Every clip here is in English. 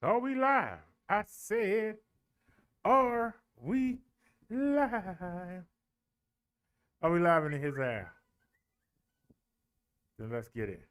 Are we live? I said, are we live? Are we live in his air? Then let's get it.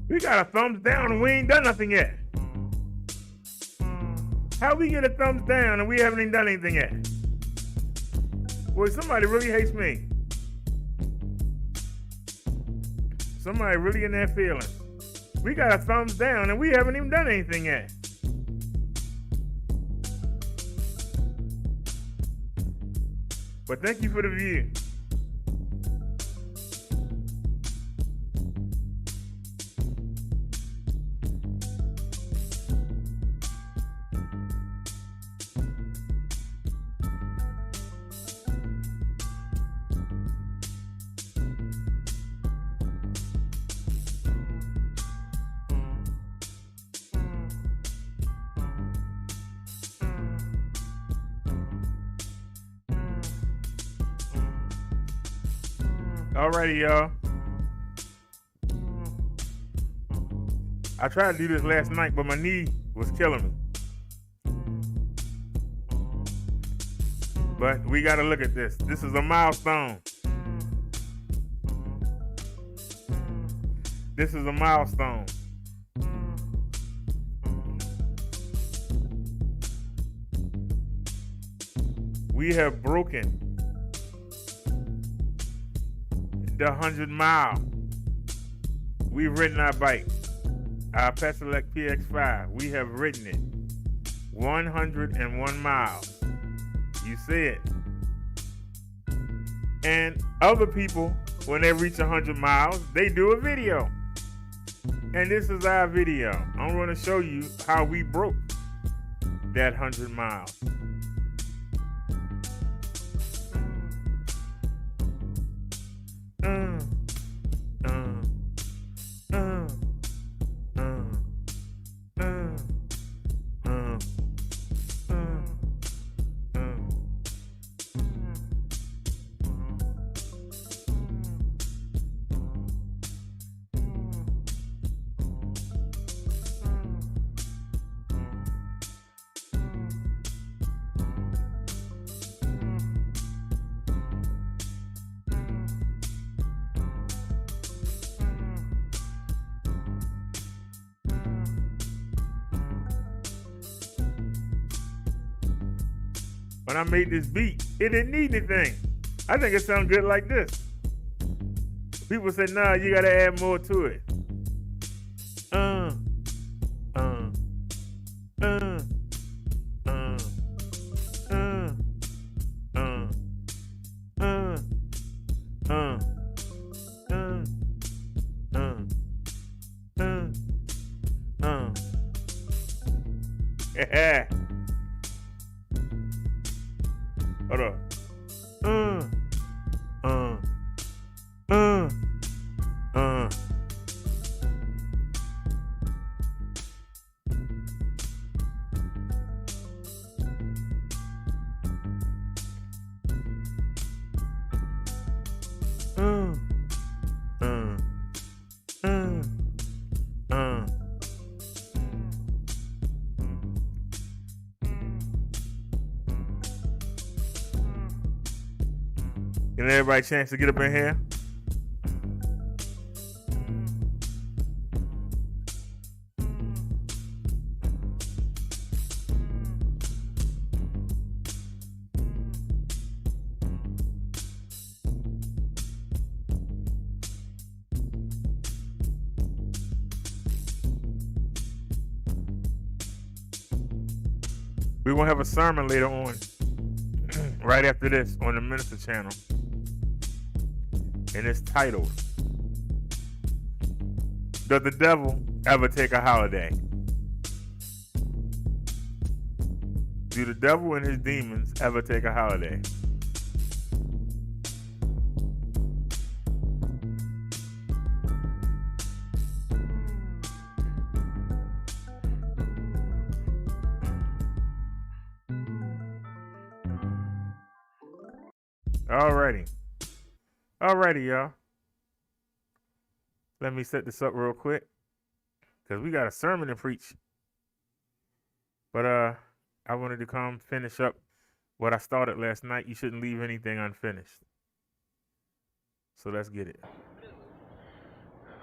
We got a thumbs down and we ain't done nothing yet. How we get a thumbs down and we haven't even done anything yet? Boy, somebody really hates me. Somebody really in their feelings. We got a thumbs down and we haven't even done anything yet. But thank you for the view. Alrighty, y'all. I tried to do this last night, but my knee was killing me. But we got to look at this. This is a milestone. This is a milestone. We have broken the 100-mile. We've ridden our bike, our Paselec PX5. We have ridden it 101 miles. You see it. And other people, when they reach 100 miles, they do a video. And this is our video. I'm going to show you how we broke that 100 miles. When I made this beat, it didn't need anything. I think it sounds good like this. People said, nah, you gotta add more to it. Hold on. Give everybody a chance to get up in here. We're going to have a sermon later on, right after this, on the Minister channel. And it's titled, Does the Devil Ever Take a Holiday? Do the devil and his demons ever take a holiday? Alrighty, y'all. Let me set this up real quick, because we got a sermon to preach. But I wanted to come finish up what I started last night. You shouldn't leave anything unfinished. So let's get it.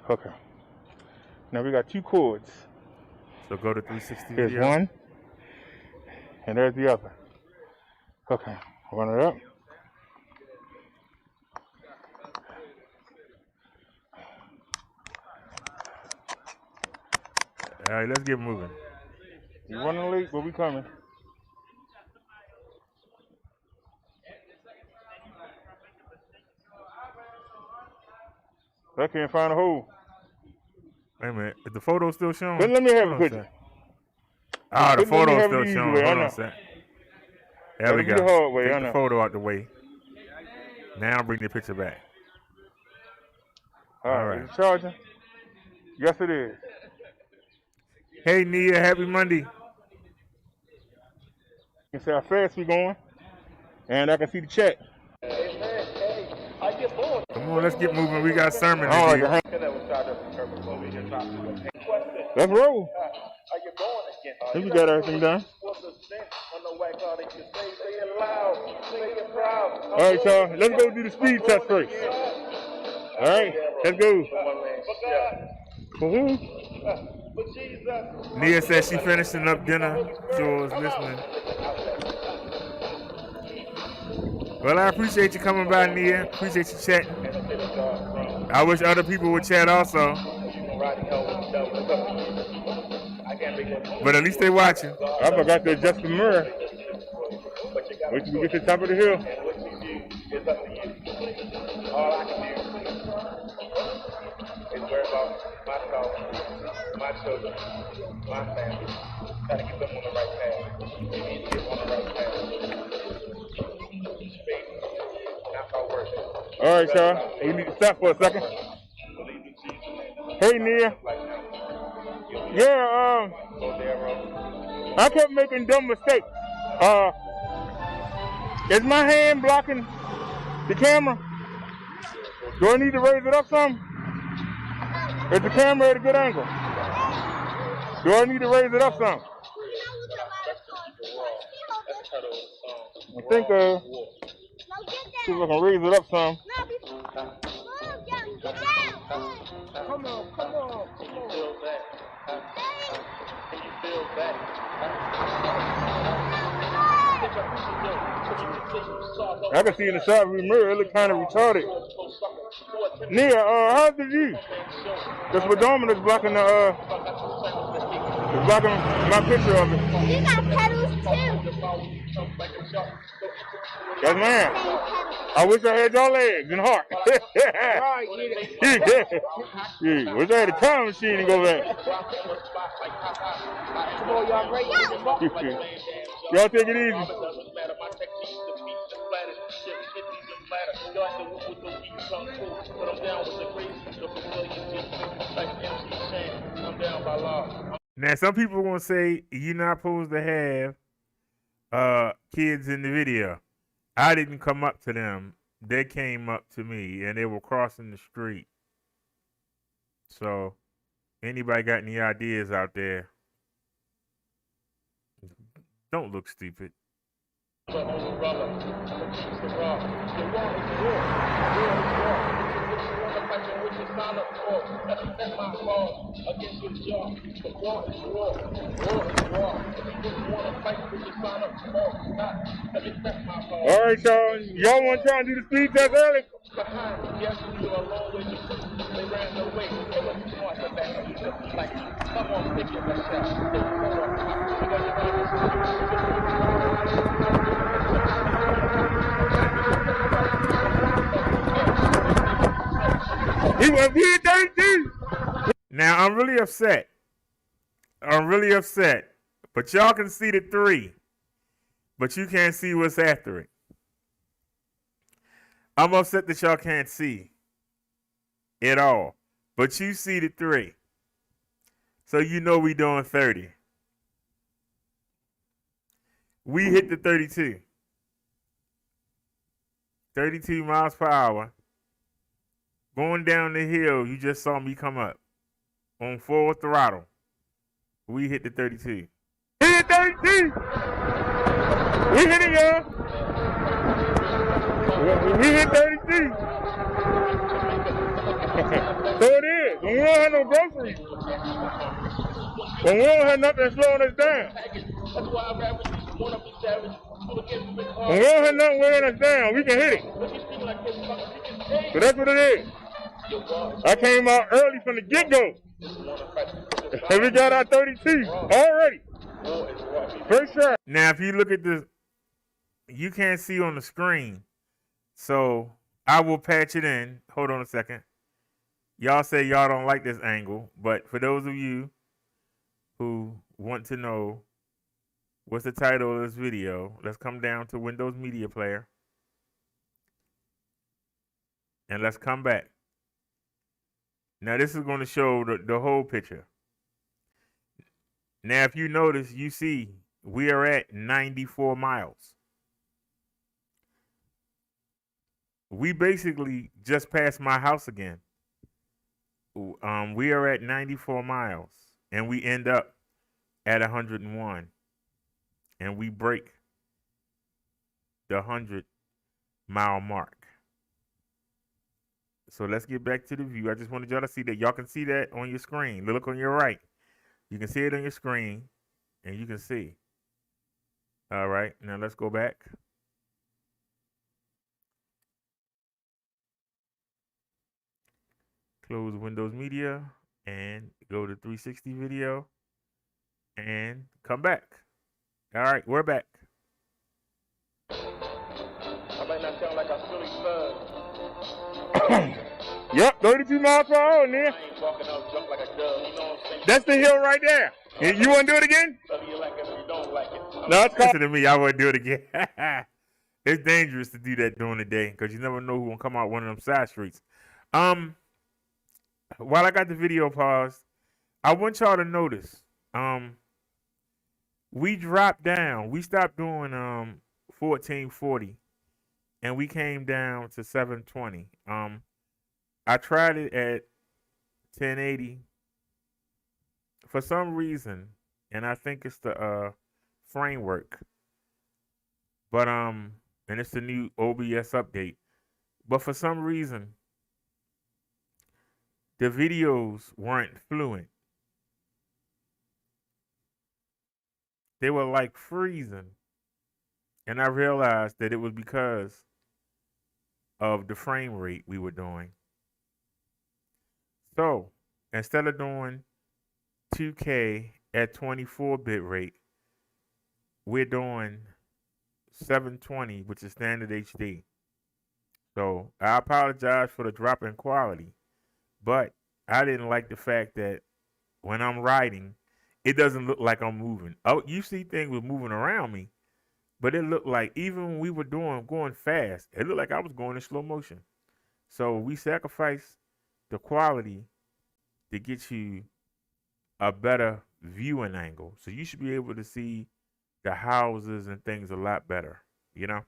Okay. Now we got two chords. So go to 360 Here's video. One, and there's the other. Okay, run it up. All right, let's get moving. You running late, but we coming. I can't find a hole. Wait a minute. Is the photo still showing? Let me have a picture. Ah, the photo's still the showing. way, Hold on a sec. There we go. The hard way, Take the photo out the way. Now bring the picture back. All right. Is it charging? Yes, it is. Hey, Nia, happy Monday. You can see how fast we're going, and I can see the chat. Come on, let's get moving. We got a sermon to do. Let's roll. Think we got everything done. All right, y'all. Let's go do the speed test first. All right, let's go. For who? Nia said she finishing up dinner. She was listening. Well, I appreciate you coming by, Nia. Appreciate you chatting. I wish other people would chat also. But at least they watching. I forgot to adjust the mirror. Wait till we get to the top of the hill. All I can do is worry about myself, my children, my family. Try to get them on the right path. We need to get on the right path. That's our work. All right, y'all. We need to stop for a second. Hey, Nia. Yeah, I kept making dumb mistakes. Is my hand blocking the camera? Do I need to raise it up some? Is the camera at a good angle? Do I need to raise it up some? I think, see if I can raise it up some. Come on. Can you feel that? I can see in the side view mirror, it look kind of retarded. Nia, how's the view? The speedometer's blocking the, it's blocking my picture of it. You got pedals too. That's mine. I wish I had your legs and heart. Yeah, wish I had a time machine to go back. Come on, y'all ready? Y'all take it easy. Now, some people gonna say you're not supposed to have kids in the video. I didn't come up to them they came up to me and they were crossing the street. So anybody got any ideas out there? Don't look stupid. All right, y'all. Y'all want to try and do the speed test early? He was being 32. Now I'm really upset. But y'all can see the 3. But you can't see what's after it. I'm upset that y'all can't see it all. But you see the 3. So you know we doing 30. We hit the 32. 32 miles per hour. Going down the hill, you just saw me come up. On full throttle. We hit the 32. He hit 32. We hit it, y'all. We hit 32. So it is. When we don't have no groceries. When we don't have nothing slowing us down. When we don't have nothing weighing us down, we can hit it. So that's what it is. I came out early from the get-go. And we got our 32 already. First shot. Now, if you look at this, you can't see on the screen. So I will patch it in. Hold on a second. Y'all say y'all don't like this angle, but for those of you who want to know what's the title of this video, let's come down to Windows Media Player. And let's come back. Now this is going to show the whole picture. Now if you notice, you see we are at 94 miles. We basically just passed my house again. We are at 94 miles and we end up at 101 and we break the 100-mile mark. So let's get back to the view. I just wanted y'all to see that. Y'all can see that on your screen. Look on your right. You can see it on your screen and you can see. All right, now let's go back. Close Windows Media and go to 360 video and come back. All right, we're back. I might not sound like a silly thug. Yep, 32 miles per hour, man. I ain't walking out jump like a dove, you know what I'm saying? That's the hill right there. You want to do it again? Whether you like it or you don't like it. No, it's Listen to me, I wouldn't do it again. It's dangerous to do that during the day because you never know who will come out one of them side streets. While I got the video paused, I want y'all to notice. We dropped down. We stopped doing 1440, and we came down to 720. I tried it at 1080 for some reason, and I think it's the framework. But and it's the new OBS update. But for some reason, the videos weren't fluent. They were like freezing. And I realized that it was because of the frame rate we were doing. So instead of doing 2K at 24 bit rate, we're doing 720, which is standard HD. So I apologize for the drop in quality, but I didn't like the fact that when I'm riding, it doesn't look like I'm moving. Oh, you see things were moving around me, but it looked like even when we were going fast, it looked like I was going in slow motion. So we sacrificed the quality to get you a better viewing angle. So you should be able to see the houses and things a lot better, you know?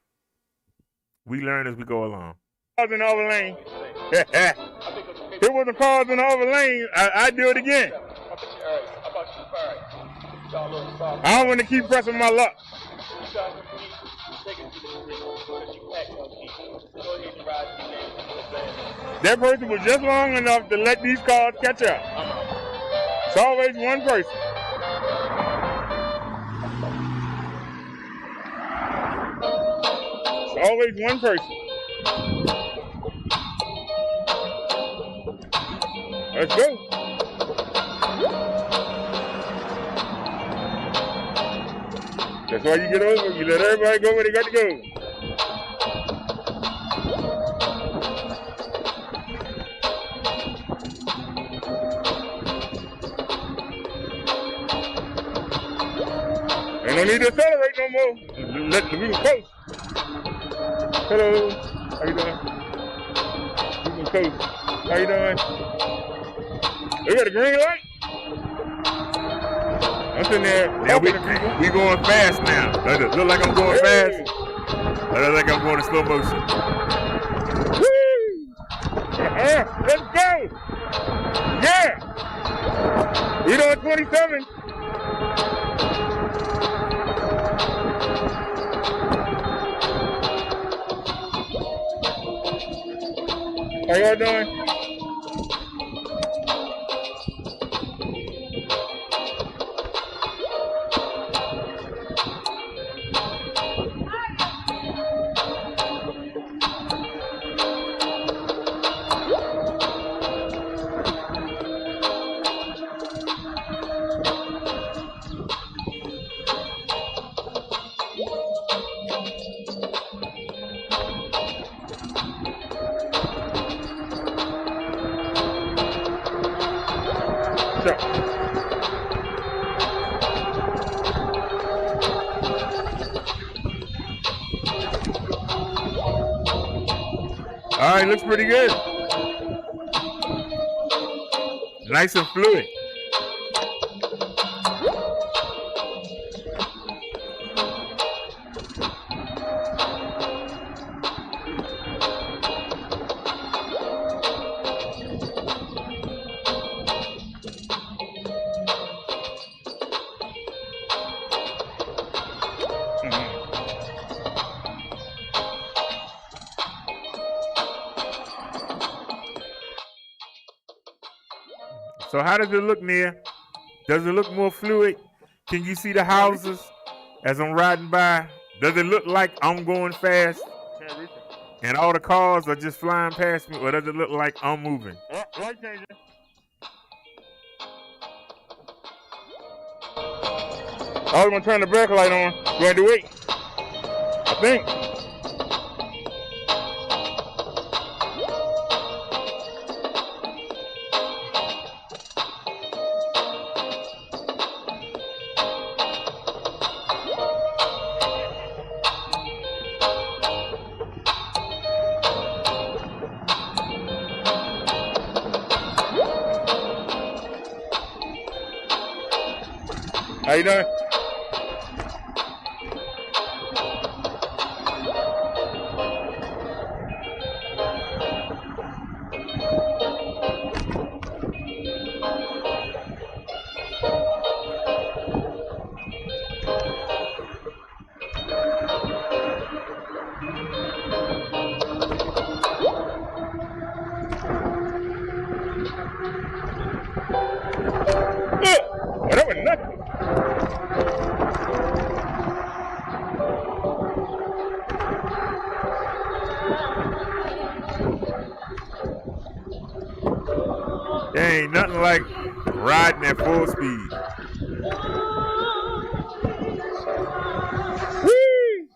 We learn as we go along. Cars in the other lane. It wasn't cars in the other lane. I'd do it again. I don't want to keep pressing my luck. That person was just long enough to let these cars catch up. It's always one person. It's always one person. Let's go. That's why you get over. You let everybody go where they got to go. Ain't no need to accelerate no more. We can coast. Hello. How you doing? We can coast. How you doing? We got a green light? I'm sitting there. Yeah, we going fast now. Look like I'm going fast. Or look like I'm going in slow motion. Woo! Let's go! Yeah! We doing 27. How y'all doing? All right, looks pretty good. Nice and fluid. So how does it look, Nia? Does it look more fluid? Can you see the houses as I'm riding by? Does it look like I'm going fast and all the cars are just flying past me, or does it look like I'm moving? Light changing. I was gonna turn the brake light on. Going to wait. I think. How you doing? That was nothing. There ain't nothing like riding at full speed. Whee!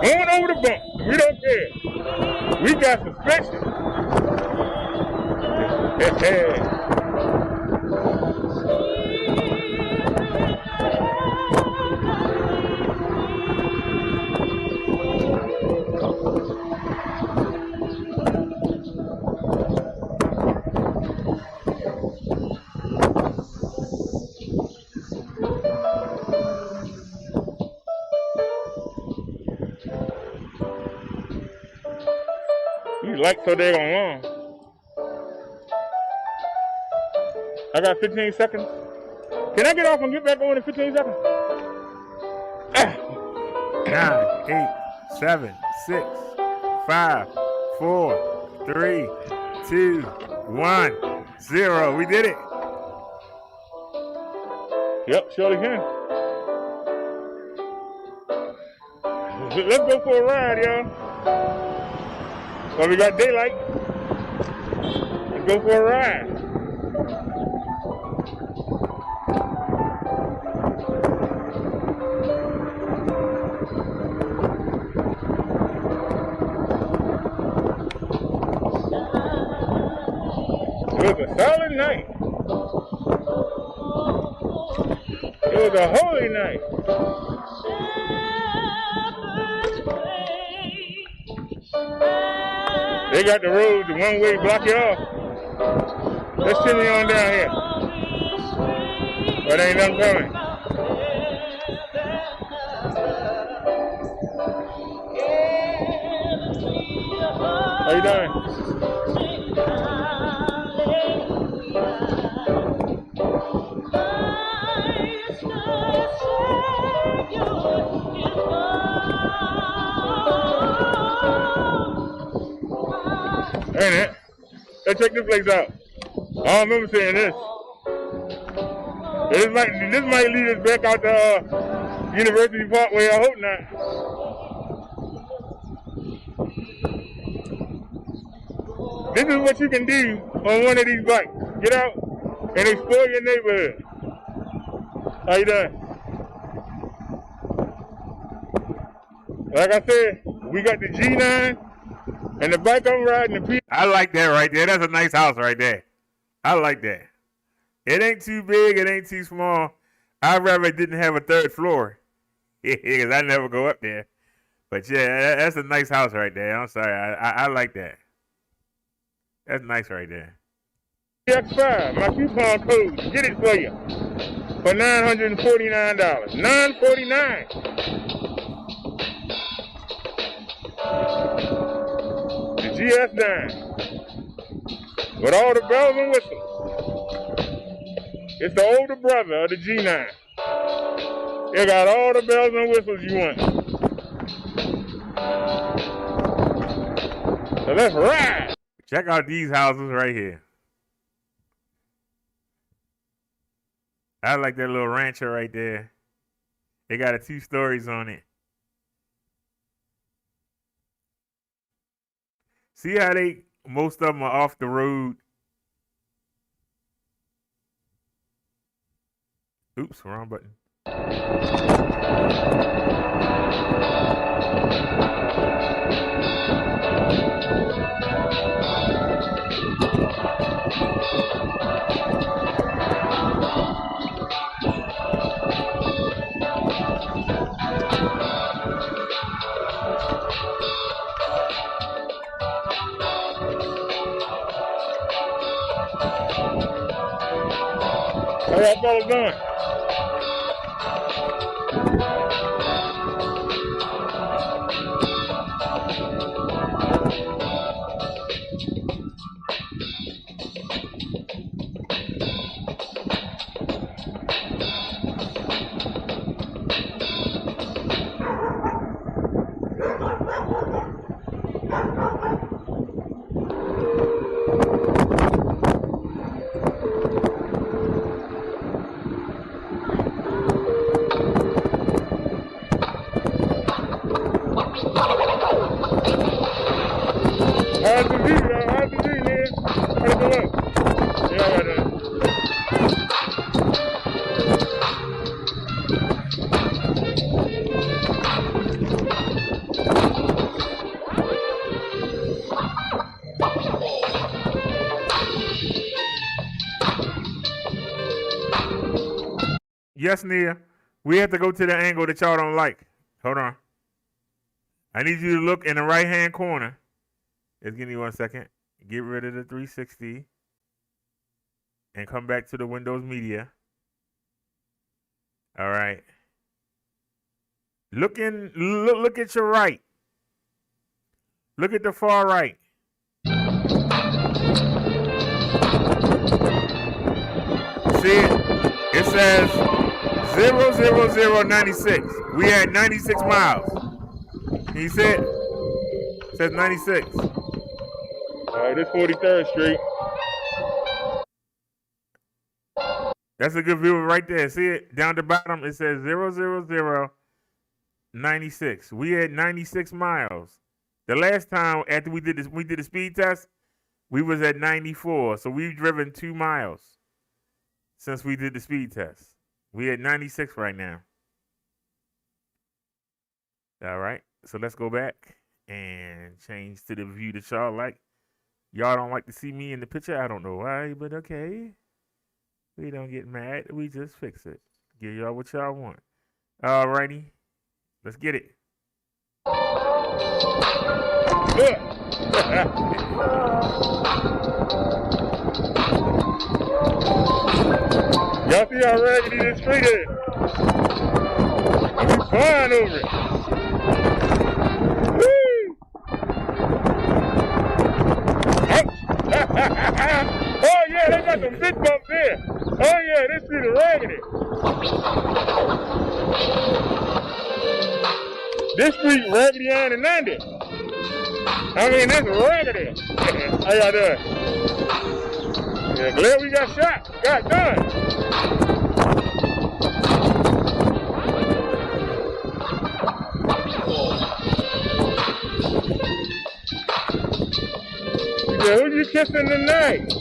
Going over the bump. We don't care. We got suspension. light so daggone long. I got 15 seconds. Can I get off and get back on in 15 seconds? 9, 8, 7, 6, 5, 4, 3, 2, 1, 0. We did it. Yep, surely can. Let's go for a ride, y'all. Well, we got daylight. Let's go for a ride. It was a solid night. It was a holy night. They got the road, the one-way block it off. Let's send me on down here. But ain't nothing coming. How you doing? Ain't it? Let's check this place out. I don't remember saying this. This might lead us back out to University Parkway. I hope not. This is what you can do on one of these bikes. Get out and explore your neighborhood. How you doing? Like I said, we got the G9 and the bike I'm riding, the P. I like that right there. That's a nice house right there. I like that. It ain't too big. It ain't too small. I'd rather it didn't have a third floor because I never go up there. But yeah, that's a nice house right there. I'm sorry. I like that. That's nice right there. PX5, my coupon code. Get it for you for $949. $949. The GS9 with all the bells and whistles. It's the older brother of the G9. It got all the bells and whistles you want. So let's ride. Check out these houses right here. I like that little rancho right there. They got 2 stories on it. See how most of them are off the road. Oops, wrong button. How y'all fellas doing? How's the view, man? How's the view, man? How's it look? Yeah, right there. Yes, Nia. We have to go to the angle that y'all don't like. Hold on. I need you to look in the right-hand corner. Just give me 1 second. Get rid of the 360 and come back to the Windows Media. All right. Look at your right. Look at the far right. says 00096. We had 96 miles. Can you see it? It says 96. All right, this 43rd Street. That's a good view right there. See it? Down the bottom, it says 00096. We had 96 miles. The last time after we did the speed test, we was at 94. So we've driven 2 miles since we did the speed test. We at 96 right now. All right. So let's go back and change to the view that y'all like. Y'all don't like to see me in the picture. I don't know why, but okay. We don't get mad. We just fix it. Give y'all what y'all want. All righty. Let's get it. Y'all see how raggedy this street is? We flying over it. Woo! Oh yeah, they got some big bumps there. Oh yeah, this street is raggedy. This street raggedy and 90. I mean, this is raggedy. How y'all doing? Yeah, glad we got shot. Got done. Yeah, who you kissing tonight?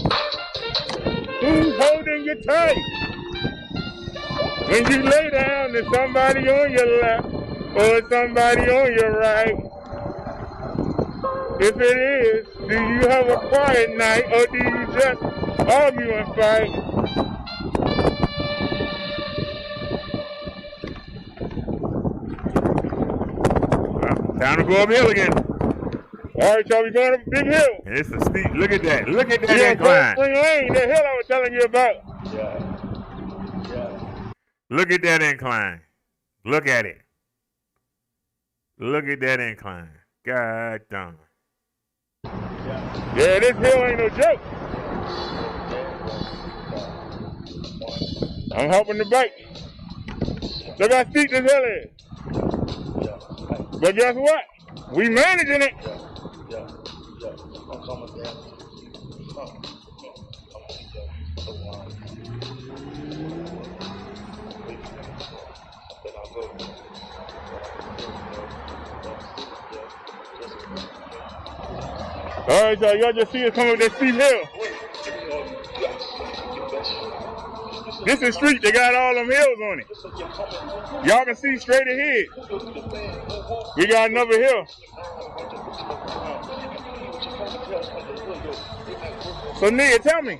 Who's holding you tight? When you lay down, there's somebody on your left or somebody on your right. If it is, do you have a quiet night or do you just argue and fight? Time to go uphill again. All right, y'all, we going up a big hill. And it's a steep. Look at that. Look at that Yeah, incline. Spring Lane, that hill I was telling you about. Yeah. Look at that incline. Look at it. Look at that incline. God damn. Yeah, this hill ain't no joke. I'm helping the bike. Look how steep this hill is. But guess what? We managing it. All right, y'all just see us coming up that steep hill. This is street, they got all them hills on it. Y'all can see straight ahead. We got another hill. So Nia, tell me,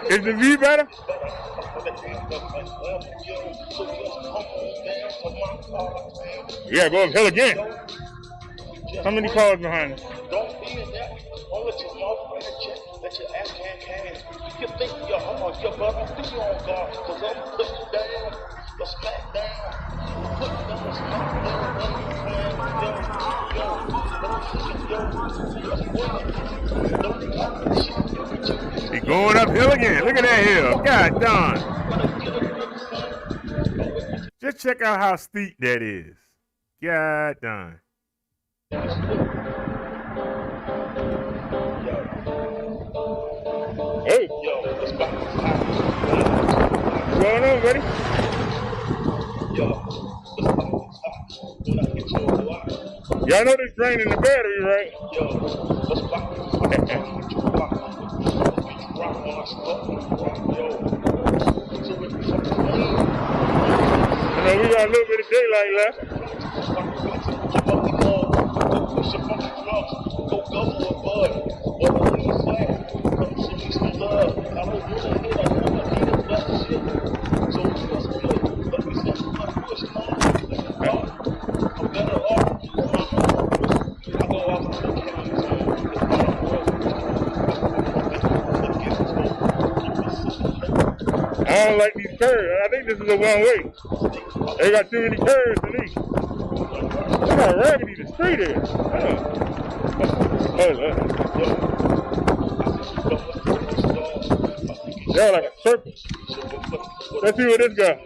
is the view better? Yeah, go uphill again. How many cars behind us? Don't be in that. Don't let your mouth in the check. Let your ass can. You think you're hard, your brother, think you're on guard. Cause I'm put you down, the smack down. Put you down, the smack down. He going uphill again. Look at that hill. God darn. Just check out how steep that is. God darn. Hey, what's going on, buddy? Y'all know this draining the battery, right? You know, we got a little bit of daylight left. I don't like these curves. I think this is a one-way. They got too many curves in these. Look how raggedy the street is. They're like a circus. Let's see what this got.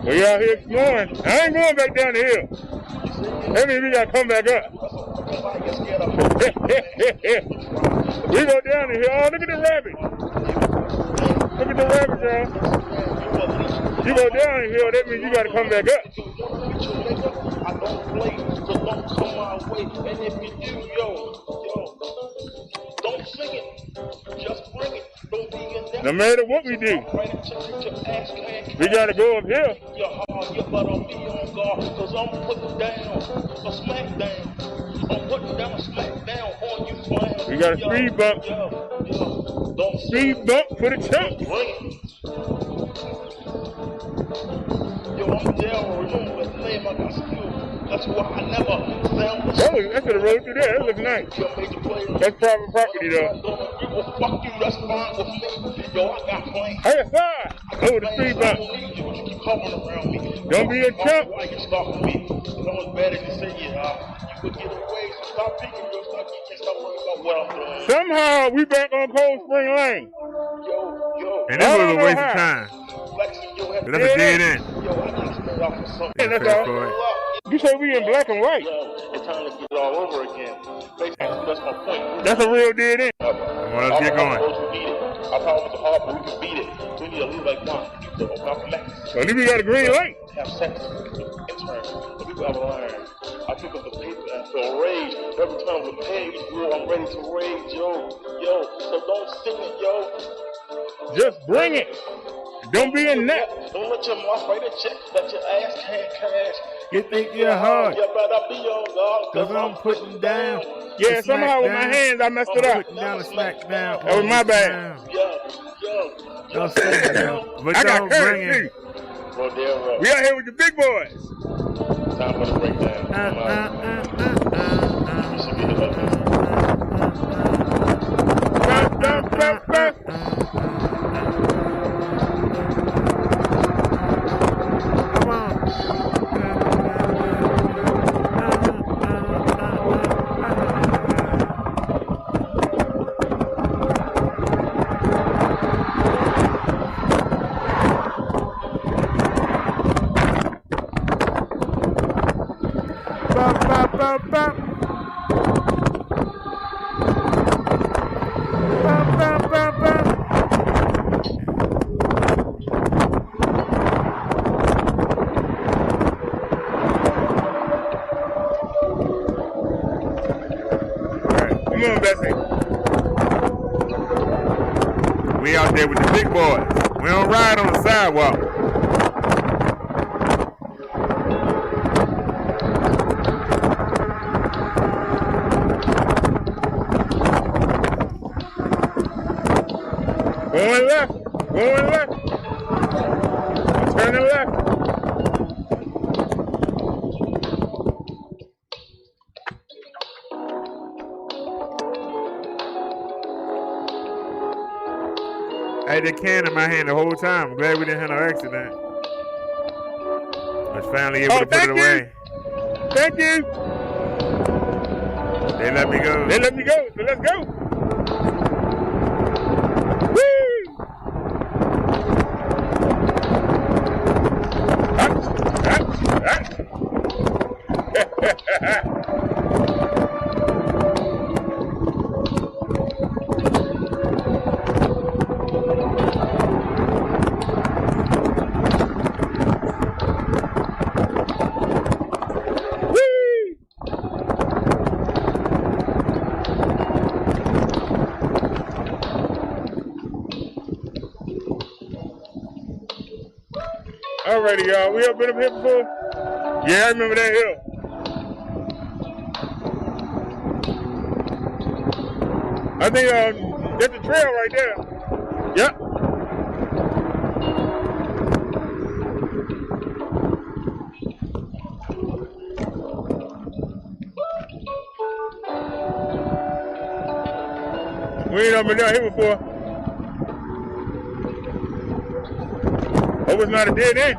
We out here exploring. I ain't going back down the hill. That means we gotta come back up. We go down the hill. Oh, look at the rabbit. Look at the rabbit, y'all. You go down the hill, that means you gotta come back up. I don't play, so don't come my way. And if you do, don't sing it. Just bring it. Don't be in that. No matter what we do, we gotta go up here. But I'll be on guard, cause I'm putting down a smack down. I'm putting down a smack down on you, flying. We got a speed bump. Speed bump for the chump. Yo, I'm Daryl. Remember that name I got skill. That's why I never sound the I could have rode through there. That looks nice. That's private property, though. Well, fuck you. That's fine with me. Yo, I got planes. Hey, side. Over the speed bump. Around me. Don't be a chump. Why you stalking me? You know it's better than say you could get away. So stop thinking, yo. Stop worrying about what I'm doing. Somehow we back on Cold Spring Lane. Yo. And this was a waste of time. That's a dead end. Yo, I got to spend off for something. Yeah, that's all. You say we in black and white. Yo, it's time to get it all over again. Basically, that's my point. That's a real dead end. Well, let's get going. I probably was hard, but we can beat it. We need a lead like one. So At least we got a green light. have sex in turn. But people have learned. I pick up the paper and feel rage. Every time I'm page, bro, I'm ready to rage, yo. So don't sing it, yo. Just bring it. Don't be in that. Don't let your mouth write a check that your ass can't cash. You think you're hard, You better be on guard, cause I'm putting down. Yeah, somehow with my hands I messed it up. Putting down a smack down. That was my bad. Don't say that, yo. But I got don't bring courage. it. We out here with the big boys. Time for the breakdown. We out there with the big boys. We don't ride on the sidewalk. Going left. Going left. Turning left. I had that can in my hand the whole time. I'm glad we didn't have no accident. I was finally able to put it away. Thank you. They let me go. They let me go, so let's go. Woo! Alrighty, y'all. We ever been up here before? Yeah, I remember that hill. I think that's the trail right there. Yep. We ain't ever been down here before. Hope it's not a dead end.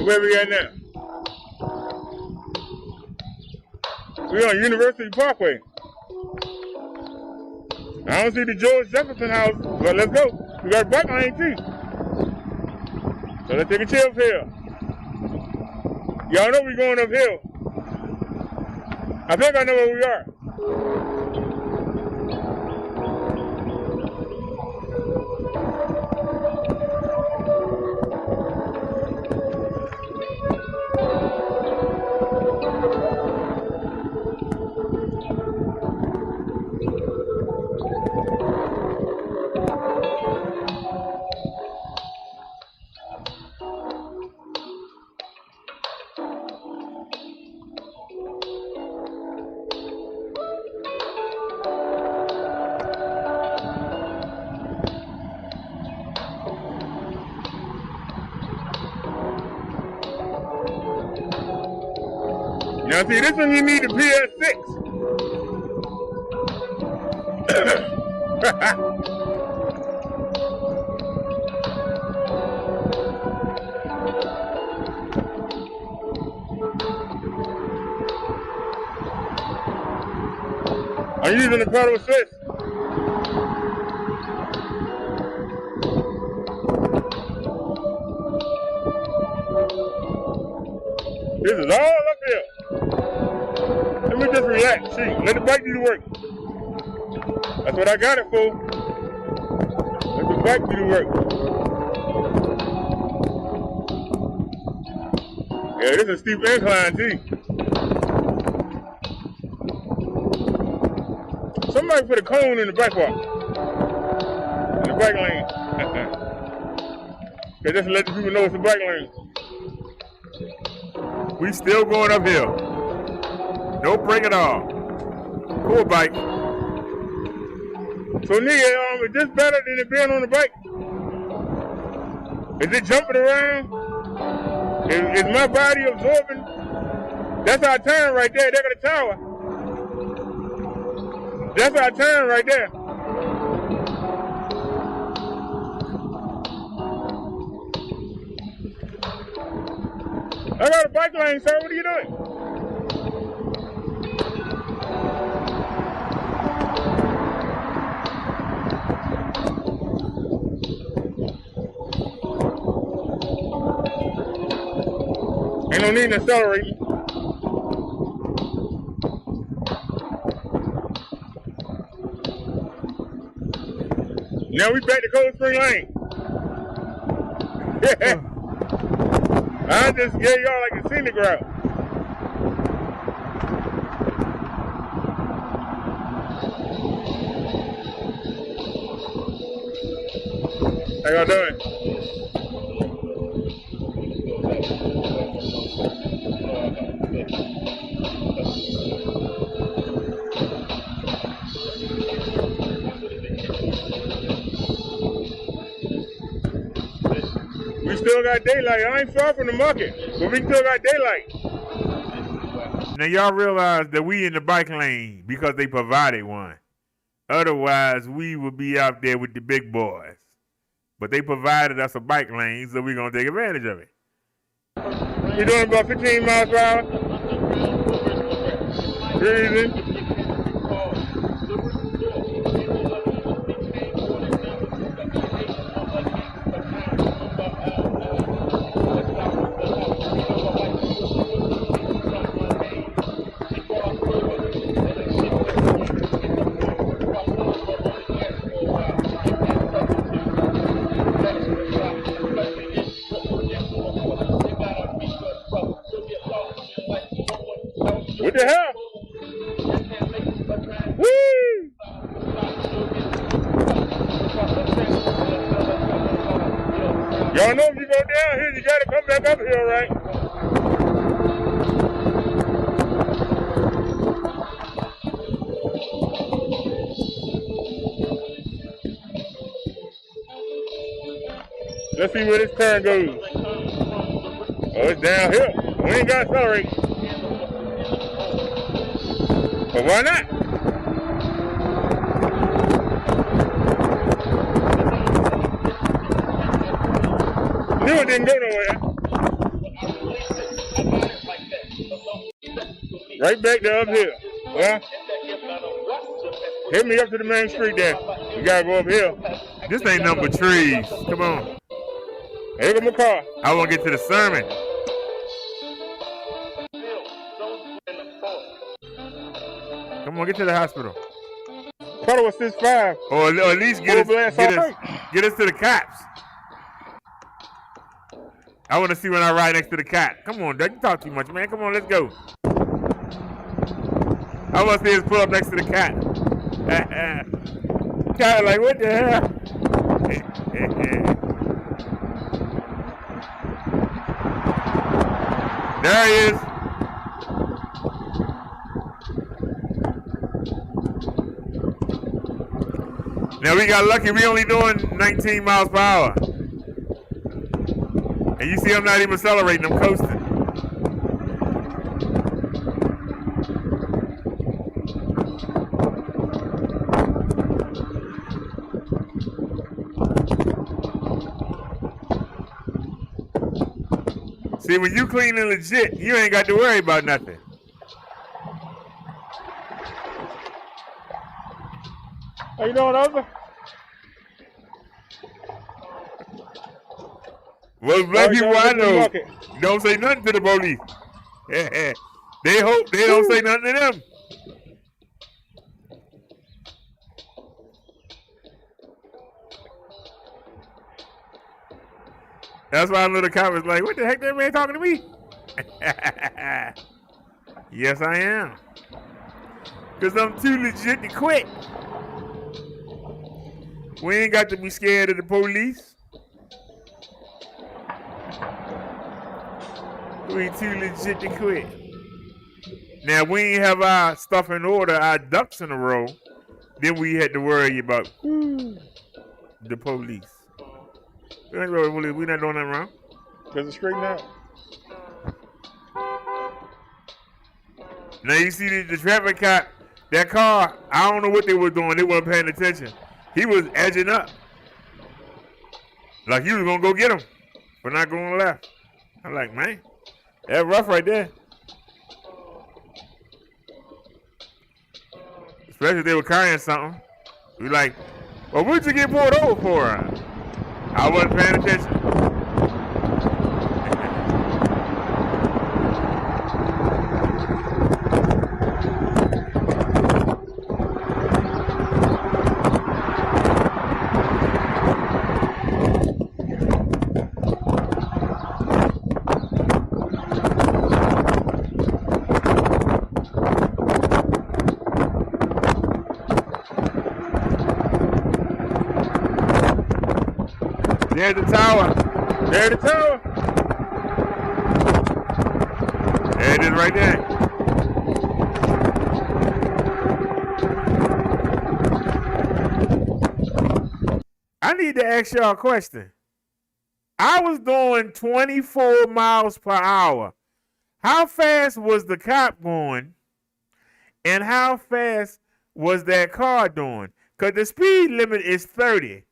Where we at now? We on University Parkway. I don't see the George Jefferson house, but let's go. We got a bike lane too. So let's take a chill uphill. Y'all know we're going uphill. I think I know where we are. Now see, this one you need the PX6. I'm using the pedal assist. This is all uphill. Let me just relax. See, let the bike do the work. That's what I got it for. Let the bike do the work. Yeah, this is a steep incline too. Somebody put a cone in the bike walk. In the bike lane. Okay, just to let the people know it's a bike lane. We still going uphill. No break at all. Cool bike. So nigga, is this better than it being on the bike? Is it jumping around? Is my body absorbing? That's our turn right there. There got a tower. That's our turn right there. I got a bike lane, sir. What are you doing? Ain't no need to accelerate. Now we back to Cold Spring Lane. I just gave y'all like a scenic route. How y'all doing? We still got daylight. I ain't far from the market, but we still got daylight. Now y'all realize that we in the bike lane because they provided one. Otherwise, we would be out there with the big boys. But they provided us a bike lane, so we're going to take advantage of it. You're doing about 15 miles per hour? Easy. What the hell? Woo! Y'all know if you go down here, you gotta come back up here, right? Let's see where this turn goes. Oh, it's downhill. We ain't got to accelerate. But why not? Knew it didn't go nowhere. Right back there up here. Well, hit me up to the main street there. You gotta go up here. This ain't nothing but trees. Come on. Here come my car. I want to get to the sermon. Come on, get to the hospital. Thought it was 6'5". Or at least get us to the cops. I want to see when I ride next to the cop. Come on, Doug. You talk too much, man. Come on, let's go. I want to see us pull up next to the cop. Cop like, what the hell? There he is. Now we got lucky. We only doing 19 miles per hour. And you see I'm not even accelerating. I'm coasting. See, when you clean and legit, you ain't got to worry about nothing. How you doing, Arthur? Well, black people I know don't say nothing to the police. They hope they don't say nothing to them. That's why I know the cop was like, what the heck, that man talking to me? Yes, I am. Because I'm too legit to quit. We ain't got to be scared of the police. We ain't too legit to quit. Now, we ain't have our stuff in order, our ducks in a row, then we had to worry about the police. We not doing nothing wrong. Because it's straight out. Now, you see the traffic cop, that car, I don't know what they were doing. They weren't paying attention. He was edging up. Like he was going to go get him for not going left. I'm like, man, that's rough right there. Especially if they were carrying something. We like, well, what'd you get pulled over for? I wasn't paying attention. There's the tower. There's the tower. There it is right there. I need to ask y'all a question. I was doing 24 miles per hour. How fast was the cop going? And how fast was that car doing? Because the speed limit is 30.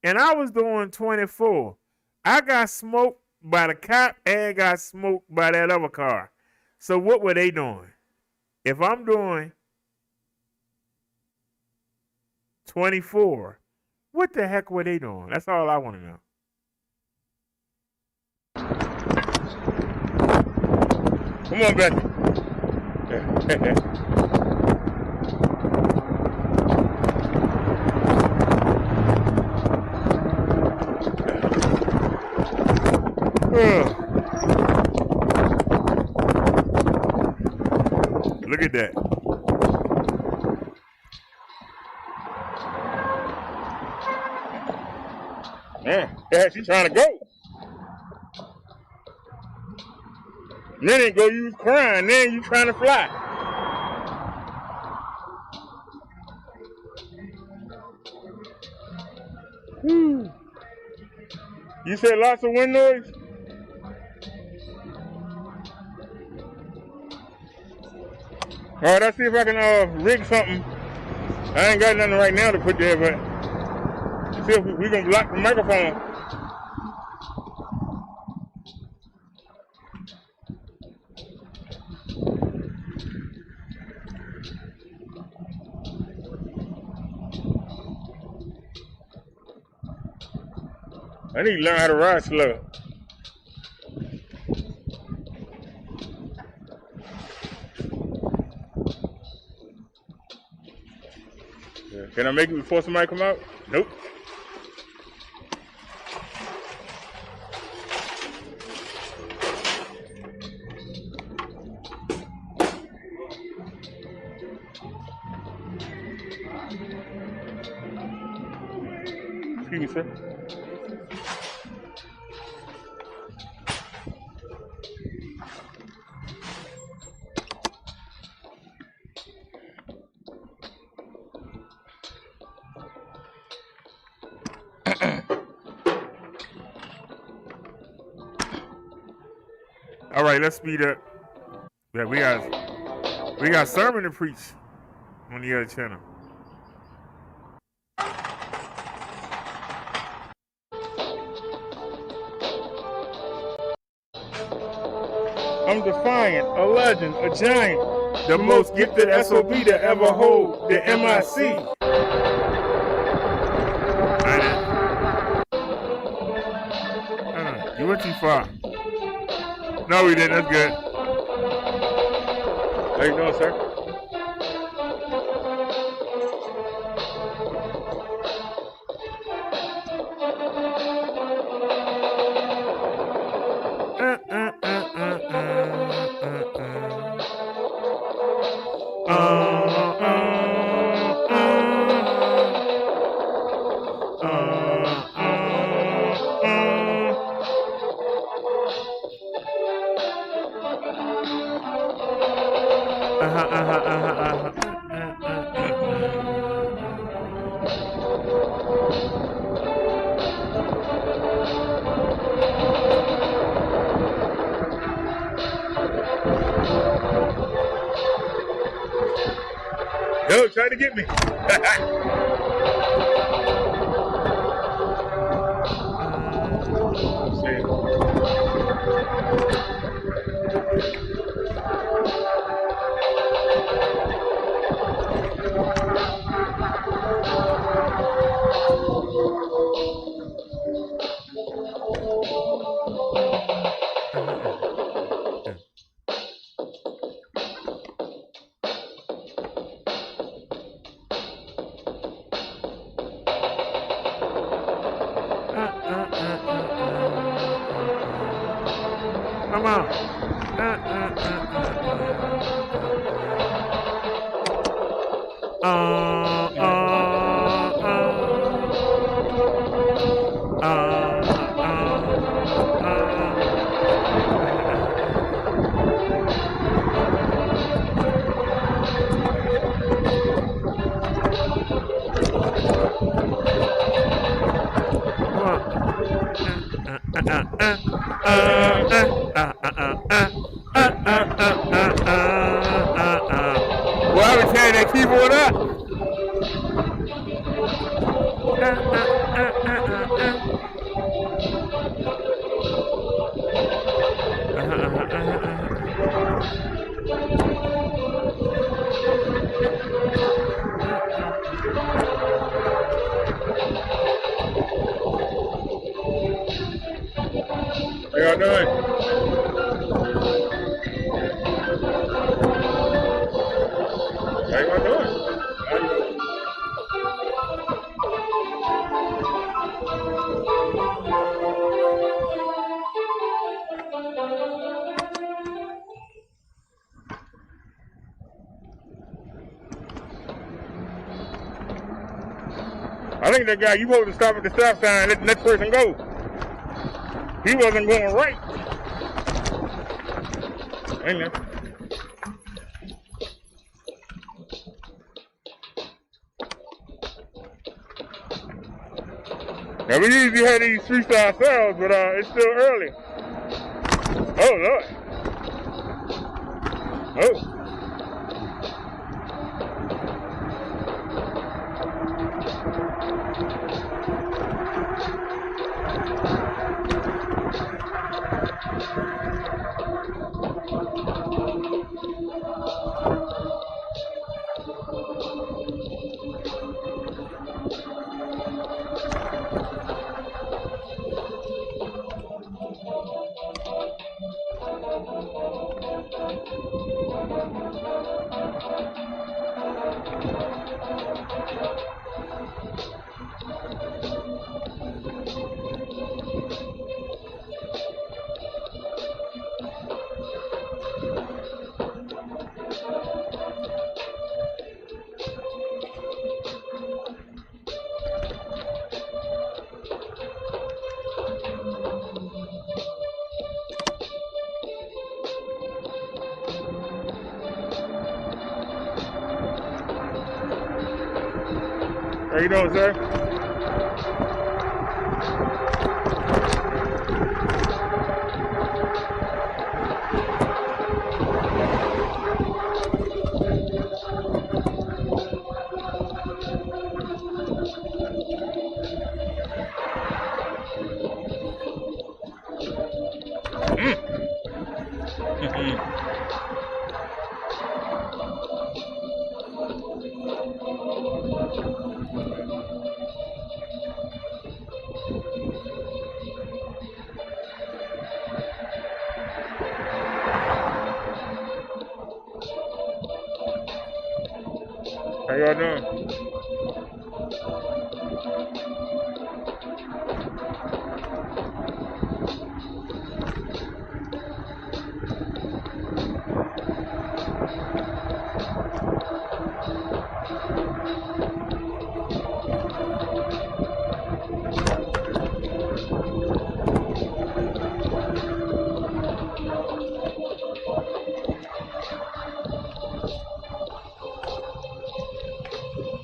And I was doing 24. I got smoked by the cop and got smoked by that other car. So what were they doing? If I'm doing 24, what the heck were they doing? That's all I want to know. Come on, Becky. Look at that. Yeah, she's trying to go. Then they go use crying, then you trying to fly. You said lots of wind noise? All right, let's see if I can rig something. I ain't got nothing right now to put there, but see if we can block the microphone. I need to learn how to ride slow. Yeah. Can I make it before somebody come out? Nope. Excuse me, sir. All right, let's speed up. Yeah, we got sermon to preach on the other channel. I'm defiant, a legend, a giant. The most gifted SOB to ever hold the MIC. You went too far. No, we didn't. That's good. How you doing, sir? Yo, try to get me. Come on. Well, I was tearing that keyboard up. How y'all doing? How y'all doing? I think that guy, you supposed to stop at the stop sign and let the next person go. He wasn't going right. Ain't there? Now we usually have these freestyle sales, but it's still early. Oh Lord. Oh. How you doing, sir? How y'all doing?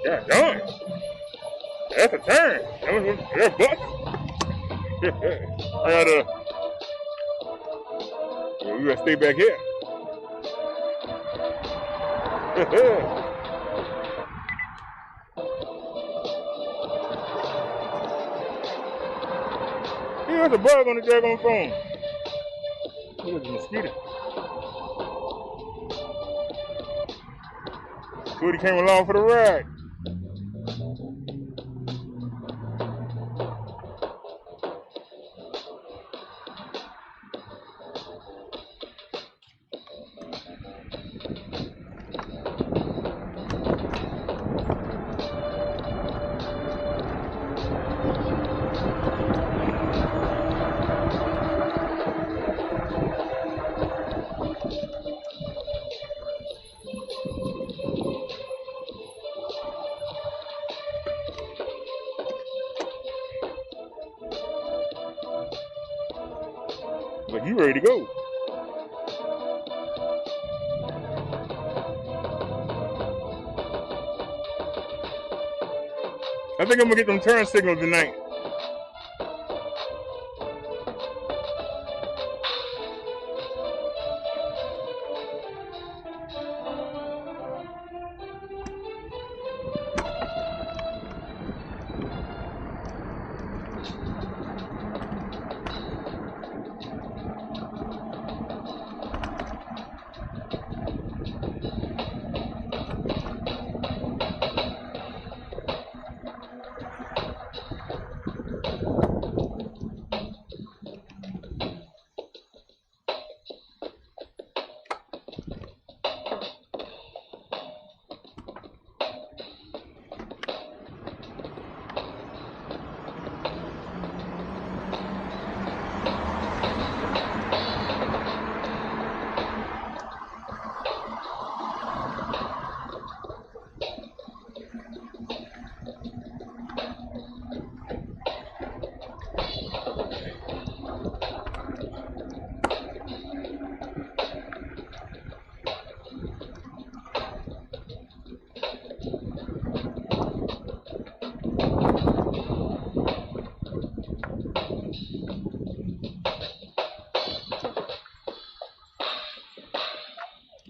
Yeah, done. That's a turn. That's bucks. I gotta. Yeah, we gotta stay back here. Hey, there's a bug on the daggone phone. Look at the mosquito. Cootie came along for the ride. Like, you ready to go. I think I'm gonna get them turn signals tonight.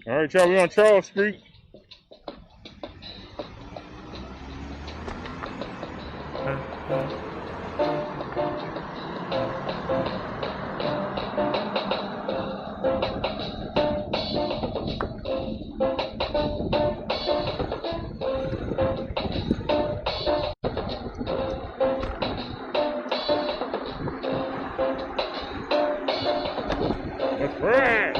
All right, y'all, we on Charles Street. That's right.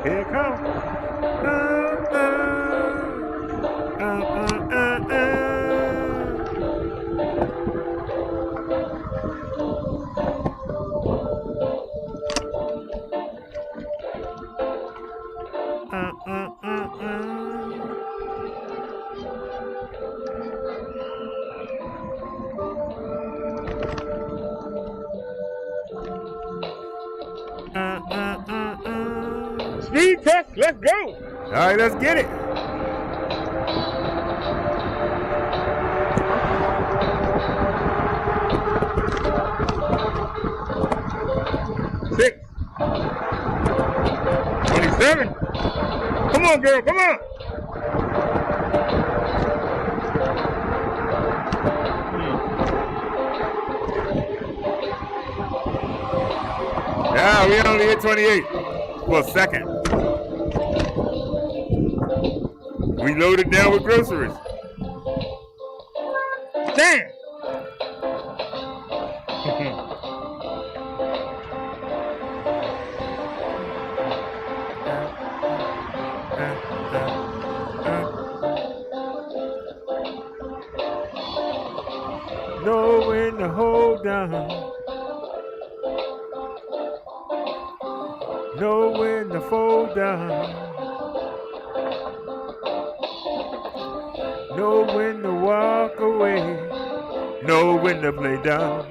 Here it comes. Speed test, let's go. All right, let's get it. Six. 27. Come on, girl, come on. Yeah, we only hit 28 for a second. We loaded down with groceries. Damn. Know when to hold down. Know when to fold down. Know when to walk away. Know when to play down.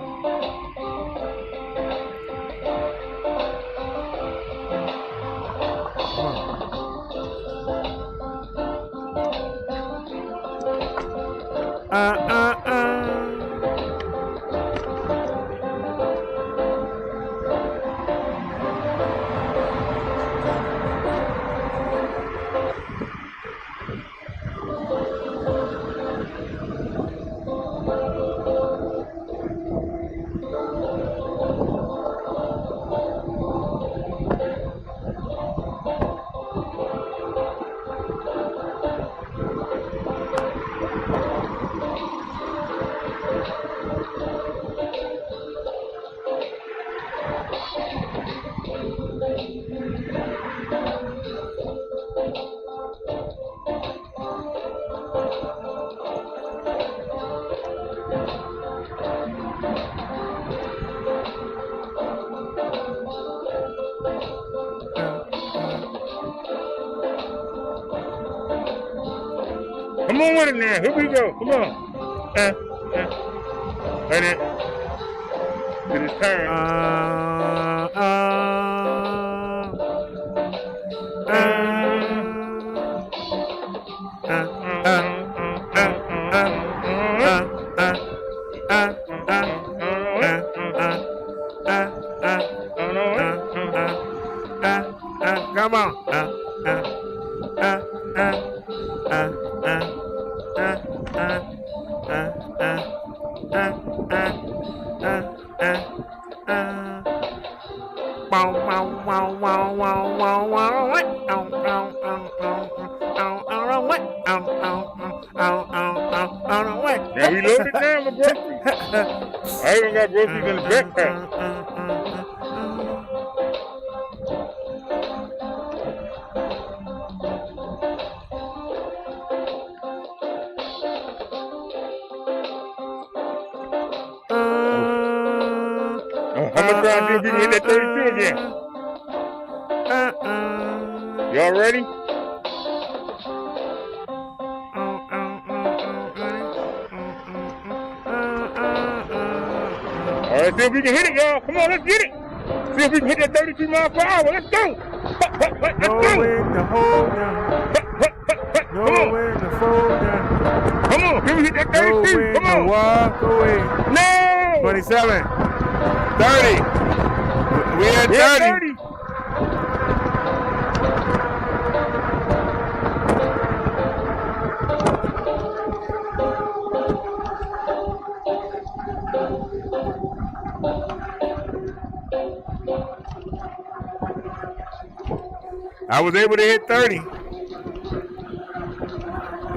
Come on with it now. Here we go. Come on. Right there. To this turn. Come on. Now we loaded down with groceries. I even got groceries in the backpack. I'm gonna try and see if we can hit that 32 again. Y'all ready? All right, see if we can hit it, y'all. Come on, let's get it. See if we can hit that 32 miles per hour. Let's go. Let's Know go. when to hold down. Know when to fold down. Come on, can we hit that Know 32? when Come to on. walk away. No. 27. 30. We at 30. I was able to hit 30.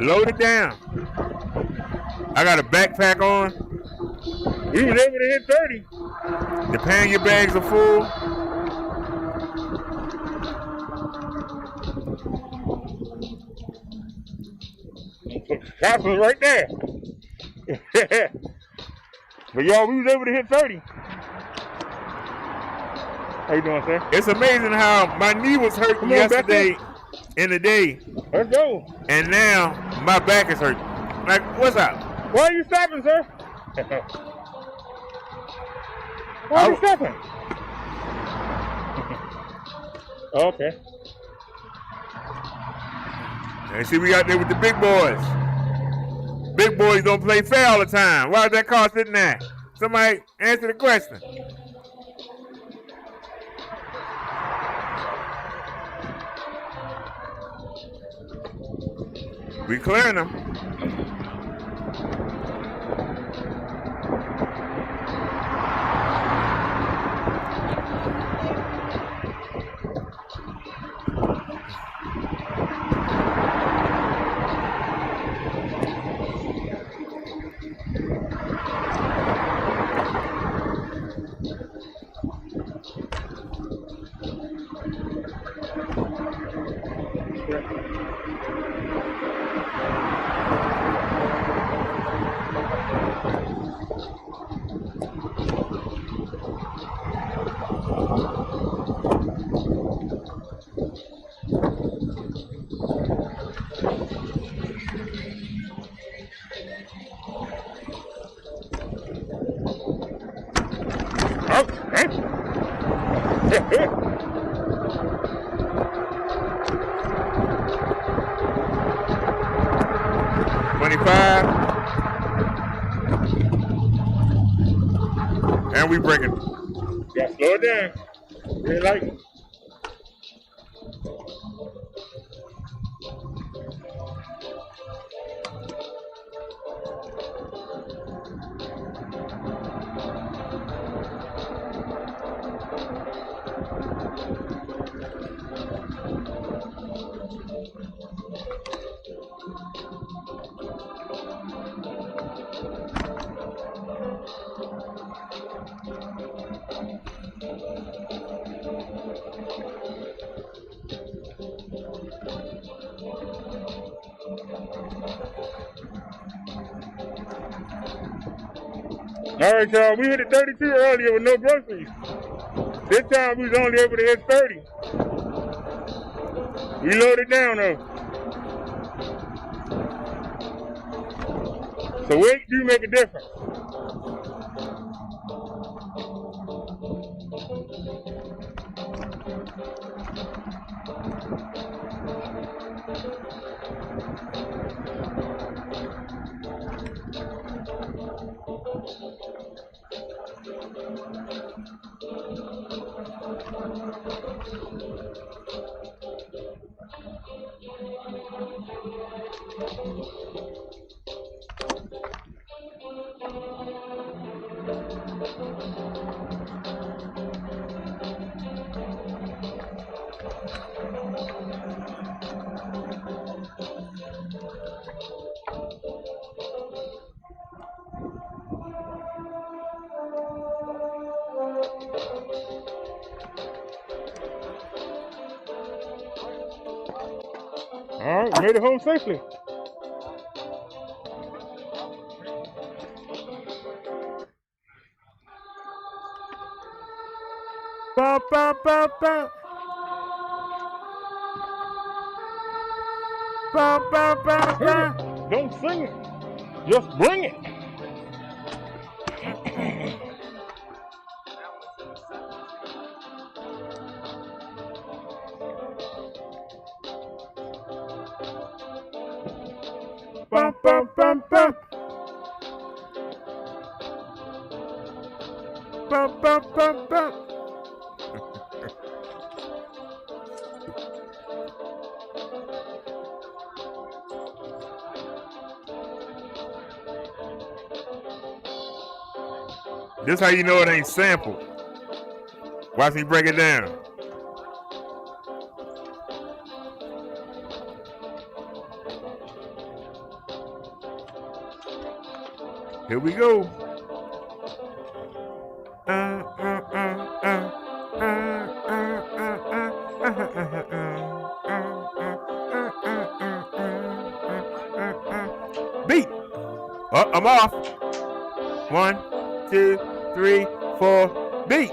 Load it down. I got a backpack on. We was able to hit 30. The pannier bags are full. That's one right there. But y'all, we was able to hit 30. How you doing, sir? It's amazing how my knee was hurting yesterday in the day. Let's go. And now my back is hurting. Like, what's up? Why are you stopping, sir? Why are you stopping? Okay. And see, we out there with the big boys. Big boys don't play fair all the time. Why is that car sitting there? Somebody answer the question. We clearing them. And we breaking. Yeah, slow it down. Really like it. All right, y'all, we hit 32 earlier with no groceries. This time we was only able to hit 30. We loaded down though. So weight do make a difference. All right, made it home safely. Ba, ba, ba, ba. Ba, ba, ba, ba. Don't sing it. Just bring it. Ba, ba, ba, ba. Ba, ba, ba, ba. This how you know it ain't sampled. Watch me break it down. Here we go. Oh, I'm off. 1, 2, 3, 4, beat.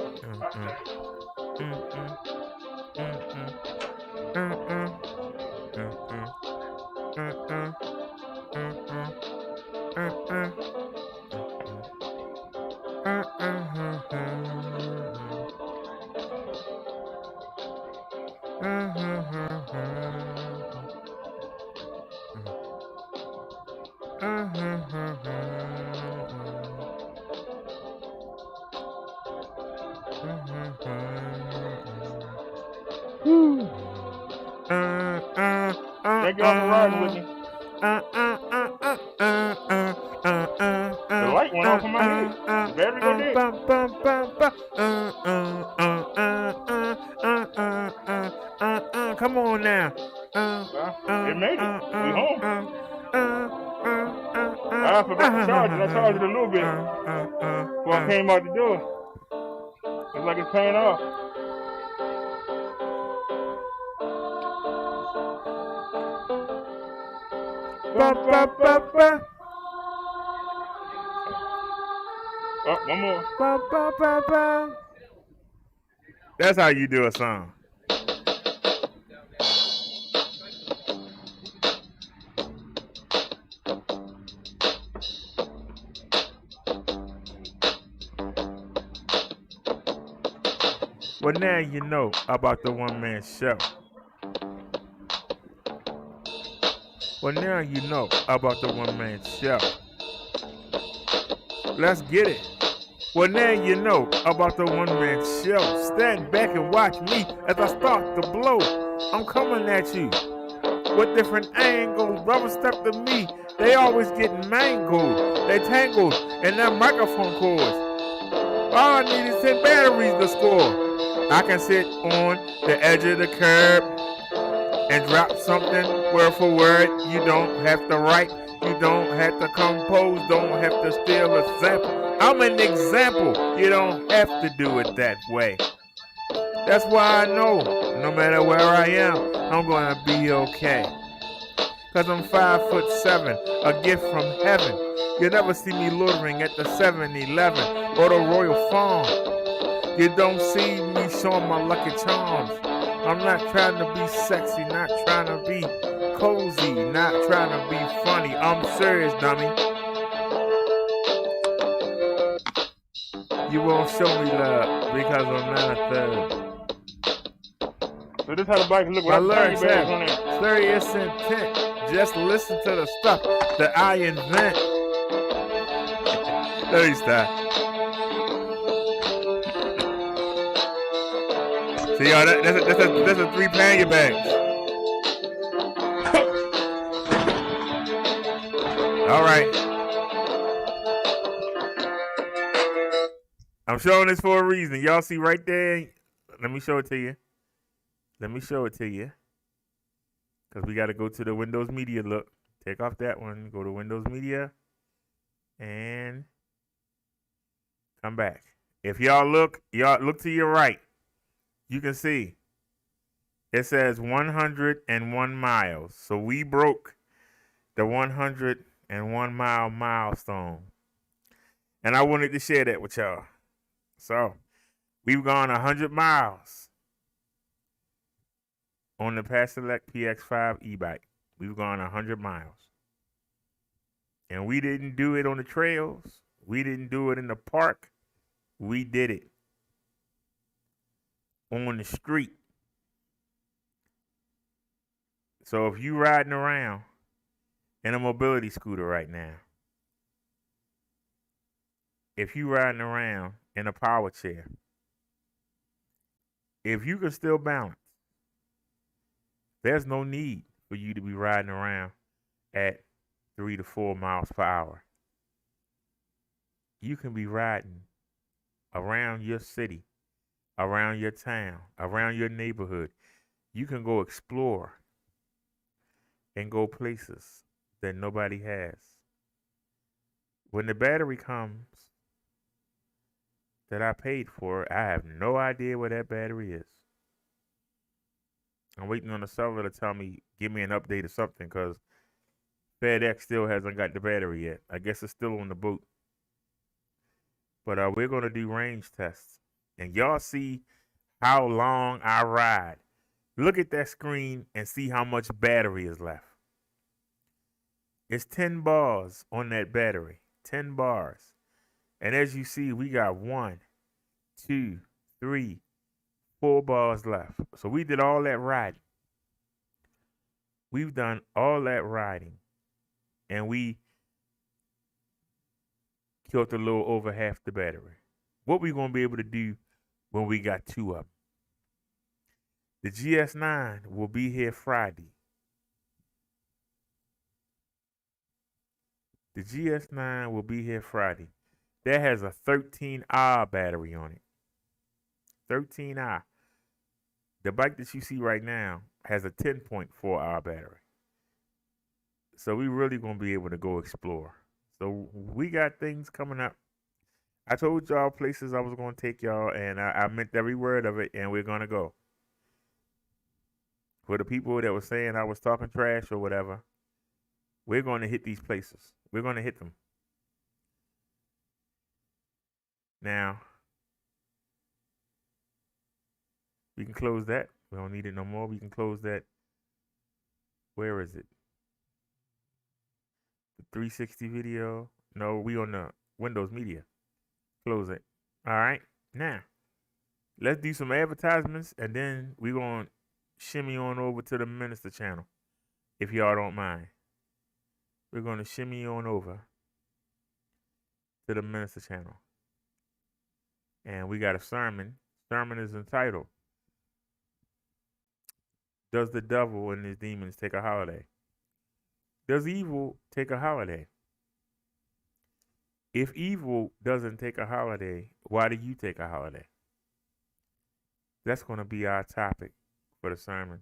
Thank y'all for riding with me. The light went off in my head. The battery go dead. Come on now. It made it. We home. I forgot to charge it. I charged it a little bit before I came out the door. It's like it's paying off. Oh, one more. That's how you do a song. Well, now you know about the one-man show. Well, now you know about the one-man show. Let's get it. Well, now you know about the one-man show. Stand back and watch me as I start to blow. I'm coming at you with different angles. Brothers step to me, they always get mangled. They tangled in their microphone cords. All I need is 10 batteries to score. I can sit on the edge of the curb and drop something word for word. You don't have to write, you don't have to compose, don't have to steal a sample. I'm an example, you don't have to do it that way. That's why I know, no matter where I am, I'm gonna be okay. Cause I'm 5'7", a gift from heaven. You never see me loitering at the 7-Eleven or the Royal Farm. You don't see me showing my lucky charms. I'm not trying to be sexy, not trying to be cozy, not trying to be funny. I'm serious, dummy. You won't show me love because I'm not a thug. So this how the bike look My with lyrics bags have on there. serious intent. Just listen to the stuff that I invent. Let me stop. See, y'all, that's a 3 pannier bags. All right. I'm showing this for a reason. Y'all see right there? Let me show it to you. Because we got to go to the Windows Media look. Take off that one. Go to Windows Media. And come back. If y'all look to your right. You can see it says 101 miles. So we broke the 101 mile milestone. And I wanted to share that with y'all. So we've gone 100 miles on the Paselec PX5 e-bike. We've gone 100 miles. And we didn't do it on the trails. We didn't do it in the park. We did it on the street. So if you riding around in a mobility scooter right now, if you riding around in a power chair, if you can still balance, there's no need for you to be riding around at 3 to 4 miles per hour. You can be riding around your city, around your town, around your neighborhood. You can go explore and go places that nobody has. When the battery comes that I paid for, I have no idea where that battery is. I'm waiting on the seller to tell me, give me an update or something, because FedEx still hasn't got the battery yet. I guess it's still on the boat. But we're gonna do range tests, and y'all see how long I ride. Look at that screen and see how much battery is left. It's 10 bars on that battery. 10 bars. And as you see, we got 1, 2, 3, 4 bars left. So we did all that riding. We've done all that riding. And we killed a little over half the battery. What we gonna be able to do when we got 2 of them? The GS9 will be here Friday. The GS9 will be here Friday. That has a 13-hour battery on it. 13-hour. The bike that you see right now has a 10.4-hour battery. So we really gonna be able to go explore. So we got things coming up. I told y'all places I was gonna take y'all, and I meant every word of it, and we're gonna go. For the people that were saying I was talking trash or whatever, we're gonna hit these places. We're gonna hit them. Now, we can close that. We don't need it no more. We can close that. Where is it? The 360 video. No, we on the Windows Media. Close it. All right. Now, let's do some advertisements, and then we're going to shimmy on over to the Minister channel, if y'all don't mind. We're going to shimmy on over to the Minister channel. And we got a sermon. Sermon is entitled, Does the Devil and His Demons Take a Holiday? Does evil take a holiday? If evil doesn't take a holiday, why do you take a holiday? That's going to be our topic for the sermon.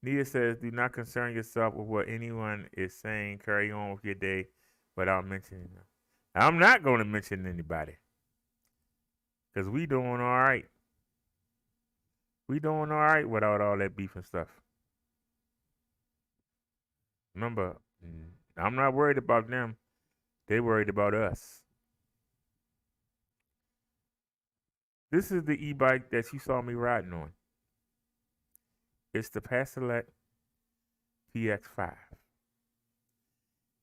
Nia says, do not concern yourself with what anyone is saying. Carry on with your day without mentioning them. I'm not going to mention anybody, because we doing all right. We doing all right without all that beef and stuff. Remember, I'm not worried about them. They worried about us. This is the e-bike that you saw me riding on. It's the Paselec PX5.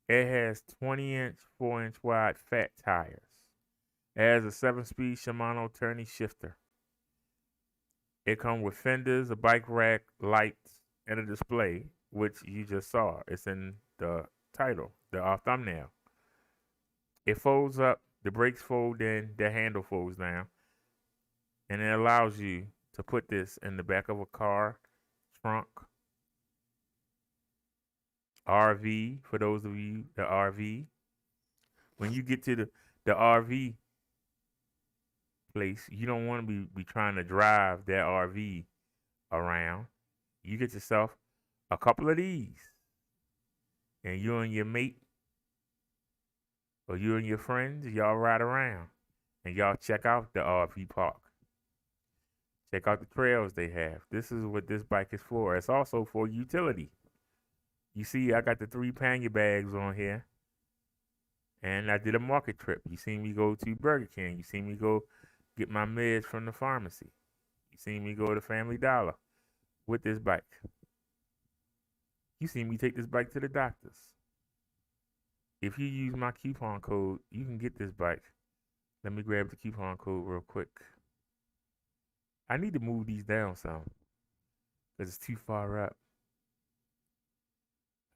It has 20-inch, 4-inch wide fat tires. It has a 7-speed Shimano tourney shifter. It comes with fenders, a bike rack, lights, and a display, which you just saw. It's in the title, our thumbnail. It folds up, the brakes fold in, the handle folds down, and it allows you to put this in the back of a car, trunk, RV, for those of you, the RV. When you get to the RV place, you don't want to be trying to drive that RV around. You get yourself a couple of these, and you and your mate, or you and your friends, y'all ride around, and y'all check out the RV park. Check out the trails they have. This is what this bike is for. It's also for utility. You see, I got the 3 pannier bags on here, and I did a market trip. You see me go to Burger King. You see me go get my meds from the pharmacy. You see me go to Family Dollar with this bike. You see me take this bike to the doctors. If you use my coupon code, you can get this bike. Let me grab the coupon code real quick. I need to move these down some, because it's too far up.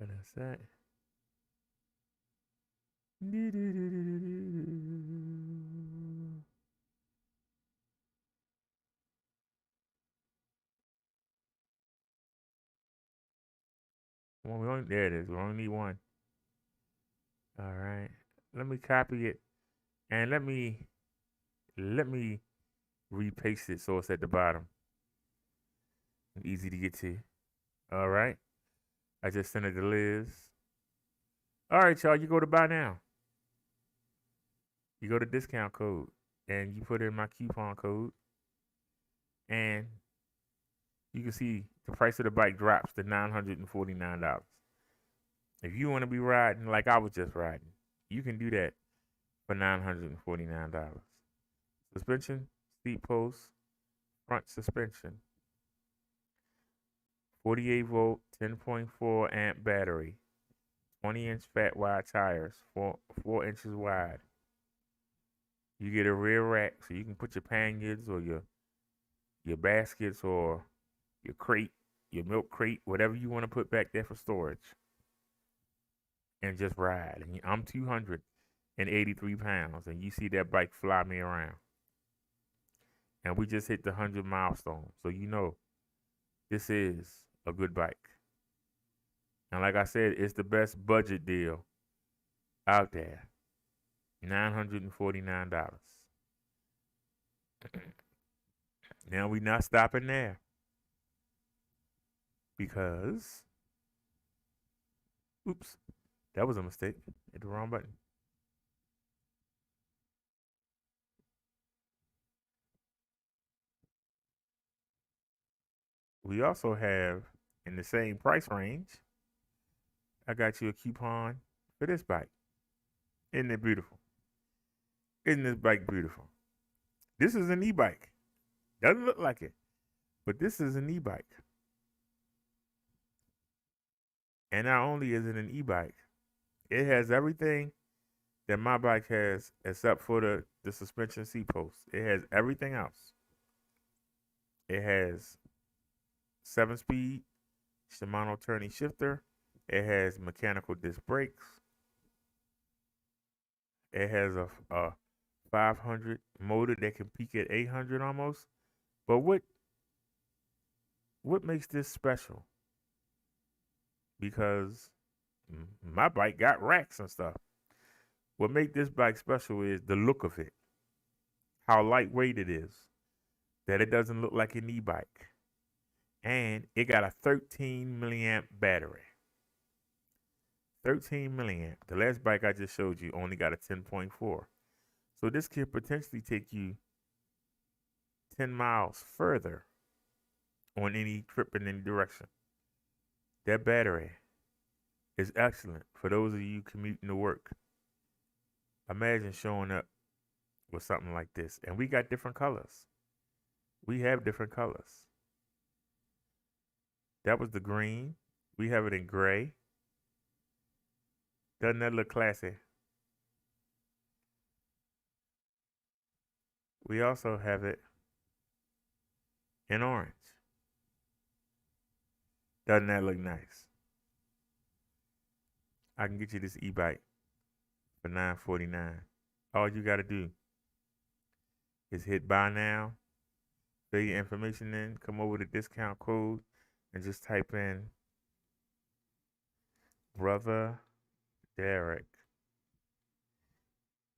And that's that. Well, there it is. We only need one. All right. Let me copy it, and let me repaste it so it's at the bottom. Easy to get to. All right. I just sent it to Liz. All right, y'all. You go to buy now. You go to discount code, and you put in my coupon code, and you can see the price of the bike drops to $949. If you want to be riding like I was just riding, you can do that for $949. Suspension, seat post, front suspension, 48 volt, 10.4 amp battery, 20-inch fat wide tires, 4 inches wide. You get a rear rack so you can put your panniers or your baskets or your crate, your milk crate, whatever you want to put back there for storage, and just ride. And I'm 283 pounds, and you see that bike fly me around. And we just hit the 100 milestone, so you know this is a good bike. And like I said, it's the best budget deal out there. $949. Now we not stopping there because, oops, that was a mistake. Hit the wrong button. We also have in the same price range, I got you a coupon for this bike. Isn't it beautiful? Isn't this bike beautiful? This is an e-bike. Doesn't look like it, but this is an e-bike. And not only is it an e-bike, it has everything that my bike has except for the suspension seat post. It has everything else. It has 7-speed Shimano turning shifter. It has mechanical disc brakes. It has a 500 motor that can peak at 800 almost. But what makes this special? Because my bike got racks and stuff. What makes this bike special is the look of it. How lightweight it is. That it doesn't look like an e-bike. And it got a 13 milliamp battery. 13 milliamp. The last bike I just showed you only got a 10.4. So this could potentially take you 10 miles further on any trip in any direction. That battery is excellent for those of you commuting to work. Imagine showing up with something like this. And we got different colors. We have different colors. That was the green. We have it in gray. Doesn't that look classy? We also have it in orange. Doesn't that look nice? I can get you this e-bike for $949. All you gotta do is hit buy now, fill your information in, come over to discount code, and just type in Brotha Derrick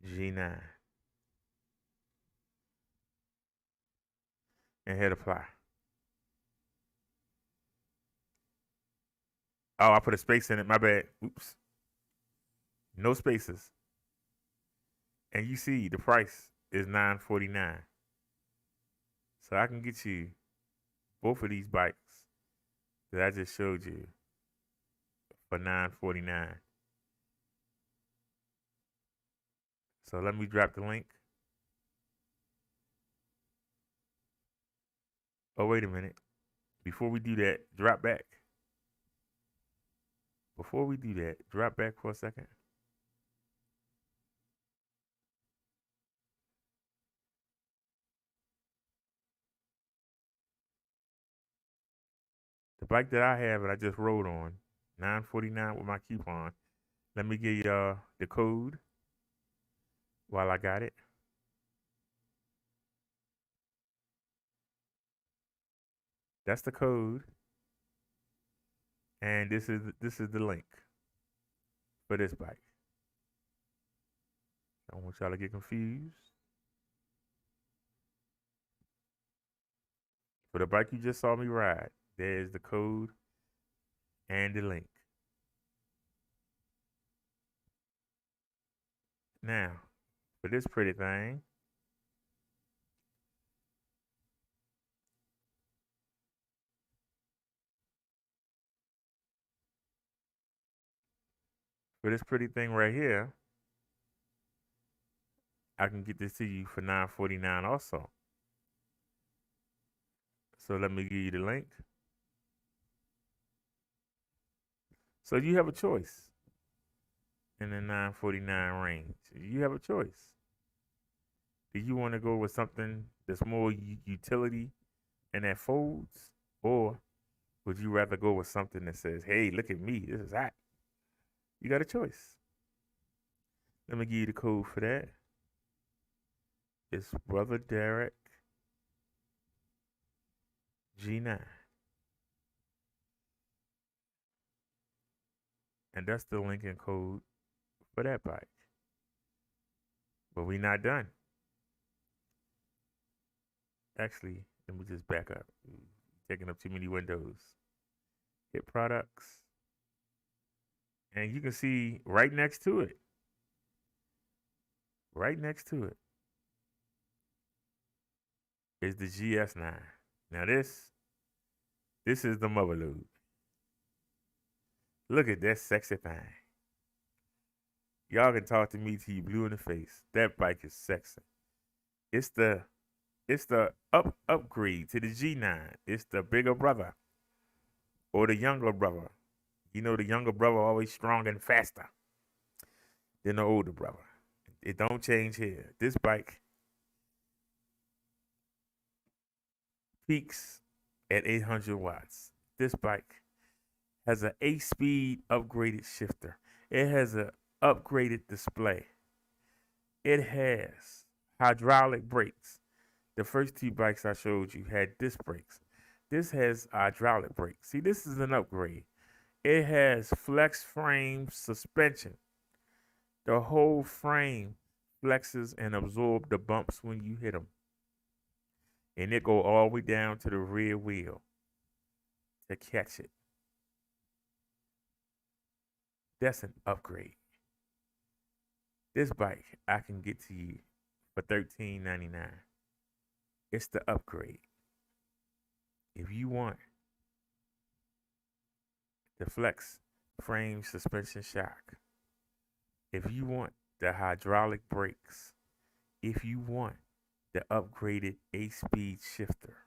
G9 and hit apply. Oh, I put a space in it. My bad. Oops. No spaces. And you see the price is $949. So I can get you both of these bikes that I just showed you for $949. So let me drop the link. Oh, wait a minute. Before we do that, drop back. Before we do that, drop back for a second. The bike that I have and I just rode on, $949 with my coupon. Let me give you the code while I got it. That's the code. And this is the link for this bike. I don't want y'all to get confused. For the bike you just saw me ride, there's the code and the link. Now, for this pretty thing, For this pretty thing right here, I can get this to you for $9.49 also. So let me give you the link. So you have a choice in the $9.49 range. You have a choice. Do you want to go with something that's more utility and that folds, or would you rather go with something that says, "Hey, look at me, this is hot"? You got a choice. Let me give you the code for that. It's Brother Derrick G9, and that's the linking code for that bike. But we not done. Actually, let me just back up. Taking up too many windows. Hit products. And you can see right next to it. Right next to it is the GS9. Now this is the mother load. Look at that sexy thing. Y'all can talk to me till you blue in the face. That bike is sexy. It's the upgrade to the G9. It's the bigger brother or the younger brother. You know, the younger brother always stronger and faster than the older brother. It don't change here. This bike peaks at 800 watts. This bike has an 8-speed upgraded shifter. It has an upgraded display. It has hydraulic brakes. The first two bikes I showed you had disc brakes. This has hydraulic brakes. See, this is an upgrade. It has flex frame suspension. The whole frame flexes and absorbs the bumps when you hit them. And it go all the way down to the rear wheel to catch it. That's an upgrade. This bike I can get to you for $13.99. It's the upgrade. If you want the flex frame suspension shock, if you want the hydraulic brakes, if you want the upgraded 8-speed shifter,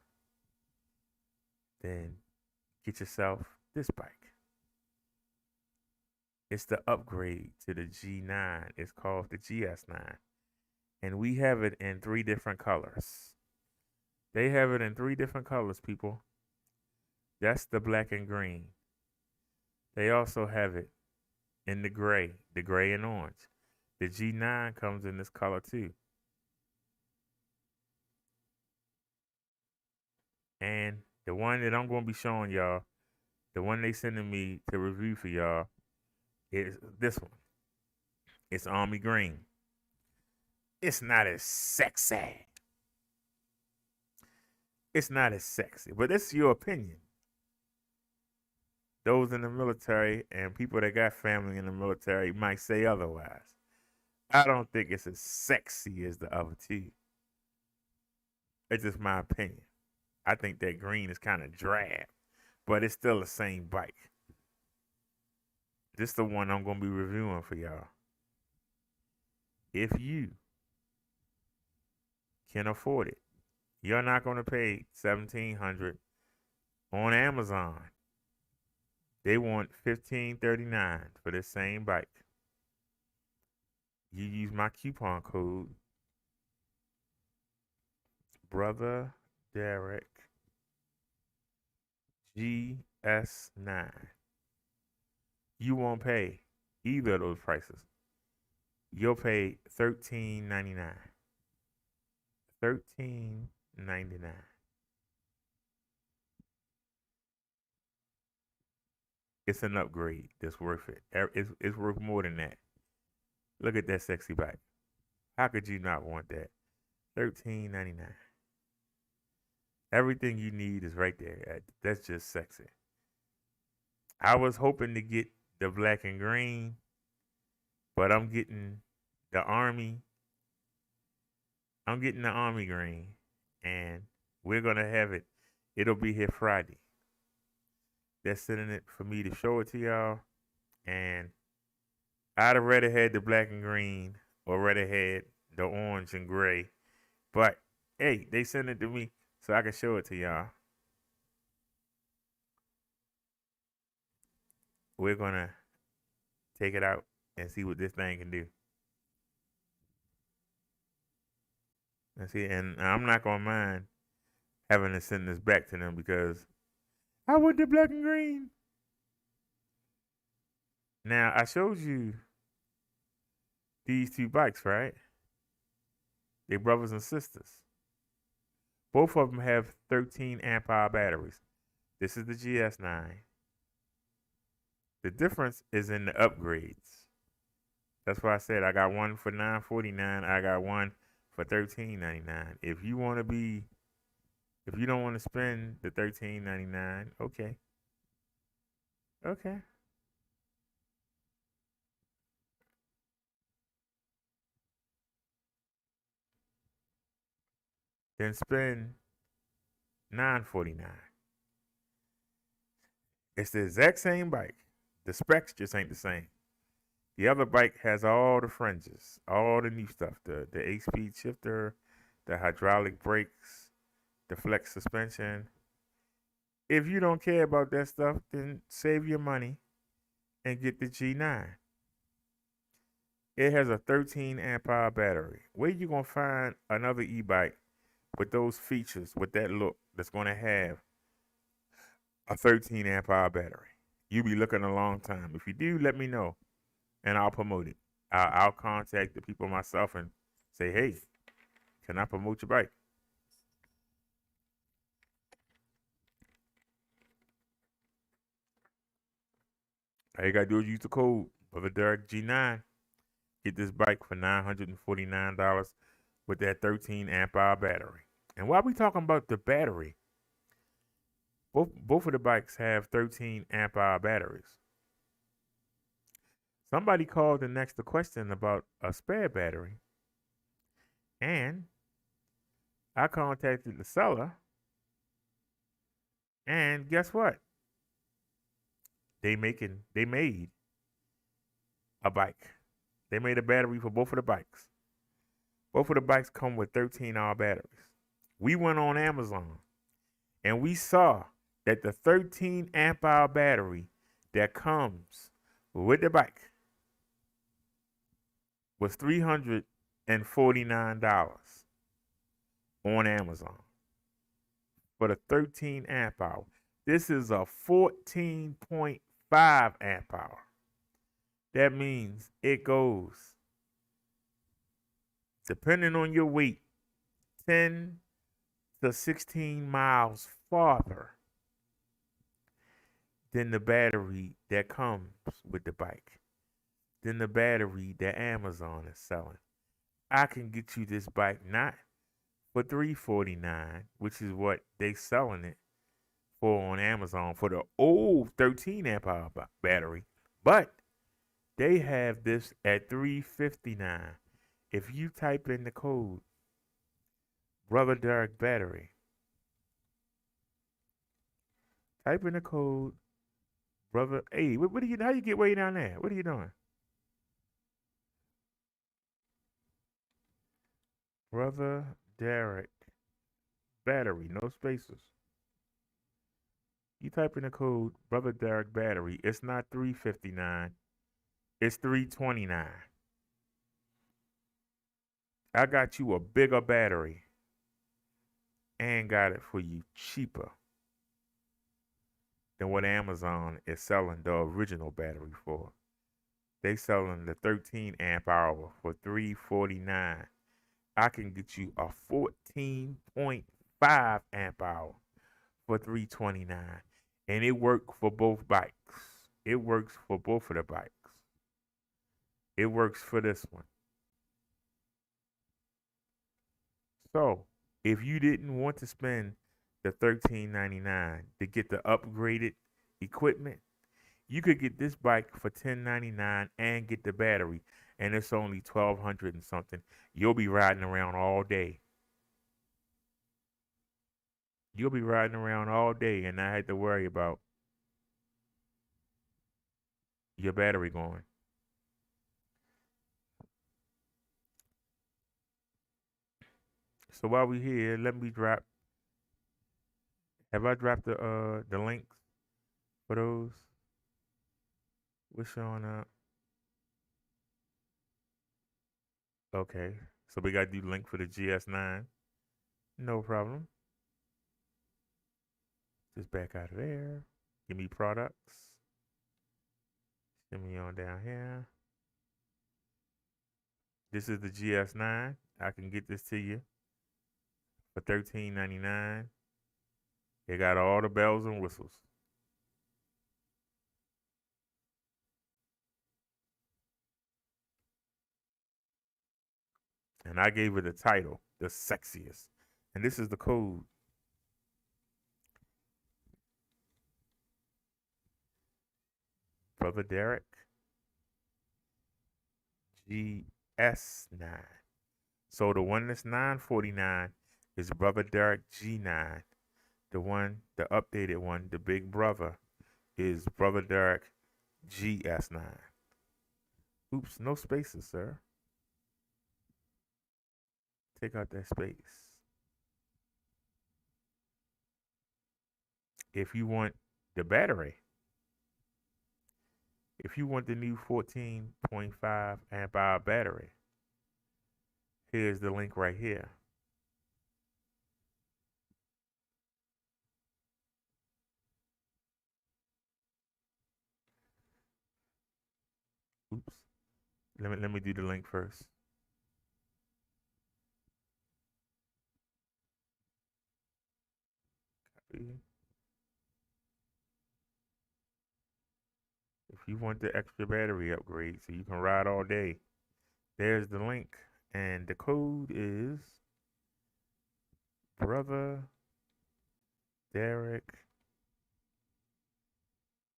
then get yourself this bike. It's the upgrade to the G9. It's called the GS9. And we have it in 3 different colors. They have it in 3 different colors, people. That's the black and green. They also have it in the gray and orange. The G9 comes in this color too. And the one that I'm going to be showing y'all, the one they sending me to review for y'all, is this one. It's army green. It's not as sexy. It's not as sexy, but it's your opinion. Those in the military and people that got family in the military might say otherwise. I don't think it's as sexy as the other two. It's just my opinion. I think that green is kind of drab, but it's still the same bike. This is the one I'm going to be reviewing for y'all. If you can afford it, you're not going to pay $1,700 on Amazon. They want $1,539 for this same bike. You use my coupon code, Brother Derrick GS9. You won't pay either of those prices. You'll pay $13.99. $13.99. It's an upgrade that's worth it. It's worth more than that. Look at that sexy bike. How could you not want that? $13.99. Everything you need is right there. That's just sexy. I was hoping to get the black and green, but I'm getting the army. I'm getting the army green, and we're gonna have it. It'll be here Friday. They're sending it for me to show it to y'all, and I'd have rather had the black and green or rather had the orange and gray. But hey, they sent it to me so I can show it to y'all. We're gonna take it out and see what this thing can do. Let's see, and I'm not gonna mind having to send this back to them because I want the black and green. Now I showed you these two bikes, right? They're brothers and sisters. Both of them have 13 amp hour batteries. This is the GS9. The difference is in the upgrades. That's why I said I got one for $949. I got one for $13.99. If you don't want to spend the $13.99, okay. Okay. Then spend $949. It's the exact same bike. The specs just ain't the same. The other bike has all the fringes, all the new stuff, the 8-speed shifter, the hydraulic brakes, the flex suspension. If you don't care about that stuff, then save your money and get the G9. It has a 13 amp hour battery. Where you gonna find another e-bike with those features, with that look, that's gonna have a 13 amp hour battery? You'll be looking a long time. If you do, let me know, and I'll promote it. I'll contact the people myself and say, hey, can I promote your bike? All you gotta do is use the code Brother Derrick G9. Get this bike for $949 with that 13 amp hour battery. And while we talking about the battery, both of the bikes have 13 amp hour batteries. Somebody called and asked a question about a spare battery, and I contacted the seller, and guess what? They made a bike. They made a battery for both of the bikes. Both of the bikes come with 13-hour batteries. We went on Amazon and we saw that the 13 amp hour battery that comes with the bike was $349 on Amazon for the 13 amp hour. This is a 14.5 amp hour. That means it goes, depending on your weight, 10 to 16 miles farther than the battery that comes with the bike, than the battery that Amazon is selling. I can get you this bike not for $349, which is what they selling it for on Amazon for the old 13 amp hour battery, but they have this at $359. If you type in the code Brother Derrick Battery, type in the code Brother. Hey, what are you? How you get way down there? What are you doing? Brother Derrick Battery, no spaces. You type in the code Brother Derrick Battery. It's not $359. It's $329. I got you a bigger battery and got it for you cheaper than what Amazon is selling the original battery for. They selling the 13 amp hour for $349. I can get you a 14.5 amp hour for $329. And it works for both bikes. It works for both of the bikes. It works for this one. So, if you didn't want to spend the $13.99 to get the upgraded equipment, you could get this bike for $10.99 and get the battery, and it's only $1,200 and something. You'll be riding around all day. You'll be riding around all day and not have to worry about your battery going. So while we here, let me drop. Have I dropped the links for those? We're showing up. Okay. So we got to do the link for the GS9. No problem. Just back out of there. Give me products. Send me on down here. This is the GS9. I can get this to you for $13.99. It got all the bells and whistles. And I gave it a title, the sexiest. And this is the code. Brother Derrick, GS9. So the one that's $9.49 is Brother Derrick G9. The updated one, the big brother, is Brother Derrick GS9. Oops, no spaces, sir. Take out that space. If you want the battery, if you want the new 14.5 amp hour battery, here's the link right here. Oops. Let me do the link first. Copy. If you want the extra battery upgrade so you can ride all day, there's the link. And the code is Brother Derrick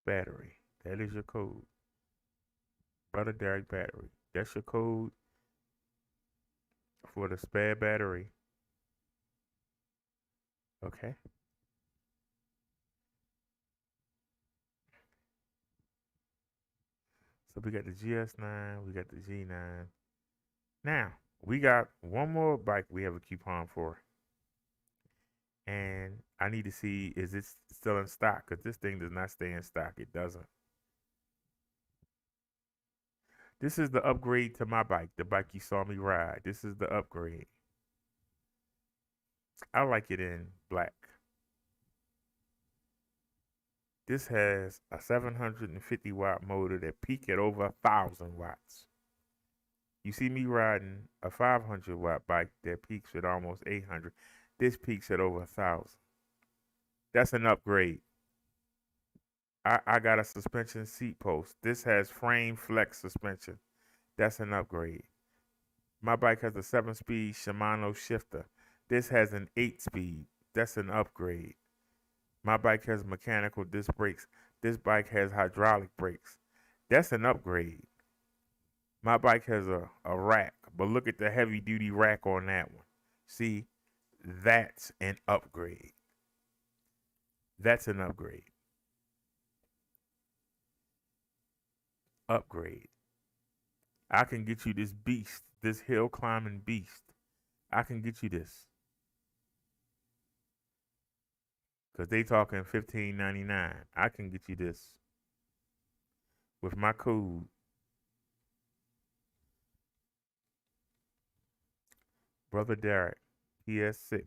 Battery. That is your code. Brother Derrick Battery. That's your code for the spare battery. Okay. So we got the GS9, we got the G9. Now, we got one more bike we have a coupon for. And I need to see, is it still in stock? Because this thing does not stay in stock. It doesn't. This is the upgrade to my bike, the bike you saw me ride. This is the upgrade. I like it in black. This has a 750 watt motor that peak at over 1,000 watts. You see me riding a 500 watt bike that peaks at almost 800. This peaks at over 1,000. That's an upgrade. I got a suspension seat post. This has frame flex suspension. That's an upgrade. My bike has a 7-speed Shimano shifter. This has an 8-speed. That's an upgrade. My bike has mechanical disc brakes. This bike has hydraulic brakes. That's an upgrade. My bike has a rack, but look at the heavy duty rack on that one. See, that's an upgrade. That's an upgrade. Upgrade. I can get you this beast, this hill climbing beast. I can get you this. Because they talking $15.99. I can get you this with my code. Brother Derrick, PS6.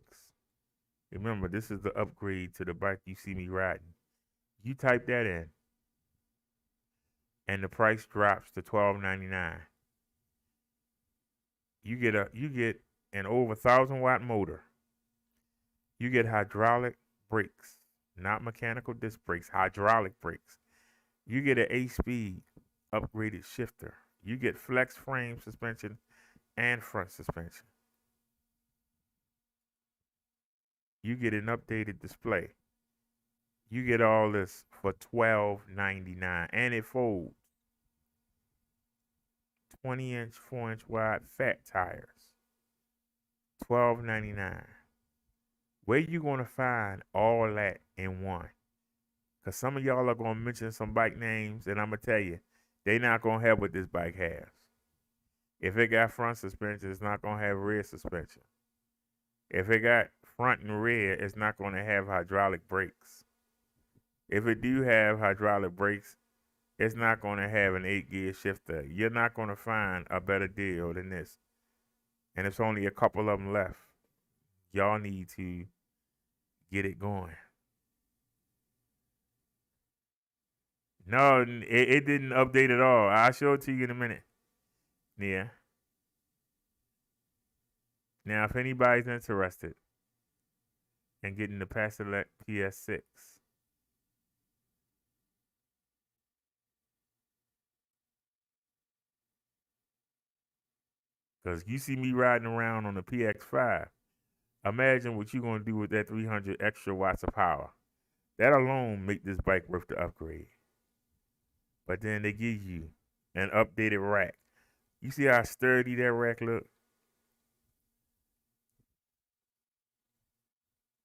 Remember, this is the upgrade to the bike you see me riding. You type that in, and the price drops to $12.99. You get an over 1,000 watt motor. You get hydraulic brakes, not mechanical disc brakes, hydraulic brakes. You get an 8-speed upgraded shifter. You get flex frame suspension and front suspension. You get an updated display. You get all this for $12.99, and it folds. 20-inch, 4-inch wide fat tires. $12.99. Where you gonna find all that in one? Cause some of y'all are gonna mention some bike names, and I'm gonna tell you, they not gonna have what this bike has. If it got front suspension, it's not gonna have rear suspension. If it got front and rear, it's not going to have hydraulic brakes. If it do have hydraulic brakes, it's not going to have an 8-gear shifter. You're not going to find a better deal than this. And it's only a couple of them left. Y'all need to get it going. No, it didn't update at all. I'll show it to you in a minute. Yeah. Now, if anybody's interested in getting the Paselec PS6, because you see me riding around on the PX5, imagine what you're going to do with that 300 extra watts of power. That alone make this bike worth the upgrade. But then they give you an updated rack. You see how sturdy that rack look?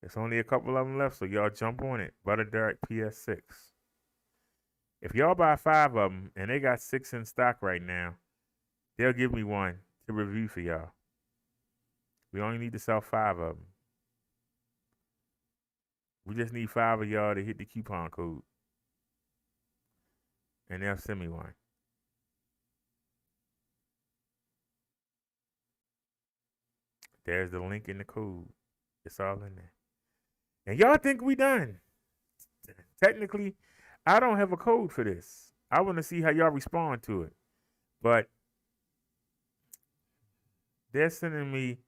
There's only a couple of them left, so y'all jump on it. Brotha Derrick PS6. If y'all buy 5 of them, and they got 6 in stock right now, they'll give me one to review for y'all. We only need to sell 5 of them. We just need 5 of y'all to hit the coupon code. And they'll send me one. There's the link in the code. It's all in there. And y'all think we done. Technically, I don't have a code for this. I want to see how y'all respond to it. But they're sending me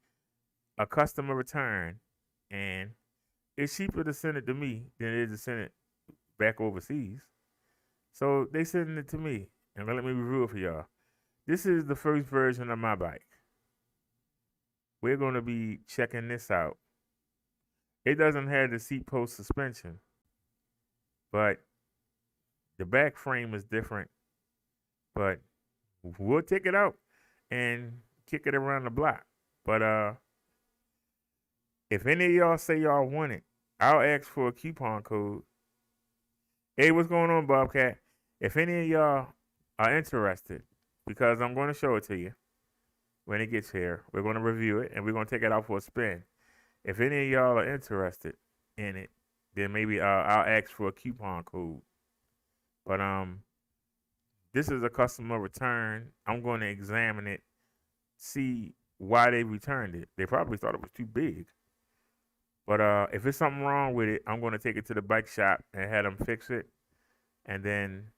a customer return, and it's cheaper to send it to me than it is to send it back overseas. So they sending it to me, and let me review it for y'all. This is the first version of my bike. We're going to be checking this out. It doesn't have the seat post suspension, but the back frame is different. But we'll take it out and kick it around the block. But if any of y'all say y'all want it, I'll ask for a coupon code. Hey, what's going on, Bobcat? If any of y'all are interested, because I'm going to show it to you when it gets here, we're going to review it and we're going to take it out for a spin. If any of y'all are interested in it, then maybe I'll ask for a coupon code. But this is a customer return. I'm going to examine it, see why they returned it. They probably thought it was too big. But if there's something wrong with it, I'm going to take it to the bike shop and have them fix it. And then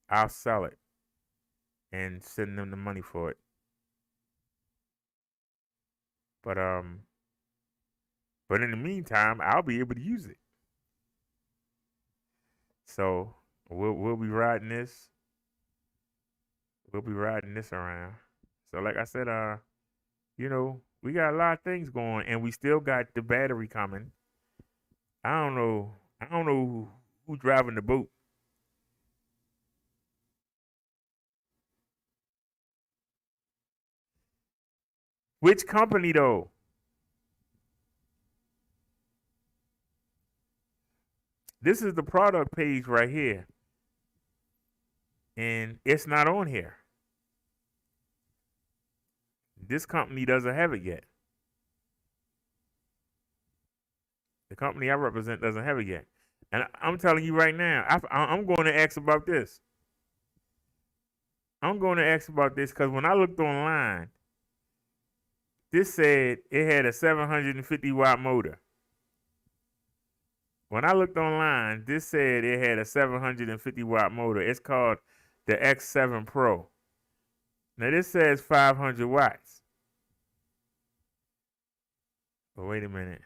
I'll sell it and send them the money for it. But in the meantime, I'll be able to use it. So we'll be riding this. We'll be riding this around. So like I said, you know, we got a lot of things going, and we still got the battery coming. I don't know who's driving the boat. Which company though? This is the product page right here. And it's not on here. This company doesn't have it yet. The company I represent doesn't have it yet. And I'm telling you right now, I'm going to ask about this. I'm going to ask about this because when I looked online, this said it had a 750 watt motor. When I looked online, this said it had a 750 watt motor. It's called the X7 Pro. Now this says 500 watts. But wait a minute.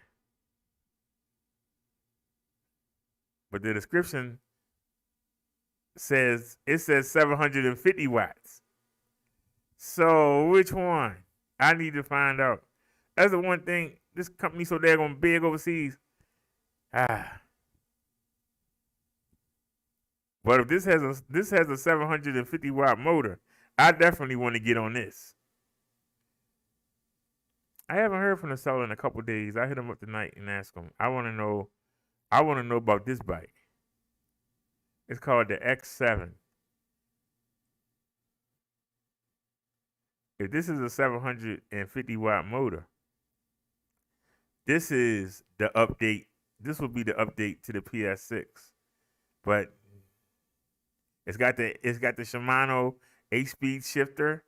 But the description says 750 watts. So which one? I need to find out. That's the one thing. This company so daggone big overseas. But if this has a 750 watt motor, I definitely want to get on this. I haven't heard from the seller in a couple days. I hit him up tonight and asked him. I want to know about this bike. It's called the X7. If this is a 750 watt motor, This is the update. This will be the update to the PS6, but it's got the Shimano 8-speed shifter.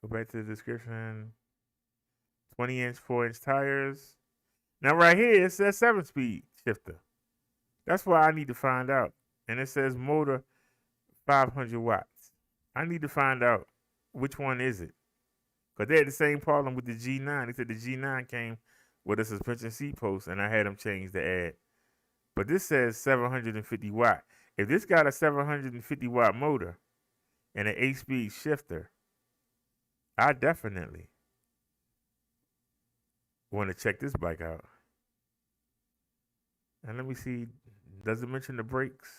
Go back to the description. 20-inch, 4-inch tires. Now right here it says 7-speed shifter. That's what I need to find out. And it says motor 500 watts. I need to find out which one is it. Because they had the same problem with the G9. They said the G9 came with a suspension seat post, and I had them change the ad. But this says 750 watt. If this got a 750 watt motor and an 8-speed shifter, I definitely want to check this bike out. And let me see, does it mention the brakes?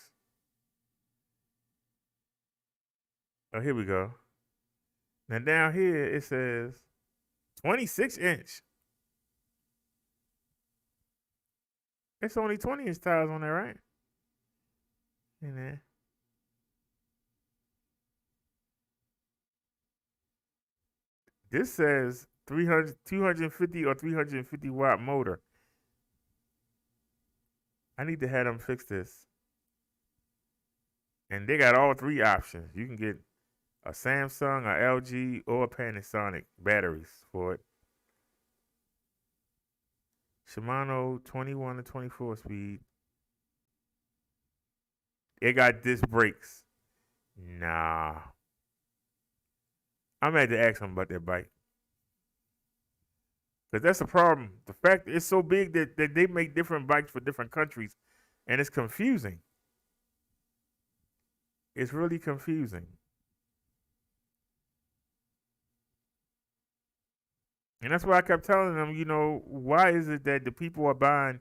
Oh, here we go. Now down here it says 26-inch. It's only 20-inch tires on there, right? In there. This says 250 or 350 watt motor. I need to have them fix this. And they got all three options. You can get a Samsung, a LG, or a Panasonic batteries for it. Shimano 21 to 24 speed. It got disc brakes. Nah. I'm going to have to ask them about that bike. Because that's the problem. The fact it's so big that they make different bikes for different countries. And it's confusing. It's really confusing. And that's why I kept telling them, why is it that the people are buying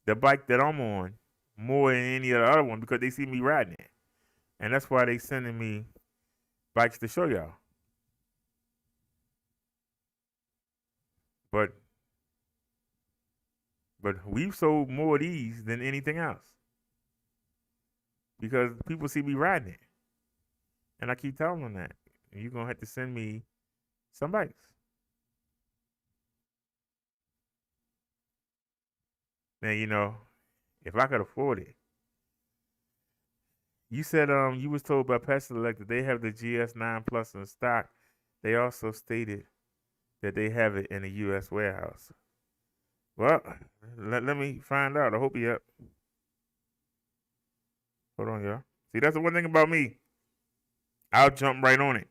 the bike that I'm on more than any other one? Because they see me riding it. And that's why they sending me bikes to show y'all. But we've sold more of these than anything else. Because people see me riding it. And I keep telling them that. You're going to have to send me some bikes. Now, if I could afford it. You said you was told by Paselec that they have the GS9 Plus in stock. They also stated that they have it in a U.S. warehouse. Well, let me find out. I hope you up. Hold on, y'all. See, that's the one thing about me. I'll jump right on it.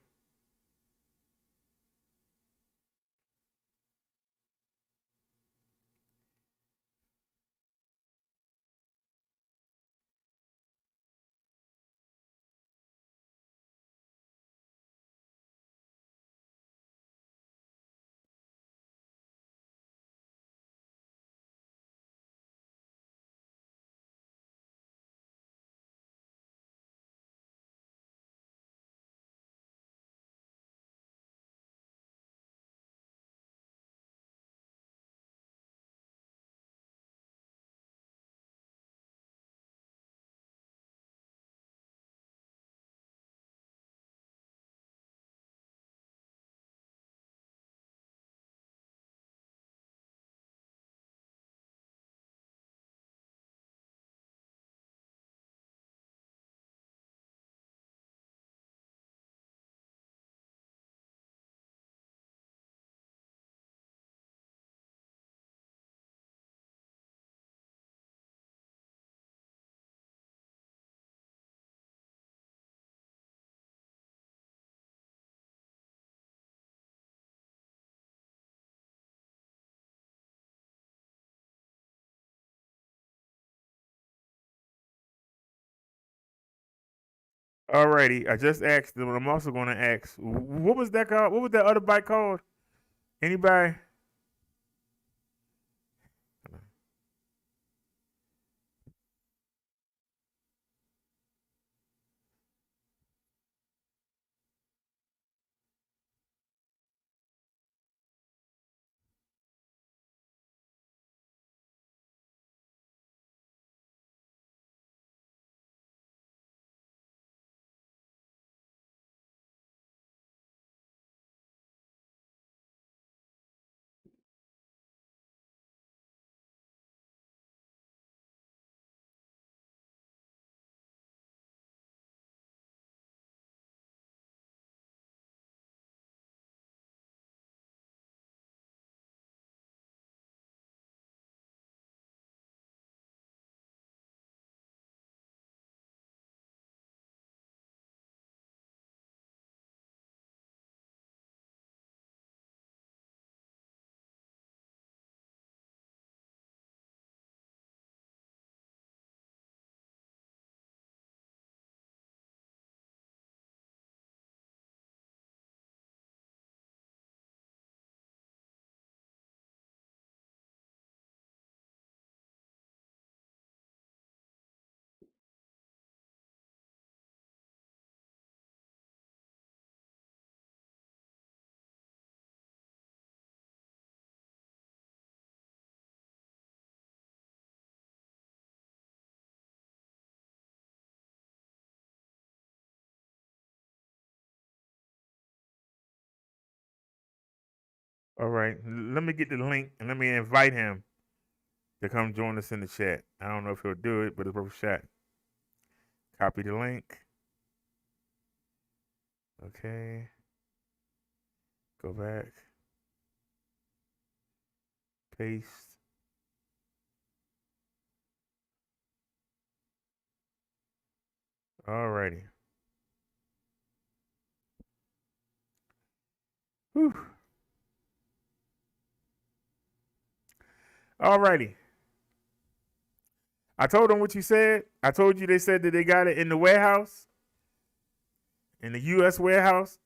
Alrighty, I just asked them. I'm also going to ask, what was that called? What was that other bike called? Anybody? All right. Let me get the link and let me invite him to come join us in the chat. I don't know if he'll do it, but it's worth a shot. Copy the link. Okay. Go back. Paste. Alrighty. Whew. Alrighty. I told them what you said. I told you they said that they got it in the warehouse, in the U.S. warehouse.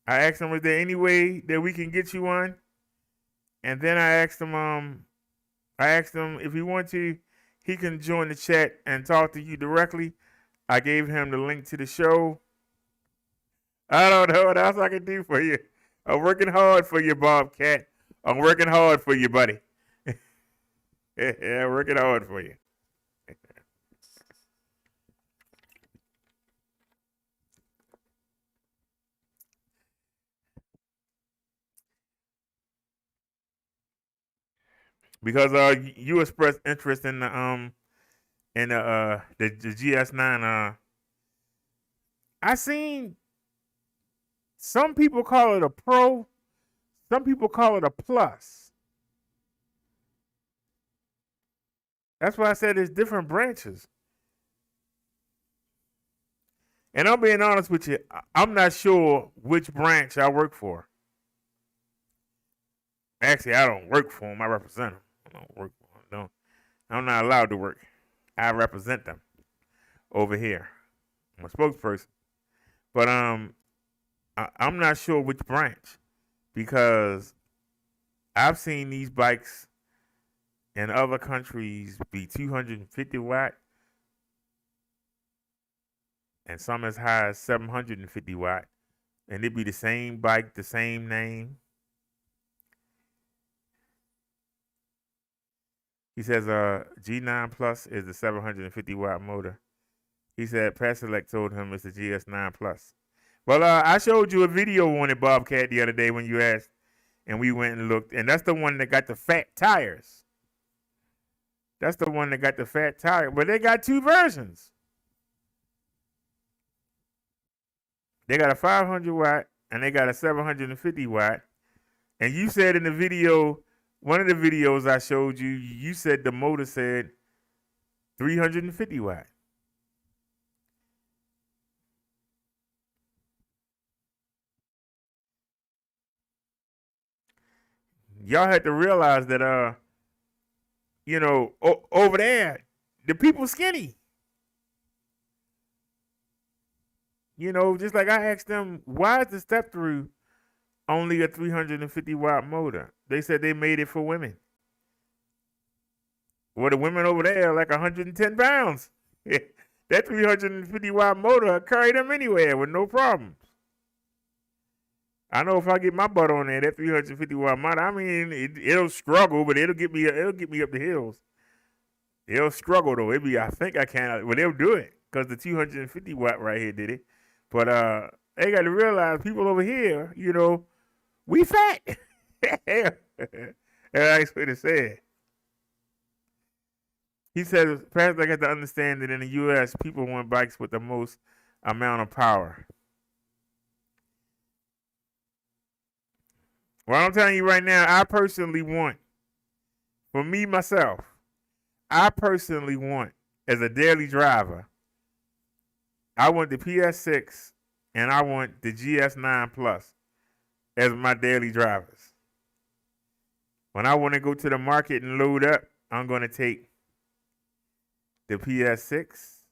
I asked them, is there any way that we can get you one? And then I asked him if he wants to, he can join the chat and talk to you directly. I gave him the link to the show. I don't know what else I can do for you. I'm working hard for you, Bobcat. I'm working hard for you, buddy. Yeah, working hard for you. Because you expressed interest in the GS9. I seen some people call it a Pro, some people call it a Plus. That's why I said there's different branches. And I'm being honest with you, I'm not sure which branch I work for. Actually, I don't work for them. I represent them. I don't work for them. I'm not allowed to work. I represent them over here. I'm a spokesperson. But I'm not sure which branch, because I've seen these bikes in other countries be 250 watt and some as high as 750 watt, and it'd be the same bike, the same name. He says G9 Plus is the 750 watt motor. He said Paselec told him it's the GS9 Plus. Well, I showed you a video on it, Bobcat, the other day when you asked, and we went and looked, and that's the one that got the fat tires. That's the one that got the fat tire, but they got two versions. They got a 500 watt and they got a 750 watt. And you said in the video, one of the videos I showed you, you said the motor said 350 watt. Y'all had to realize that, over there, the people skinny. Just like I asked them, why is the step through only a 350 watt motor? They said they made it for women. Well, the women over there are like 110 pounds. That 350 watt motor carry them anywhere with no problems. I know if I get my butt on there, that 350 watt motor, I mean, it'll struggle, but it'll get me up the hills. It'll struggle though. I think I can, but they'll do it because the 250 watt right here did it. But they got to realize people over here, we fat. That's what it said. He said, perhaps I got to understand that in the U.S., people want bikes with the most amount of power. Well, I'm telling you right now, I personally want, for me, myself, I personally want, as a daily driver, I want the PX6 and I want the GS9 Plus as my daily drivers. When I want to go to the market and load up, I'm going to take the PS6.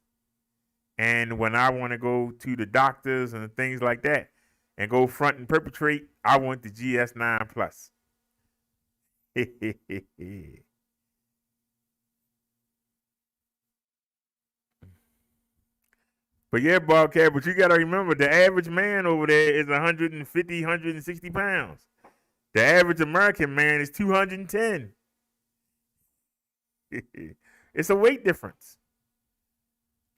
And when I want to go to the doctors and things like that and go front and perpetrate, I want the GS9 Plus. But yeah, Bobcat, but you got to remember, the average man over there is 150, 160 pounds. The average American man is 210. It's a weight difference.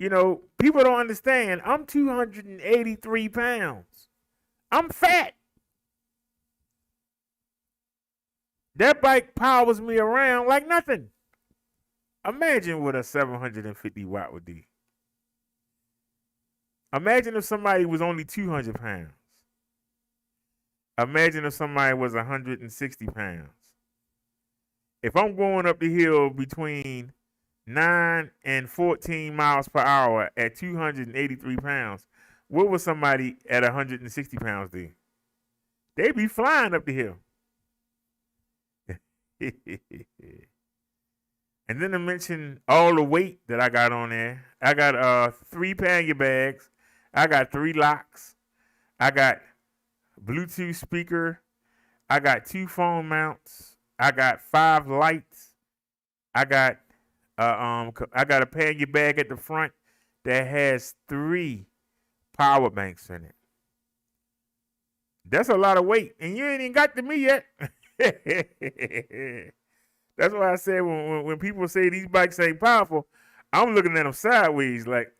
People don't understand. I'm 283 pounds. I'm fat. That bike powers me around like nothing. Imagine what a 750 watt would do. Imagine if somebody was only 200 pounds. Imagine if somebody was 160 pounds. If I'm going up the hill between 9 and 14 miles per hour at 283 pounds, what would somebody at 160 pounds do? They'd be flying up the hill. And then to mention all the weight that I got on there, I got 3 pannier bags, I got 3 locks, I got Bluetooth speaker, I got 2 phone mounts, I got 5 lights, I got a pannier bag at the front that has 3 power banks in it. That's a lot of weight, and you ain't even got to me yet. That's why I said when people say these bikes ain't powerful, I'm looking at them sideways like,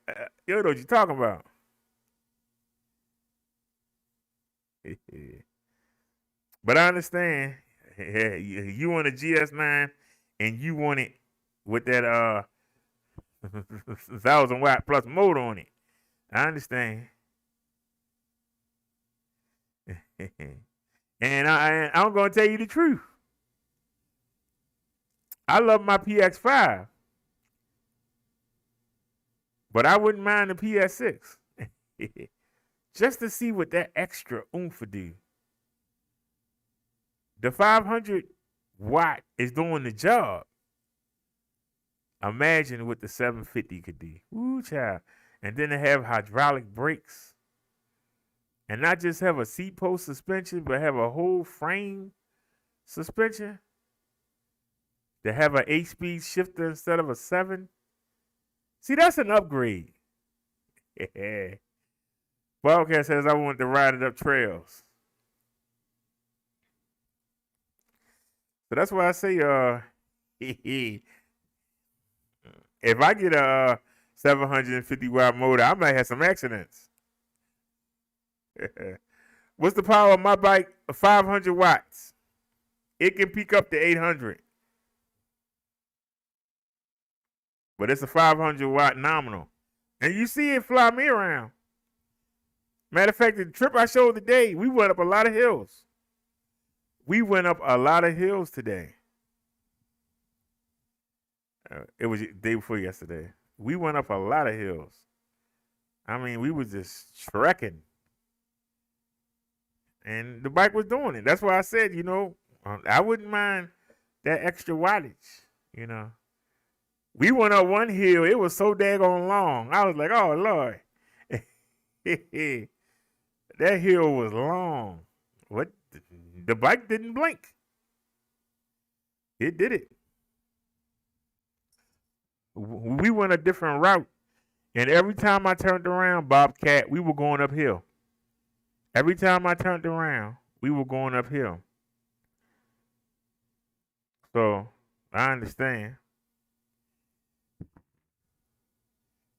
yo, what you talking about? But I understand. You want a GS9 and you want it with that 1,000 watt plus motor on it. I understand. And I'm going to tell you the truth. I love my PX5, but I wouldn't mind the PS6 just to see what that extra oomph would do. The 500 watt is doing the job. Imagine what the 750 could do. Ooh, child. And then to have hydraulic brakes. And not just have a seat post suspension, but have a whole frame suspension. To have an 8-speed shifter instead of a 7. See, that's an upgrade. Wildcat says I want to ride it up trails. So that's why I say, if I get a 750 watt motor, I might have some accidents. What's the power of my bike? 500 watts. It can peak up to 800. But it's a 500 watt nominal. And you see it fly me around. Matter of fact, the trip I showed today, we went up a lot of hills. We went up a lot of hills today. It was the day before yesterday. We went up a lot of hills. I mean, we was just trekking. And the bike was doing it. That's why I said, I wouldn't mind that extra wattage, We went up one hill. It was so daggone long. I was like, oh, Lord. That hill was long. What? The bike didn't blink. It did it. We went a different route. And every time I turned around, Bobcat, we were going uphill. Every time I turned around, we were going uphill. So, I understand.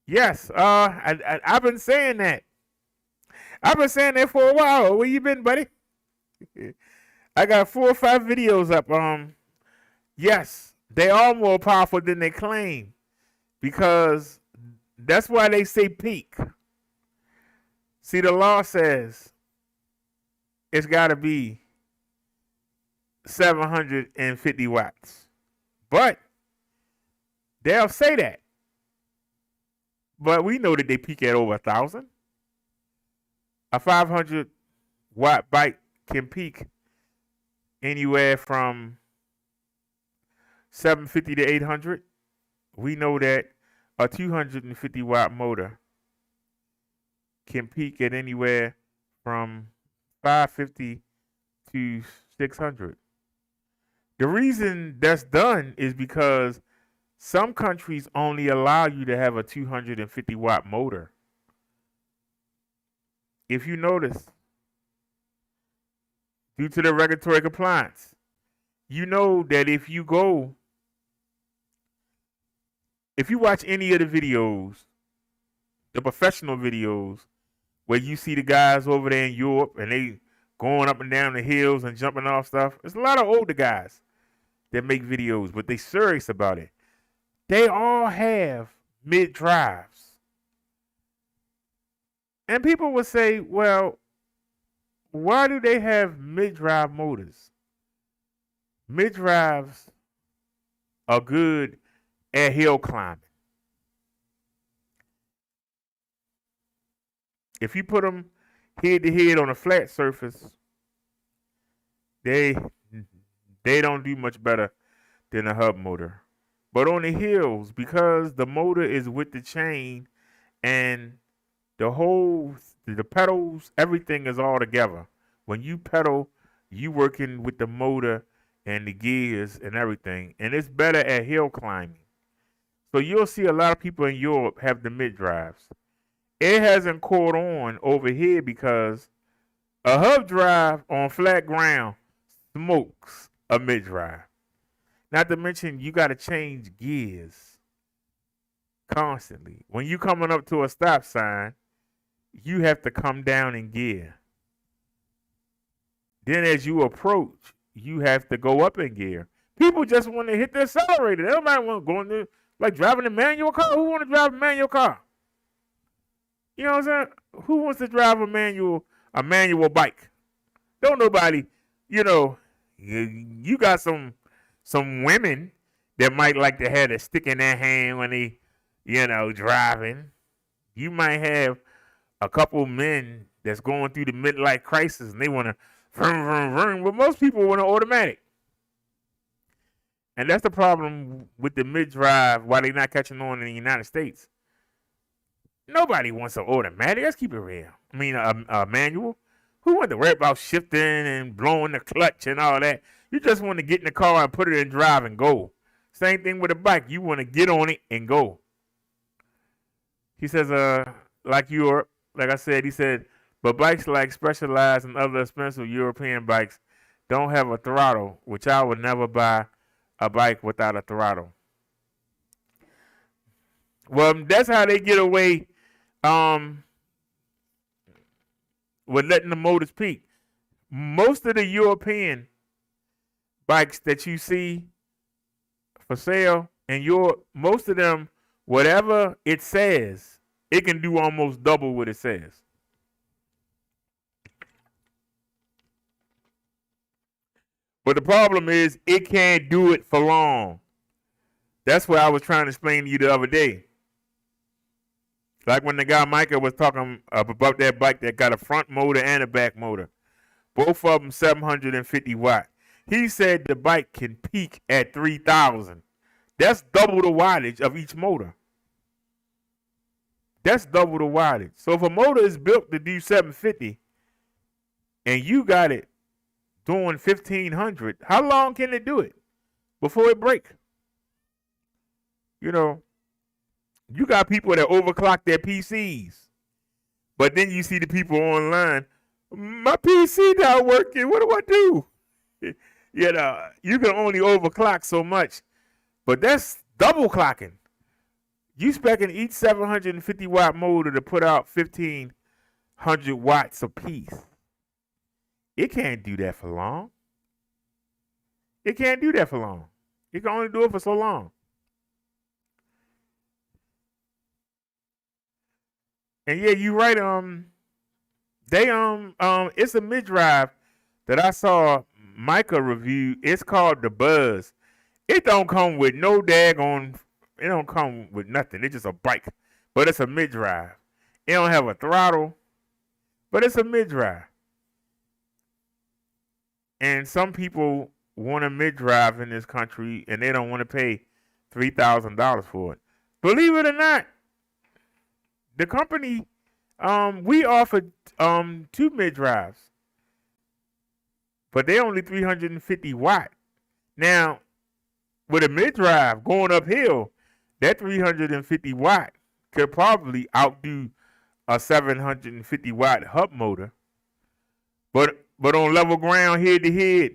Yes, I've been saying that. I've been saying that for a while. Where you been, buddy? I got 4 or 5 videos up. Yes, they are more powerful than they claim. Because that's why they say peak. See, the law says it's got to be 750 watts. But they'll say that. But we know that they peak at over 1,000. A 500 watt bike can peak anywhere from 750 to 800. We know that a 250 watt motor can peak at anywhere from 550 to 600. The reason that's done is because some countries only allow you to have a 250 watt motor. If you notice, due to the regulatory compliance, you know that if you watch any of the videos, the professional videos, where you see the guys over there in Europe and they going up and down the hills and jumping off stuff, there's a lot of older guys. that make videos, but they serious about it. They all have mid drives. And people would say, well, why do they have mid drive motors? Mid drives are good at hill climbing. If you put them head to head on a flat surface, they don't do much better than a hub motor. But on the hills, because the motor is with the chain and the pedals, everything is all together. When you pedal, you working with the motor and the gears and everything. And it's better at hill climbing. So you'll see a lot of people in Europe have the mid drives. It hasn't caught on over here because a hub drive on flat ground smokes a mid drive. Not to mention you got to change gears constantly. When you coming up to a stop sign, you have to come down in gear. Then as you approach, you have to go up in gear. People just want to hit the accelerator. Everybody want to go in there like driving a manual car. Who want to drive a manual car? You know what I'm saying? Who wants to drive a manual bike? Don't nobody, you got some women that might like to have a stick in their hand when they, driving. You might have a couple men that's going through the midlife crisis and they want to vroom, vroom, vroom, but most people want an automatic. And that's the problem with the mid-drive, why they're not catching on in the United States. Nobody wants an automatic. Let's keep it real. I mean, a manual. Who wants to worry about shifting and blowing the clutch and all that? You just want to get in the car and put it in drive and go. Same thing with a bike. You want to get on it and go. He says, like I said, he said, but bikes like Specialized and other expensive European bikes don't have a throttle, which I would never buy a bike without a throttle. Well, that's how they get away with letting the motors peak. Most of the European bikes that you see for sale in Europe, most of them, whatever it says, it can do almost double what it says. But the problem is it can't do it for long. That's what I was trying to explain to you the other day. Like when the guy Micah was talking about that bike that got a front motor and a back motor. Both of them 750 watt. He said the bike can peak at 3,000. That's double the wattage of each motor. That's double the wattage. So if a motor is built to do 750 and you got it doing 1,500, how long can it do it before it break? You got people that overclock their PCs. But then you see the people online, my PC not working, what do I do? You can only overclock so much. But that's double clocking. You expecting each 750 watt motor to put out 1,500 watts a piece. It can't do that for long. It can't do that for long. It can only do it for so long. And yeah, you right. It's a mid-drive that I saw Micah review. It's called the Buzz. It don't come with no daggone. It don't come with nothing. It's just a bike, but it's a mid-drive. It don't have a throttle, but it's a mid-drive. And some people want a mid-drive in this country, and they don't want to pay $3,000 for it. Believe it or not, the company, we offered 2 mid-drives, but they're only 350 watt. Now, with a mid-drive going uphill, that 350 watt could probably outdo a 750 watt hub motor. But on level ground, head to head,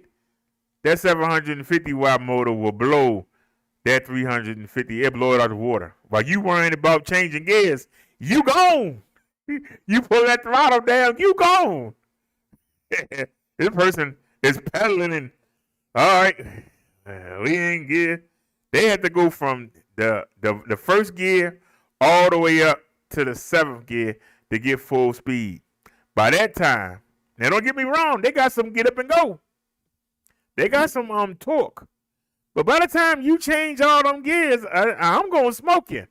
that 750 watt motor will blow that 350. It blow it out the water. While you worrying about changing gears, you gone. You pull that throttle down, you gone. This person is pedaling and, all right, We ain't good. They had to go from the first gear all the way up to the 7th gear to get full speed. By that time, now don't get me wrong, they got some get up and go. They got some torque. But by the time you change all them gears, I'm going to smoke you.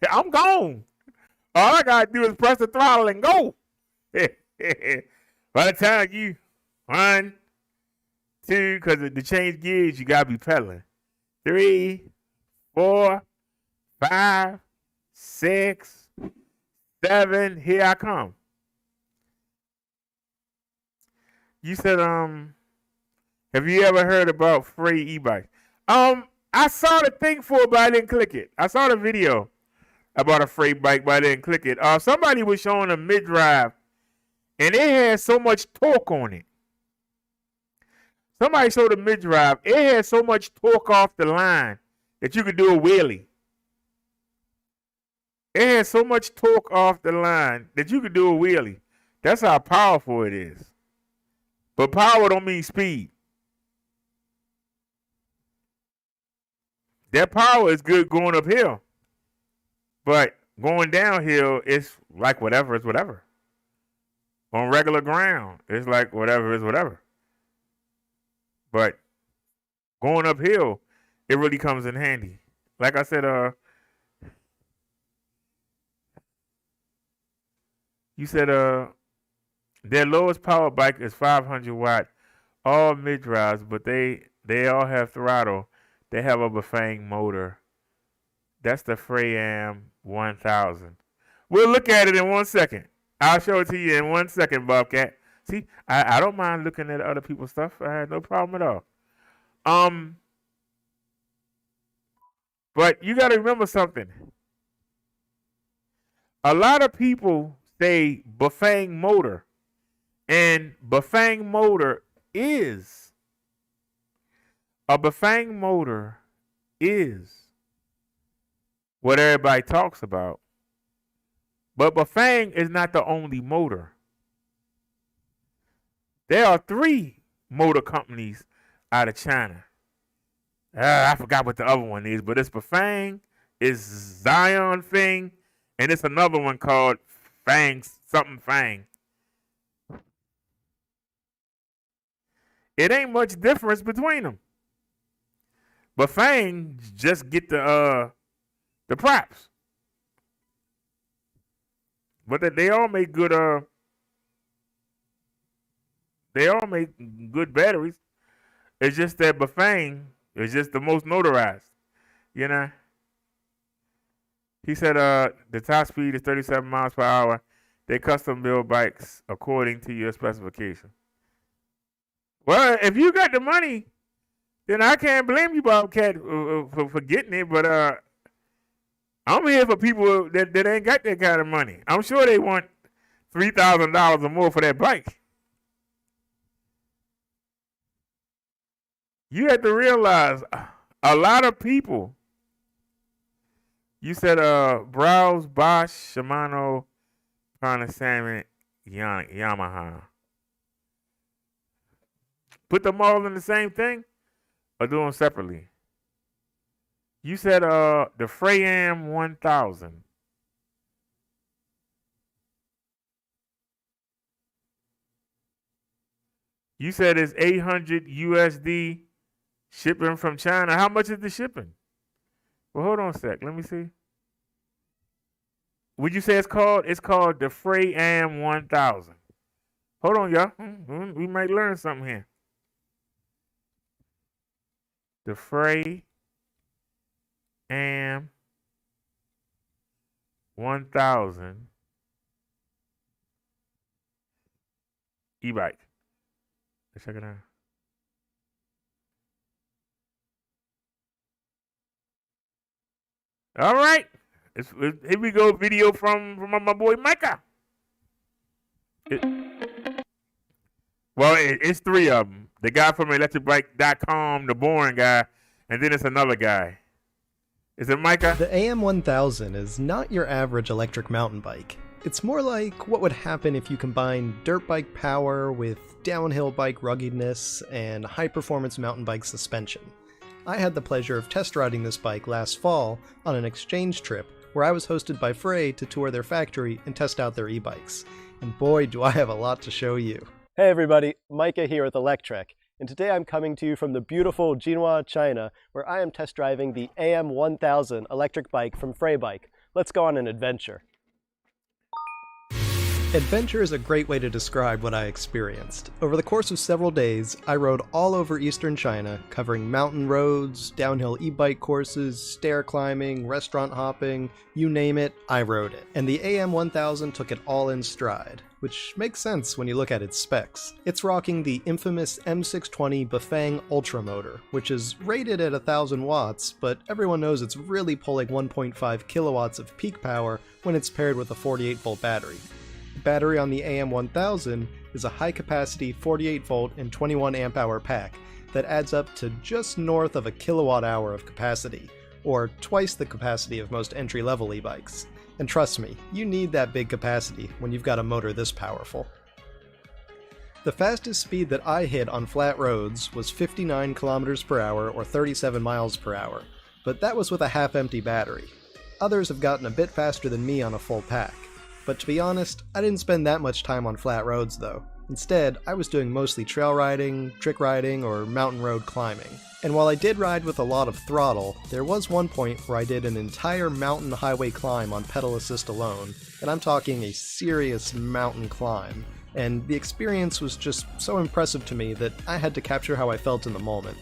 I'm gone. All I got to do is press the throttle and go. By the time you 1, 2, because to change gears, you got to be pedaling. 3, 4, 5, 6, 7. Here I come. You said, have you ever heard about free e-bikes? I saw the thing for it, but I didn't click it. I saw the video about a freight bike, but I didn't click it. Somebody was showing a mid-drive, and it had so much torque on it. Somebody showed a mid-drive. It had so much torque off the line that you could do a wheelie. It had so much torque off the line that you could do a wheelie. That's how powerful it is. But power don't mean speed. That power is good going uphill. But going downhill, it's like whatever is whatever. On regular ground, it's like whatever is whatever. But going uphill, it really comes in handy. Like I said, you said their lowest power bike is 500 watt, all mid drives, but they all have throttle. They have a Bafang motor. That's the Frey-Am 1000. We'll look at it in 1 second. I'll show it to you in 1 second, Bobcat. See, I don't mind looking at other people's stuff. I had no problem at all. But you got to remember something. A lot of people say Bafang motor, and Bafang motor is what everybody talks about. But Bafang is not the only motor. There are 3 motor companies out of China. I forgot what the other one is, but it's Bafang, it's Zion Feng, and it's another one called Fang, something Fang. It ain't much difference between them. Bafang just get the props. But they all make good batteries. It's just that Bafang is just the most motorized, you know. He said the top speed is 37 miles per hour. They custom build bikes according to your specification. Well, if you got the money, then I can't blame you, Bobcat, for getting it. But I'm here for people that ain't got that kind of money. I'm sure they want $3,000 or more for that bike. You have to realize a lot of people. You said Browse, Bosch, Shimano, Panasonic, Yamaha. Put them all in the same thing or do them separately? You said the Frey-Am 1000. You said it's 800 USD shipping from China. How much is the shipping? Well, hold on a sec. Let me see. Would you say it's called? It's called the Frey-Am 1000. Hold on, y'all. We might learn something here. The Frey-Am 1000 e-bike. Let's check it out. All right. Here we go. Video from my boy Micah. It's 3 of them. The guy from electricbike.com, the boring guy, and then it's another guy. Is it Micah? The AM1000 is not your average electric mountain bike. It's more like what would happen if you combine dirt bike power with downhill bike ruggedness and high-performance mountain bike suspension. I had the pleasure of test riding this bike last fall on an exchange trip where I was hosted by Frey to tour their factory and test out their e-bikes. And boy, do I have a lot to show you. Hey everybody, Micah here with Electrek, and today I'm coming to you from the beautiful Jinhua, China, where I am test driving the AM1000 electric bike from Frey Bike. Let's go on an adventure. Adventure is a great way to describe what I experienced. Over the course of several days, I rode all over eastern China, covering mountain roads, downhill e-bike courses, stair climbing, restaurant hopping, you name it, I rode it. And the AM1000 took it all in stride, which makes sense when you look at its specs. It's rocking the infamous M620 Bafang Ultra motor, which is rated at 1000 watts, but everyone knows it's really pulling 1.5 kilowatts of peak power when it's paired with a 48-volt battery. The battery on the AM1000 is a high-capacity 48-volt and 21 amp-hour pack that adds up to just north of a kilowatt-hour of capacity, or twice the capacity of most entry-level e-bikes. And trust me, you need that big capacity when you've got a motor this powerful. The fastest speed that I hit on flat roads was 59 kilometers per hour or 37 miles per hour, but that was with a half-empty battery. Others have gotten a bit faster than me on a full pack. But to be honest, I didn't spend that much time on flat roads though. Instead, I was doing mostly trail riding, trick riding, or mountain road climbing. And while I did ride with a lot of throttle, there was one point where I did an entire mountain highway climb on pedal assist alone, and I'm talking a serious mountain climb. And the experience was just so impressive to me that I had to capture how I felt in the moment.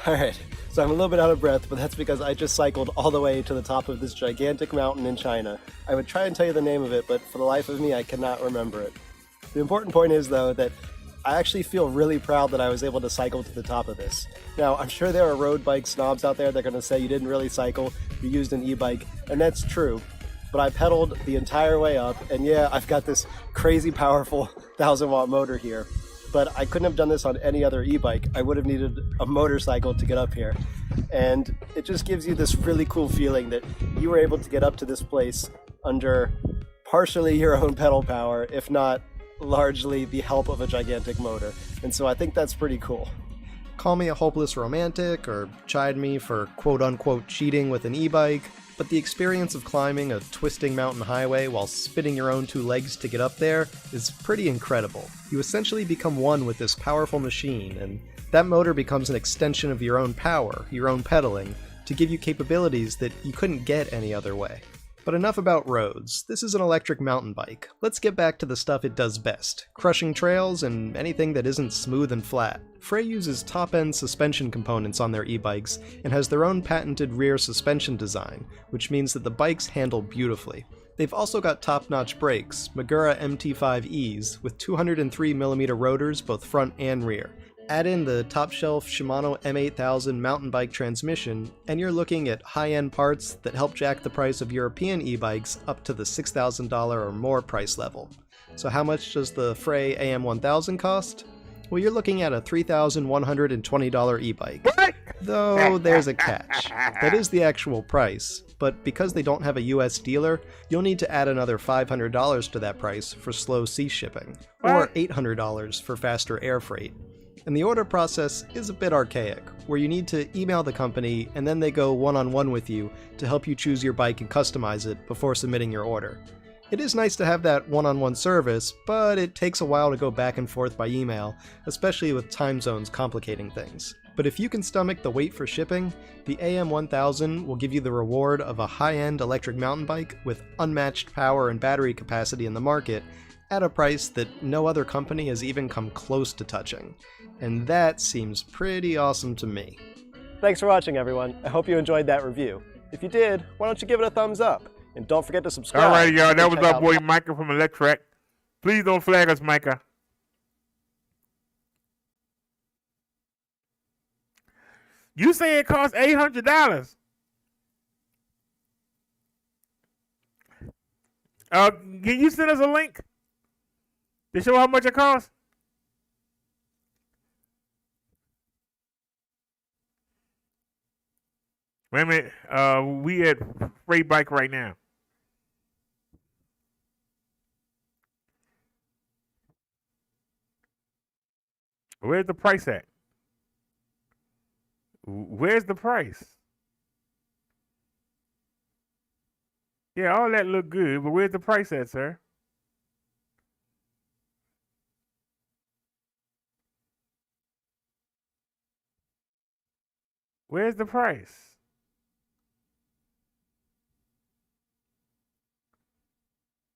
Alright, so I'm a little bit out of breath, but that's because I just cycled all the way to the top of this gigantic mountain in China. I would try and tell you the name of it, but for the life of me, I cannot remember it. The important point is, though, that I actually feel really proud that I was able to cycle to the top of this. Now, I'm sure there are road bike snobs out there that are going to say you didn't really cycle, you used an e-bike, and that's true. But I pedaled the entire way up, and yeah, I've got this crazy powerful 1000-watt motor here. But I couldn't have done this on any other e-bike. I would have needed a motorcycle to get up here. And it just gives you this really cool feeling that you were able to get up to this place under partially your own pedal power, if not largely the help of a gigantic motor. And so I think that's pretty cool. Call me a hopeless romantic, or chide me for quote-unquote cheating with an e-bike, but the experience of climbing a twisting mountain highway while spinning your own two legs to get up there is pretty incredible. You essentially become one with this powerful machine, and that motor becomes an extension of your own power, your own pedaling, to give you capabilities that you couldn't get any other way. But enough about roads. This is an electric mountain bike. Let's get back to the stuff it does best, crushing trails and anything that isn't smooth and flat. Frey uses top-end suspension components on their e-bikes and has their own patented rear suspension design, which means that the bikes handle beautifully. They've also got top-notch brakes, Magura MT5Es, with 203mm rotors both front and rear. Add in the top-shelf Shimano M8000 mountain bike transmission, and you're looking at high-end parts that help jack the price of European e-bikes up to the $6,000 or more price level. So how much does the Frey AM1000 cost? Well, you're looking at a $3,120 e-bike. Though there's a catch. That is the actual price, but because they don't have a US dealer, you'll need to add another $500 to that price for slow sea shipping, or $800 for faster air freight. And the order process is a bit archaic, where you need to email the company and then they go one-on-one with you to help you choose your bike and customize it before submitting your order. It is nice to have that one-on-one service, but it takes a while to go back and forth by email, especially with time zones complicating things. But if you can stomach the wait for shipping, the AM1000 will give you the reward of a high-end electric mountain bike with unmatched power and battery capacity in the market at a price that no other company has even come close to touching. And that seems pretty awesome to me. Thanks for watching, everyone. I hope you enjoyed that review. If you did, why don't you give it a thumbs up? And don't forget to subscribe. All right, y'all. That was our boy Micah from Electrek. Please don't flag us, Micah. You say it costs $800. Can you send us a link to show how much it costs? Wait a minute. We at Frey Bike right now. Where's the price at? Where's the price? Yeah, all that look good, but where's the price at, sir? Where's the price?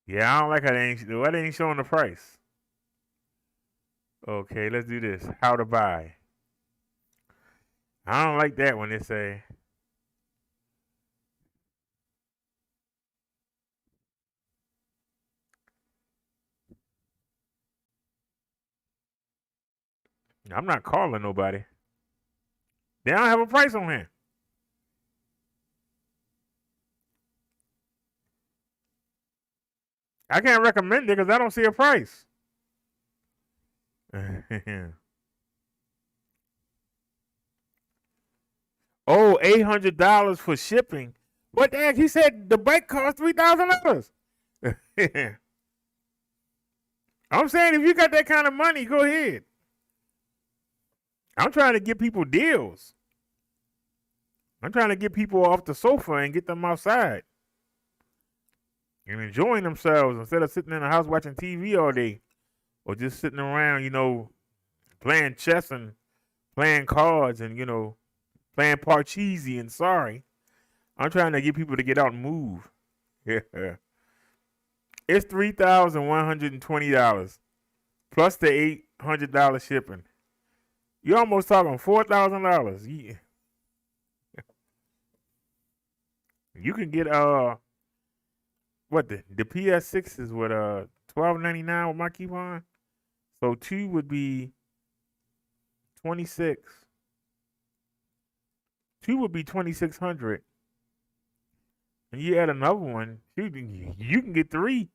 Yeah, I don't like how they ain't showing the price. Okay, let's do this. How to buy. I don't like that when they say. I'm not calling nobody. They don't have a price on here. I can't recommend it because I don't see a price. Oh, $800 for shipping. What the heck? He said the bike cost $3,000. I'm saying if you got that kind of money, go ahead. I'm trying to get people deals. I'm trying to get people off the sofa and get them outside and enjoying themselves instead of sitting in the house watching TV all day or just sitting around, playing chess and playing cards and, playing Parcheesi and Sorry. I'm trying to get people to get out and move. Yeah. It's $3,120 plus the $800 shipping. You're almost talking $4,000. Yeah. You can get the PS6 is what $12.99 with my coupon. So 2 would be 26. 2 would be 2,600. And you add another one, you can get 3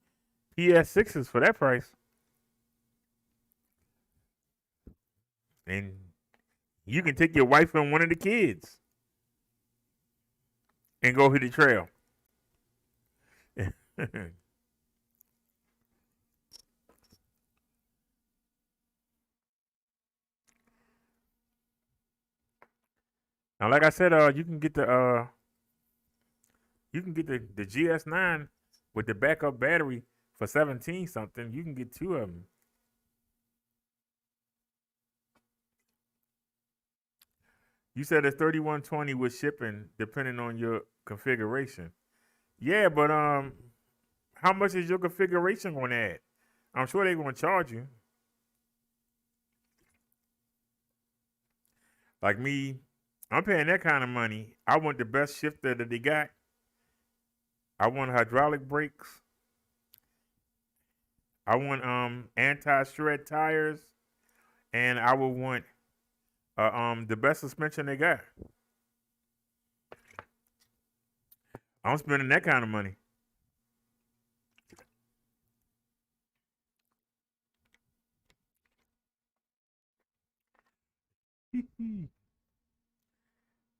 PS6s for that price. And you can take your wife and one of the kids and go hit the trail. Now, like I said, you can get the GS9 with the backup battery for 17 something. You can get 2 of them. You said it's 3120 with shipping, depending on your configuration. Yeah, but how much is your configuration going to add? I'm sure they're going to charge you. Like me, I'm paying that kind of money. I want the best shifter that they got. I want hydraulic brakes. I want anti-shred tires, and I would want the best suspension they got. I'm spending that kind of money.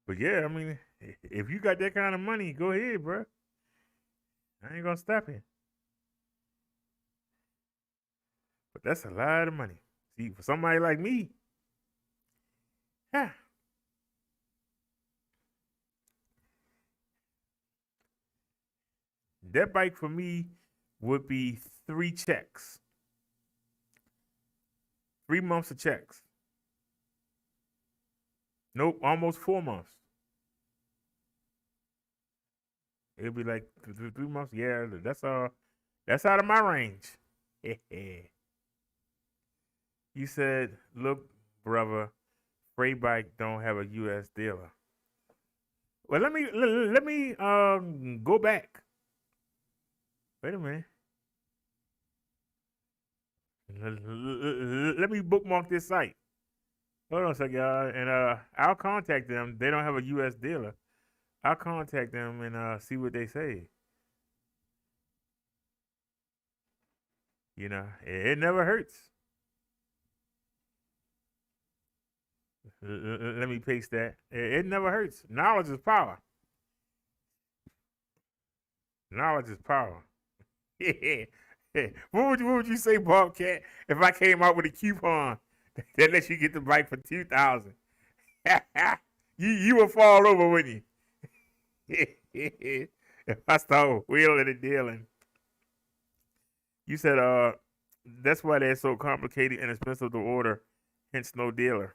But yeah, I mean, if you got that kind of money, go ahead, bro. I ain't gonna stop you. But that's a lot of money. See, for somebody like me, that bike for me would be 3 checks. 3 months of checks. Nope, almost 4 months. It'd be like 3 months. Yeah, that's out of my range. You said, look, brother, freight bike don't have a U.S. dealer. Well, let me go back. Wait a minute. Let me bookmark this site. Hold on a second, y'all, and I'll contact them. They don't have a U.S. dealer. I'll contact them and see what they say. It never hurts. Let me paste that. It never hurts. Knowledge is power. Knowledge is power. What would you say, Bobcat, if I came out with a coupon That lets you get the bike for $2,000. you would fall over, wouldn't you? If I start wheeling and dealing. You said that's why they're so complicated and expensive to order, hence no dealer.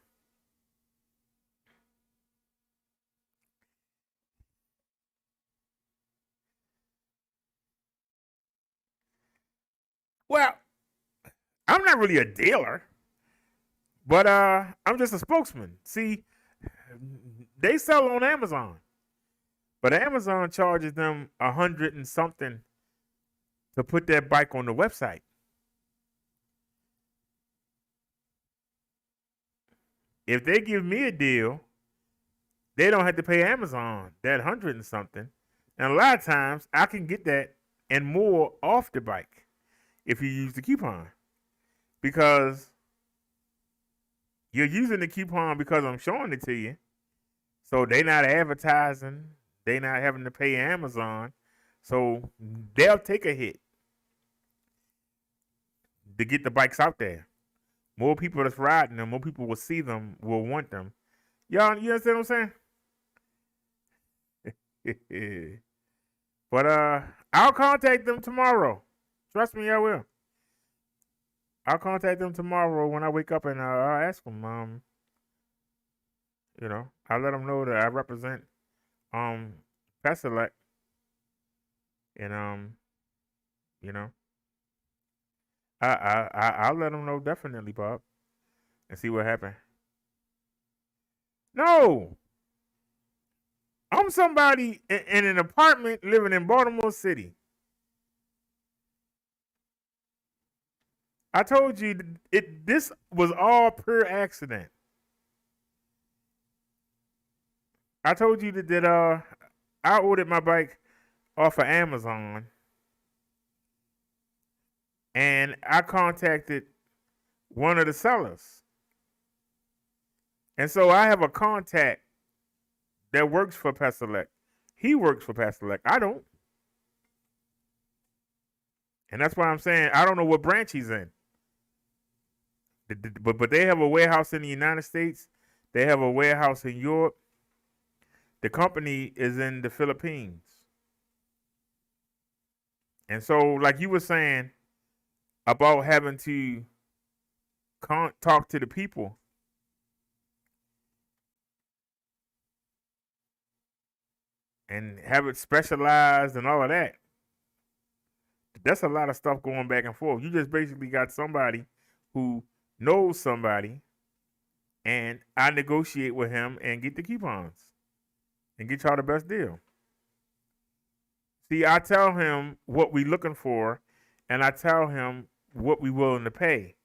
Well, I'm not really a dealer, but I'm just a spokesman. See, they sell on Amazon, but Amazon charges them $100 and something to put that bike on the website. If they give me a deal, they don't have to pay Amazon that $100 and something. And a lot of times I can get that and more off the bike if you use the coupon. Because you're using the coupon because I'm showing it to you. So they're not advertising. They're not having to pay Amazon. So they'll take a hit to get the bikes out there. More people that's riding them, more people will see them, will want them. Y'all, you understand what I'm saying? But I'll contact them tomorrow. Trust me, I will. I'll contact them tomorrow when I wake up and I'll ask them. I'll let them know that I represent Paselec, and I'll let them know definitely, Bob, and see what happened. No, I'm somebody in an apartment living in Baltimore City. I told you this was all pure accident. I told you that I ordered my bike off of Amazon, and I contacted one of the sellers. And so I have a contact that works for Paselec. He works for Paselec. I don't. And that's why I'm saying I don't know what branch he's in. But they have a warehouse in the United States. They have a warehouse in Europe. The company is in the Philippines. And so, like you were saying about having to talk to the people, and have it specialized and all of that, that's a lot of stuff going back and forth. You just basically got somebody who knows somebody, and I negotiate with him and get the coupons and get y'all the best deal. See, I tell him what we looking for, and I tell him what we willing to pay.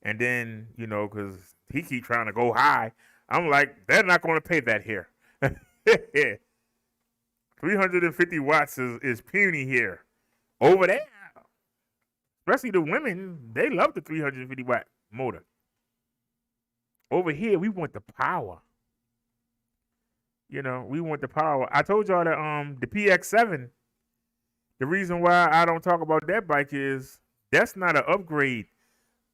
And then, because he keep trying to go high, I'm like, they're not going to pay that here. 350 watts is puny here. Over there, especially the women, they love the 350 watt motor. Over here, we want the power. We want the power. I told y'all that the PX7, the reason why I don't talk about that bike is that's not an upgrade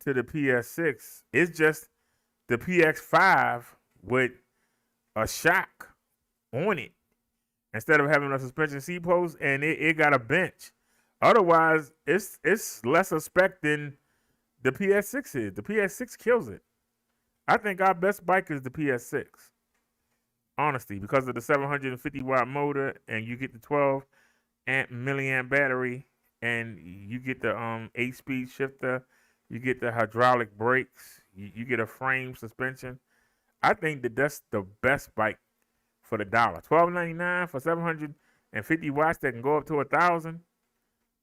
to the PS6. It's just the PX5 with a shock on it instead of having a suspension seat post, and it got a bench. Otherwise, it's lesser spec than the PS6 is. The PS6 kills it. I think our best bike is the PS6. Honestly, because of the 750 watt motor, and you get the 12 milliamp battery, and you get the 8-speed shifter, you get the hydraulic brakes, you get a frame suspension. I think that's the best bike for the dollar. $12.99 for 750 watts that can go up to 1,000.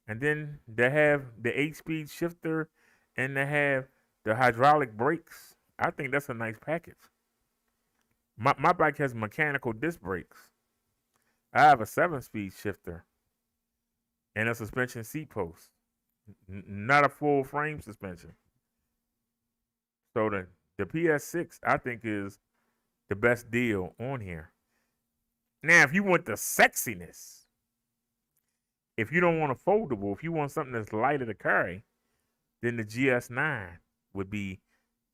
And then they have the 8-speed shifter, and they have the hydraulic brakes. I think that's a nice package. My bike has mechanical disc brakes. I have a 7-speed shifter and a suspension seat post, not a full frame suspension. So the PS6, I think, is the best deal on here. Now, if you want the sexiness, if you don't want a foldable, if you want something that's lighter to carry, then the GS9 would be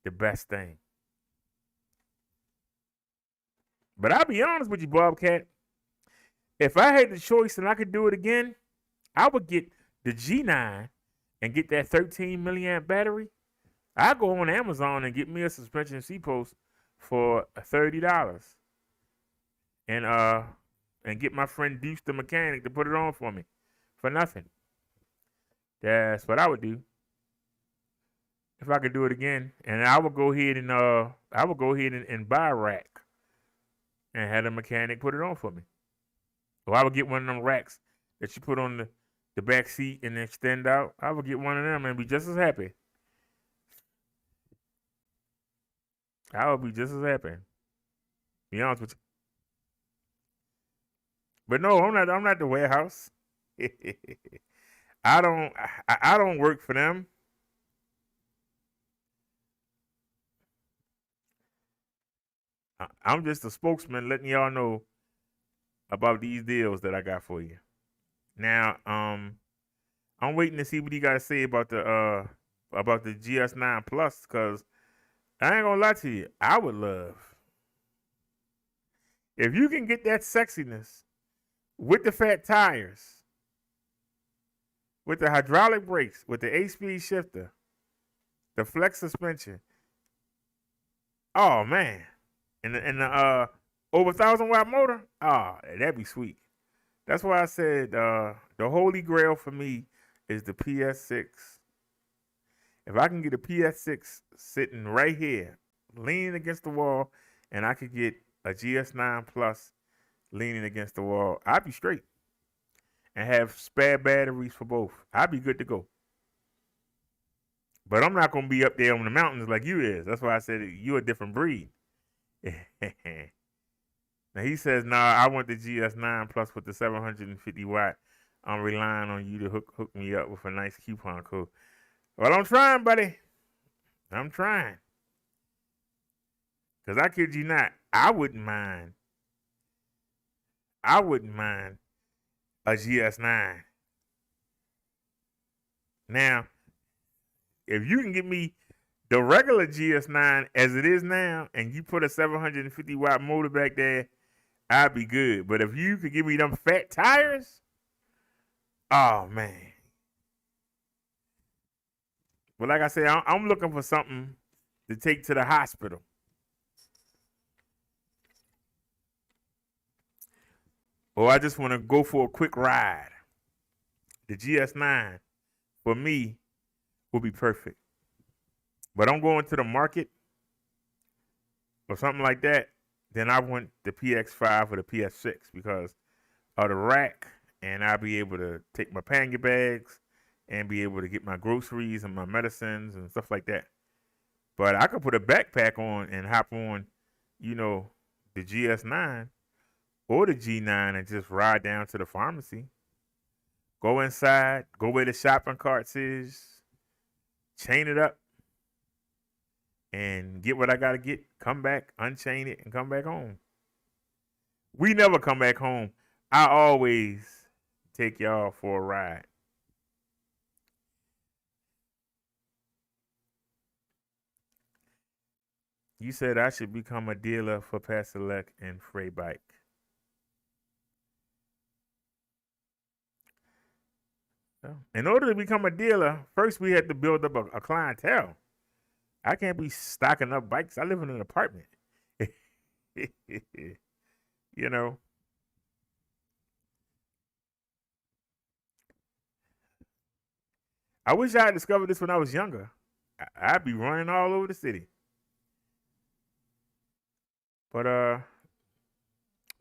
the best thing. But I'll be honest with you, Bobcat. If I had the choice and I could do it again, I would get the G9 and get that 13 milliamp battery. I go on Amazon and get me a suspension seat post for $30, and get my friend Deuce the mechanic to put it on for me for nothing. That's what I would do if I could do it again. And I would go ahead and buy a rack and have the mechanic put it on for me. Or I would get one of them racks that you put on the back seat and extend out. I would get one of them and be just as happy. I would be just as happy. Be honest with you. But no, I'm not the warehouse. I don't work for them. I'm just a spokesman letting y'all know about these deals that I got for you. Now, I'm waiting to see what you guys say about the GS9 Plus, because I ain't gonna lie to you, I would love if you can get that sexiness with the fat tires, with the hydraulic brakes, with the 8-speed shifter, the flex suspension. Oh man, and the over 1,000-watt motor. Oh, that'd be sweet. That's why I said the holy grail for me is the PS6. If I can get a PS6 sitting right here, leaning against the wall, and I could get a GS9 Plus leaning against the wall, I'd be straight. And have spare batteries for both. I'd be good to go. But I'm not going to be up there on the mountains like you is. That's why I said you're a different breed. Now he says, nah, I want the GS9 Plus with the 750 watt. I'm relying on you to hook me up with a nice coupon code. Well, I'm trying, buddy. I'm trying. Because I kid you not, I wouldn't mind a GS9. Now, if you can get me the regular GS9 as it is now, and you put a 750 watt motor back there, I'd be good. But if you could give me them fat tires, oh man. But like I said, I'm looking for something to take to the hospital. Or I just want to go for a quick ride. The GS9, for me, would be perfect. But I'm going to the market or something like that, then I want the PX5 or the PS6 because of the rack, and I'll be able to take my pangy bags and be able to get my groceries and my medicines and stuff like that. But I could put a backpack on and hop on, the GS9 or the G9 and just ride down to the pharmacy. Go inside, go where the shopping carts is, chain it up, and get what I got to get, come back, unchain it, and come back home. We never come back home. I always take y'all for a ride. You said I should become a dealer for Paselec and Freibike. In order to become a dealer, first we had to build up a clientele. I can't be stocking up bikes. I live in an apartment. I wish I had discovered this when I was younger. I'd be running all over the city. But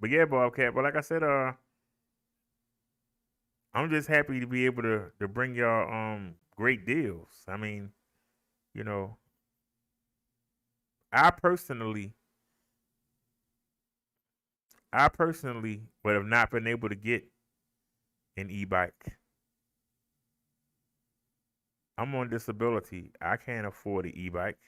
yeah, Bobcat. But like I said, I'm just happy to be able to bring y'all great deals. I mean, I personally would have not been able to get an e-bike. I'm on disability. I can't afford an e-bike.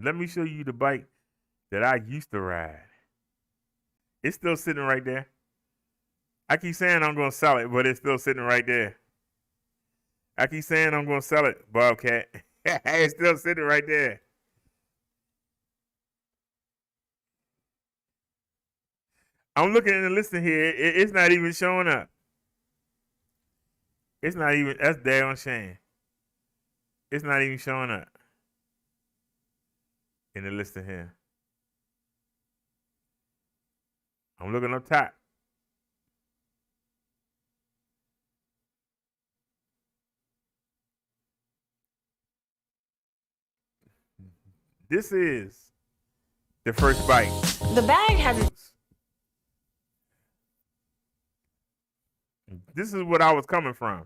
Let me show you the bike that I used to ride. It's still sitting right there. I keep saying I'm going to sell it, but it's still sitting right there. I keep saying I'm going to sell it, Bobcat. It's still sitting right there. I'm looking at the listing here. It's not even showing up. It's not even, that's damn shame. It's not even showing up in the listing here. I'm looking up top. This is the first bite. The bag has This is what I was coming from.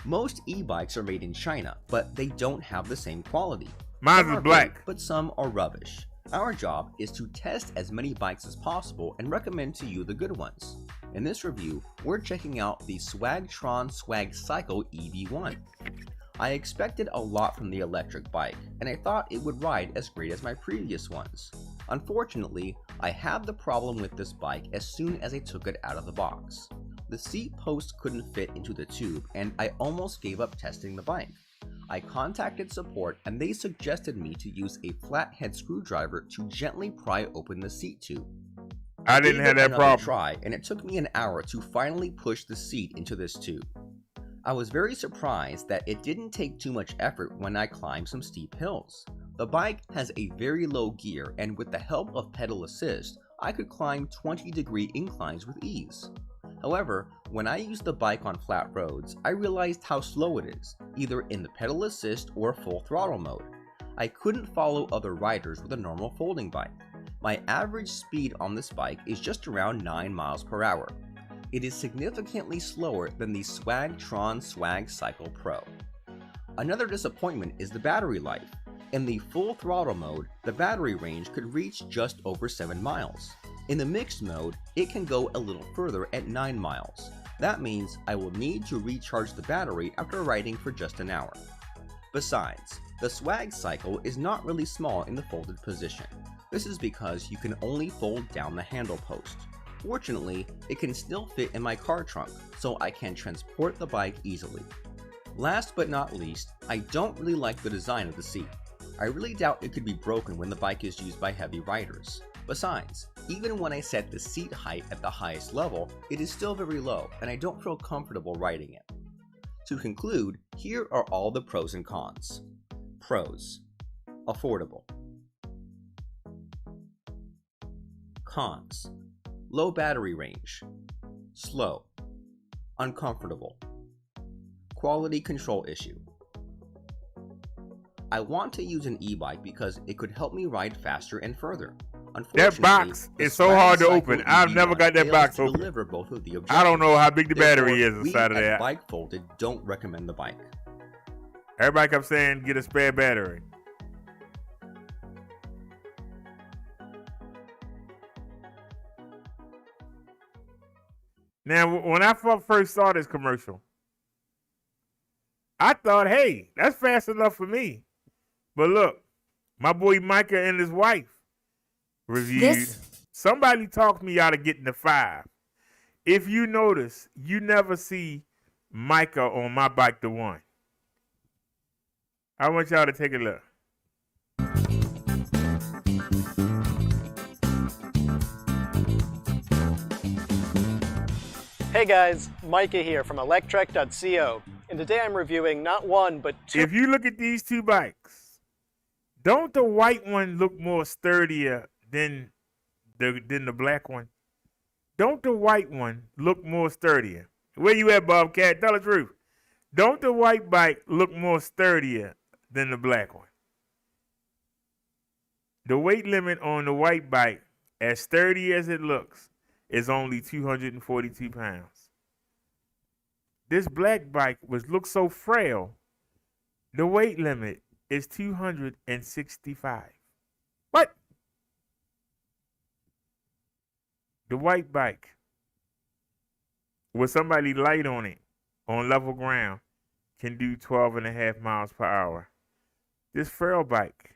Most e-bikes are made in China, but they don't have the same quality. Mine Some is are black. great, but some are rubbish. Our job is to test as many bikes as possible and recommend to you the good ones. In this review, we're checking out the Swagtron Swag Cycle EV1. I expected a lot from the electric bike, and I thought it would ride as great as my previous ones. Unfortunately, I had the problem with this bike as soon as I took it out of the box. The seat post couldn't fit into the tube, and I almost gave up testing the bike. I contacted support and they suggested me to use a flathead screwdriver to gently pry open the seat tube. I didn't Gave have it that another problem. try, and it took me an hour to finally push the seat into this tube. I was very surprised that it didn't take too much effort when I climbed some steep hills. The bike has a very low gear, and with the help of pedal assist, I could climb 20-degree inclines with ease. However, when I used the bike on flat roads, I realized how slow it is, either in the pedal assist or full throttle mode. I couldn't follow other riders with a normal folding bike. My average speed on this bike is just around 9 miles per hour. It is significantly slower than the Swagtron Swag Cycle Pro. Another disappointment is the battery life. In the full throttle mode, the battery range could reach just over 7 miles. In the mixed mode, it can go a little further at 9 miles. That means I will need to recharge the battery after riding for just an hour. Besides, the Swag Cycle is not really small in the folded position. This is because you can only fold down the handle post. Fortunately, it can still fit in my car trunk, so I can transport the bike easily. Last but not least, I don't really like the design of the seat. I really doubt it could be broken when the bike is used by heavy riders. Besides, even when I set the seat height at the highest level, it is still very low and I don't feel comfortable riding it. To conclude, here are all the pros and cons. Pros: affordable. Cons: low battery range, slow, uncomfortable, quality control issue. I want to use an e-bike because it could help me ride faster and further. That box is so hard to open. I've never got that box open. Both of the I don't know how big the battery is we inside of at that. Bike Folded don't recommend the bike. Everybody kept saying get a spare battery. Now, when I first saw this commercial, I thought, hey, that's fast enough for me. But look, my boy Micah and his wife reviewed. Somebody talked me out of getting the 5. If you notice, you never see Micah on my bike, the 1. I want y'all to take a look. Hey guys, Micah here from electrek.co, and today I'm reviewing not one but 2. If you look at these 2 bikes, don't the white one look more sturdier than the black one? Don't the white one look more sturdier? Where you at, Bobcat? Tell the truth. Don't the white bike look more sturdier than the black one? The weight limit on the white bike, as sturdy as it looks, is only 242 pounds. This black bike, which looks so frail, the weight limit is 265. What? The white bike, with somebody light on it, on level ground, can do 12.5 miles per hour. This frail bike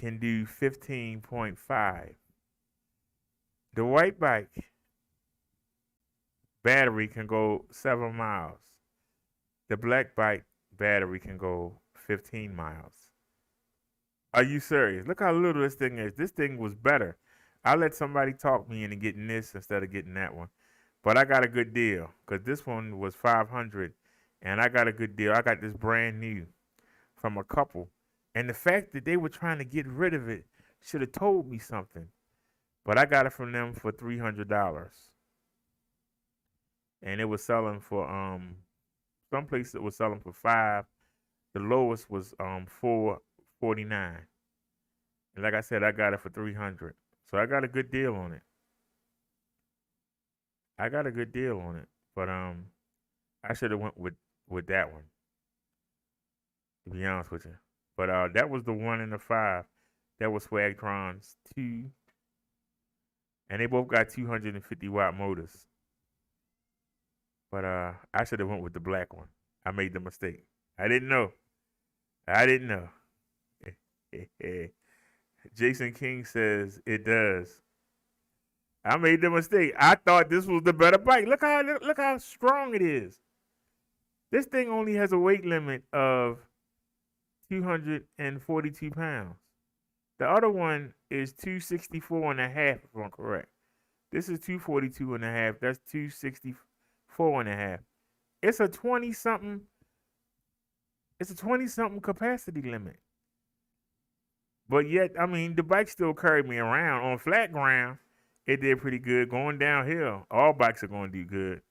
can do 15.5. The white bike battery can go 7 miles. The black bike battery can go 15 miles. Are you serious? Look how little this thing is. This thing was better. I let somebody talk me into getting this instead of getting that one. But I got a good deal because this one was $500 and I got a good deal. I got this brand new from a couple. And the fact that they were trying to get rid of it should have told me something. But I got it from them for $300. And it was selling for some place that was selling for $5. The lowest was $4.49. And like I said, I got it for $300. So I got a good deal on it. But I should have went with that one, to be honest with you. But that was the 1 and the 5. That was Swagtron's 2. And they both got 250 watt motors. But I should have went with the black one. I made the mistake. I didn't know. Jason King says it does. I made the mistake. I thought this was the better bike. Look how strong it is. This thing only has a weight limit of 242 pounds. The other one is 264 and a half, if I'm correct. This is 242 and a half. That's 264 and a half. It's a 20-something. It's a 20-something capacity limit. But yet, I mean, the bike still carried me around. On flat ground, it did pretty good. Going downhill, all bikes are going to do good.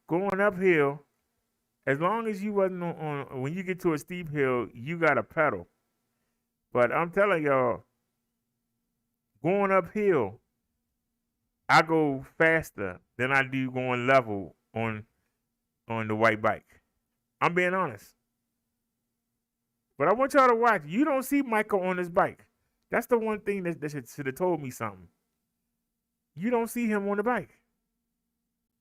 Going uphill, as long as you wasn't on when you get to a steep hill, you got to pedal. But I'm telling y'all, going uphill, I go faster than I do going level on the white bike. I'm being honest. But I want y'all to watch. You don't see Michael on this bike. That's the one thing that should have told me something. You don't see him on the bike.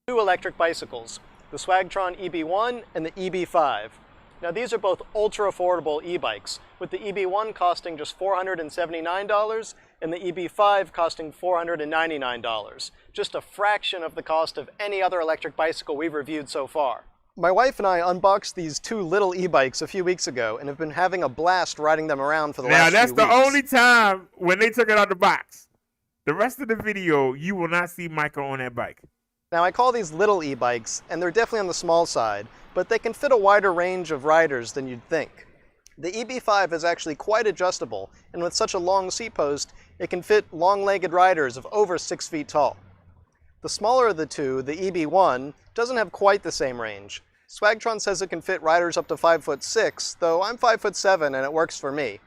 2 electric bicycles, the Swagtron EB1 and the EB5. Now these are both ultra affordable e-bikes, with the EB1 costing just $479 and the EB5 costing $499, just a fraction of the cost of any other electric bicycle we've reviewed so far. My wife and I unboxed these 2 little e-bikes a few weeks ago and have been having a blast riding them around for the last few weeks. Now, that's the only time when they took it out the box. The rest of the video, you will not see Michael on that bike. Now, I call these little e-bikes, and they're definitely on the small side, but they can fit a wider range of riders than you'd think. The EB5 is actually quite adjustable, and with such a long seat post, it can fit long-legged riders of over 6 feet tall. The smaller of the 2, the EB1, doesn't have quite the same range. Swagtron says it can fit riders up to 5'6", though I'm 5'7" and it works for me.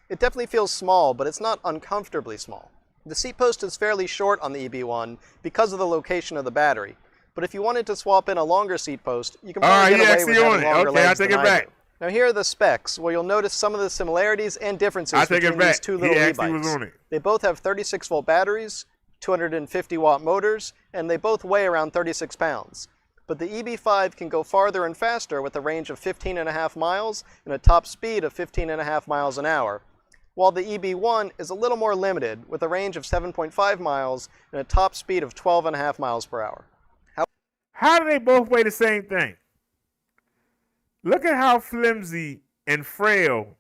It definitely feels small, but it's not uncomfortably small. The seat post is fairly short on the EB1 because of the location of the battery, but if you wanted to swap in a longer seat post, you can probably get away with having longer legs than I do. Now here are the specs, where you'll notice some of the similarities and differences between these 2 little e-bikes. They both have 36-volt batteries, 250-watt motors, and they both weigh around 36 pounds. But the EB5 can go farther and faster with a range of 15.5 miles and a top speed of 15.5 miles an hour, while the EB1 is a little more limited with a range of 7.5 miles and a top speed of 12.5 miles per hour. How do they both weigh the same thing? Look at how flimsy and frail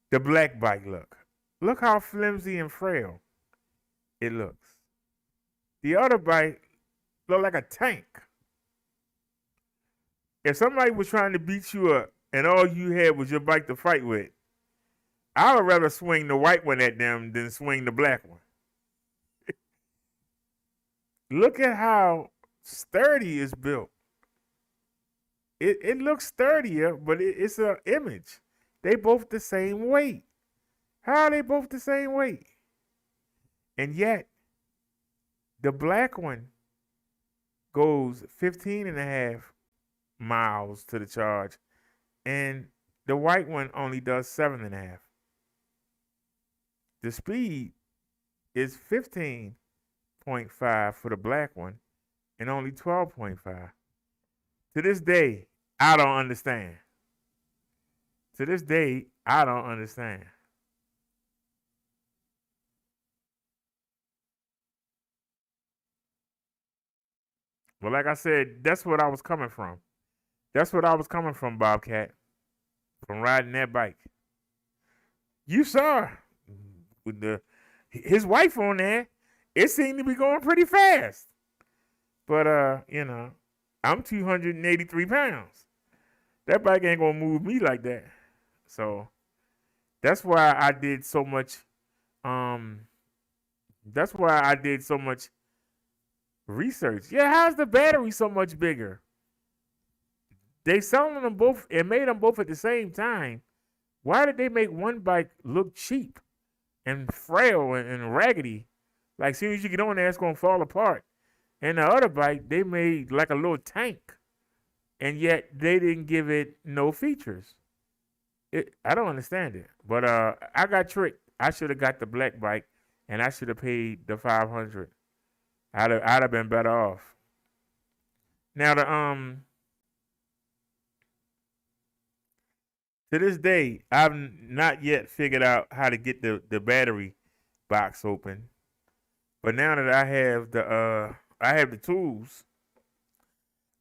the black bike look. Look how flimsy and frail it looks. The other bike look like a tank. If somebody was trying to beat you up and all you had was your bike to fight with, I would rather swing the white one at them than swing the black one. Look at how sturdy it's built. It looks sturdier, but it's an image. They both the same weight. How are they both the same weight? And yet, the black one goes 15.5 miles to the charge, and the white one only does 7.5. The speed is 15.5 for the black one and only 12.5. To this day, I don't understand. To this day, I don't understand. But like I said, that's what I was coming from. That's what I was coming from, Bobcat, from riding that bike. You saw with his wife on there. It seemed to be going pretty fast. But I'm 283 pounds. That bike ain't gonna move me like that. So that's why I did so much. That's why I did so much research. Yeah, how's the battery so much bigger? They selling them both and made them both at the same time. Why did they make one bike look cheap and frail and raggedy? Like, as soon as you get on there, it's gonna fall apart. And the other bike, they made like a little tank, and yet they didn't give it no features. I don't understand it. But I got tricked. I should have got the black bike, and I should have paid the $500. I'd have been better off. Now to this day, I've not yet figured out how to get the battery box open. But now that I have the tools,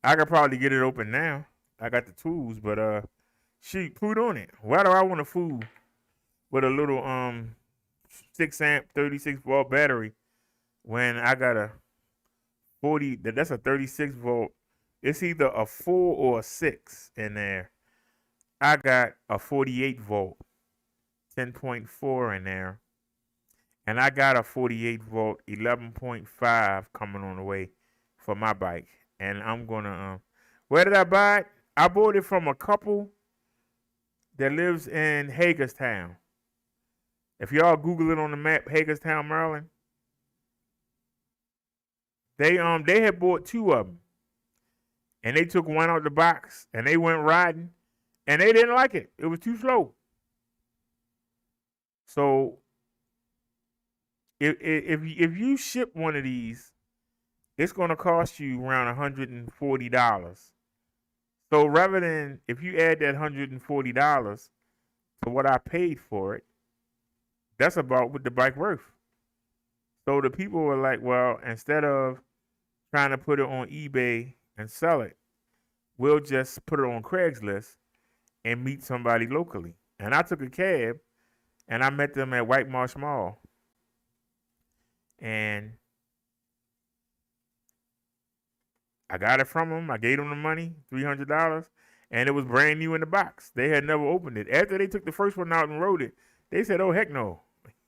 I could probably get it open now. I got the tools, but shoot, put on it. Why do I want to fool with a little 6 amp 36 volt battery when I got a 40? That's a 36 volt. It's either a 4 or a 6 in there. I got a 48 volt 10.4 in there. And I got a 48 volt 11.5 coming on the way for my bike. And I'm going to, where did I buy it? I bought it from a couple that lives in Hagerstown. If y'all Google it on the map, Hagerstown, Maryland, they had bought 2 of them. And they took one out the box and they went riding and they didn't like it. It was too slow. So if you ship one of these, it's going to cost you around $140. So rather than, if you add that $140 to what I paid for it, that's about what the bike worth. So the people were like, well, instead of trying to put it on eBay and sell it, we'll just put it on Craigslist and meet somebody locally. And I took a cab and I met them at White Marsh Mall. And I got it from them. I gave them the money, $300, and it was brand new in the box. They had never opened it. After they took the first one out and rode it, they said, oh, heck no.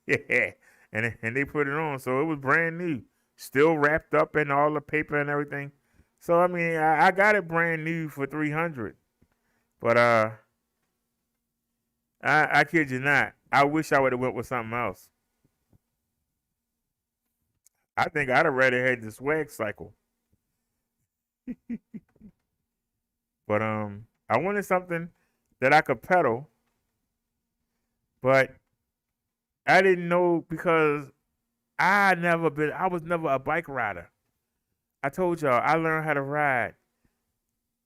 Yeah. And they put it on. So it was brand new, still wrapped up in all the paper and everything. So, I mean, I got it brand new for $300. But I kid you not, I wish I would have went with something else. I think I'd have rather had the swag cycle. But I wanted something that I could pedal, but I didn't know because I was never a bike rider. I told y'all I learned how to ride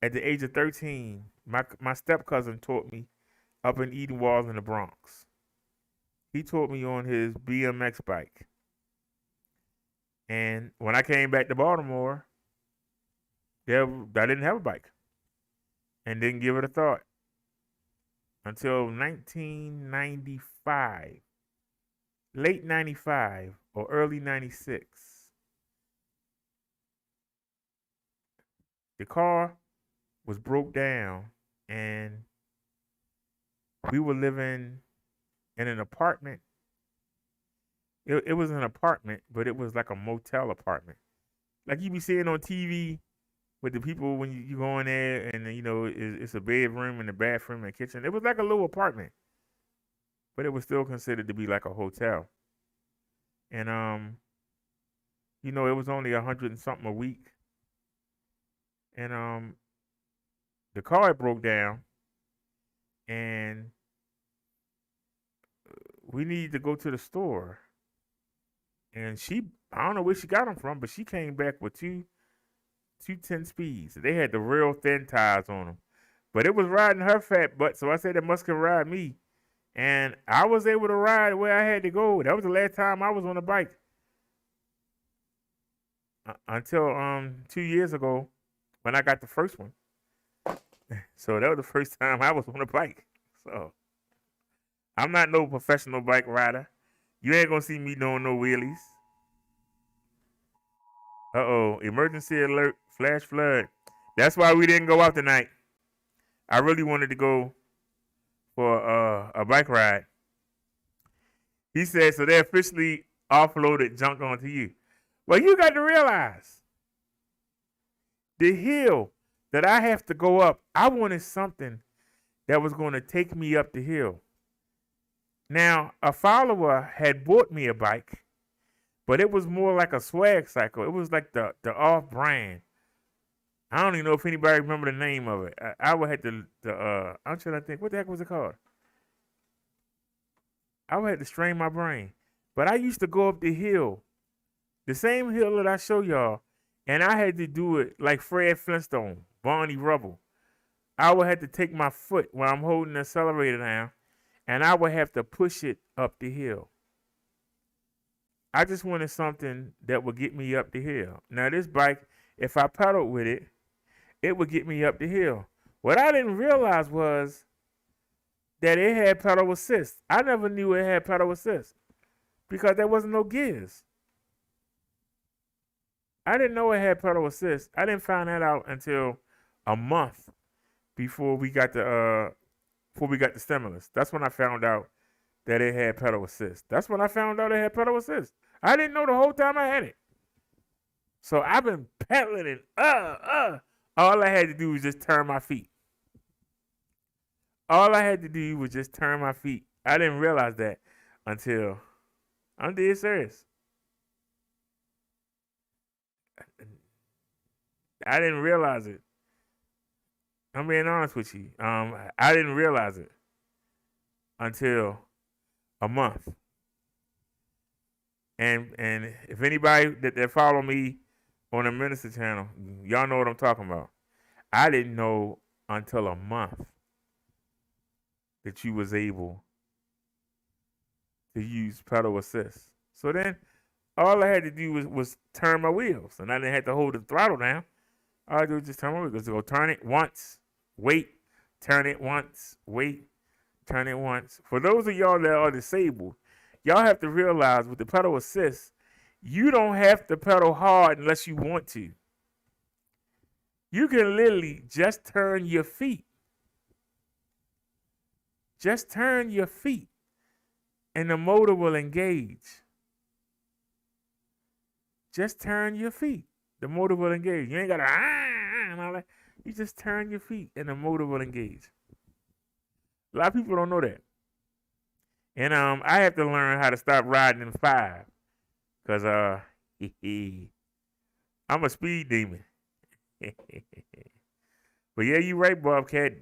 at the age of 13. My step cousin taught me up in Eden Walls in the Bronx. He taught me on his BMX bike. And when I came back to Baltimore, I didn't have a bike and didn't give it a thought until 1995, late 95 or early 96. The car was broke down and we were living in an apartment. It was an apartment, but it was like a motel apartment. Like you be seeing on TV with the people when you go in there and, it's a bedroom and a bathroom and a kitchen. It was like a little apartment, but it was still considered to be like a hotel. And, it was only $100 and something a week. And the car broke down and we needed to go to the store. And I don't know where she got them from, but she came back with two 10 speeds. They had the real thin tires on them. But it was riding her fat butt, so I said it must can ride me. And I was able to ride where I had to go. That was the last time I was on a bike. until 2 years ago when I got the first one. So that was the first time I was on a bike. So I'm not no professional bike rider. You ain't gonna see me doing no wheelies. Uh-oh, emergency alert, flash flood. That's why we didn't go out tonight. I really wanted to go for a bike ride. He said, so they officially offloaded junk onto you. Well, you got to realize the hill that I have to go up, I wanted something that was going to take me up the hill. Now, a follower had bought me a bike, but it was more like a swag cycle. It was like the off-brand. I don't even know if anybody remember the name of it. I would have to, I'm trying to think, what the heck was it called? I would have to strain my brain. But I used to go up the hill, the same hill that I show y'all, and I had to do it like Fred Flintstone, Barney Rubble. I would have to take my foot while I'm holding the accelerator down, and I would have to push it up the hill. I just wanted something that would get me up the hill. Now this bike, if I pedaled with it, it would get me up the hill. What I didn't realize was that it had pedal assist. I never knew it had pedal assist because there wasn't no gears. I didn't know it had pedal assist. I didn't find that out until a month before we got the stimulus. That's when I found out that it had pedal assist. That's when I found out it had pedal assist. I didn't know the whole time I had it. So I've been pedaling it. All I had to do was just turn my feet. All I had to do was just turn my feet. I didn't realize that until I'm dead serious. I didn't realize it. I'm being honest with you. I didn't realize it until a month. And if anybody that follow me on the Minister channel, y'all know what I'm talking about. I didn't know until a month that you was able to use pedal assist. So then all I had to do was turn my wheels, and I didn't have to hold the throttle down. All I do was just turn my wheels. Just go turn it once, wait, turn it once, wait, turn it once. For those of y'all that are disabled, y'all have to realize with the pedal assist, you don't have to pedal hard unless you want to. You can literally just turn your feet. Just turn your feet, and the motor will engage. Just turn your feet. The motor will engage. You ain't got to and all that. You just turn your feet, and the motor will engage. A lot of people don't know that. And I have to learn how to stop riding in 5. Because I'm a speed demon. But yeah, you right, Bobcat.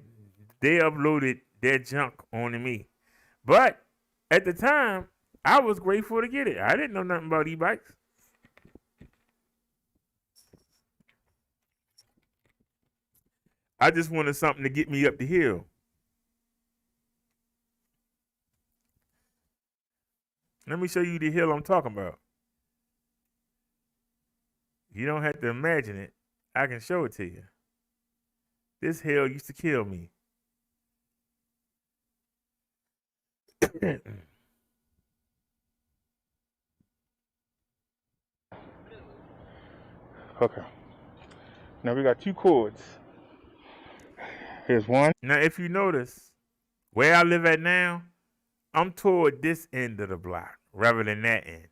They uploaded their junk onto me. But at the time, I was grateful to get it. I didn't know nothing about e-bikes. I just wanted something to get me up the hill. Let me show you the hill I'm talking about. You don't have to imagine it. I can show it to you. This hill used to kill me. Okay. Now we got 2 cords. Here's one. Now, if you notice, where I live at now, I'm toward this end of the block rather than that end.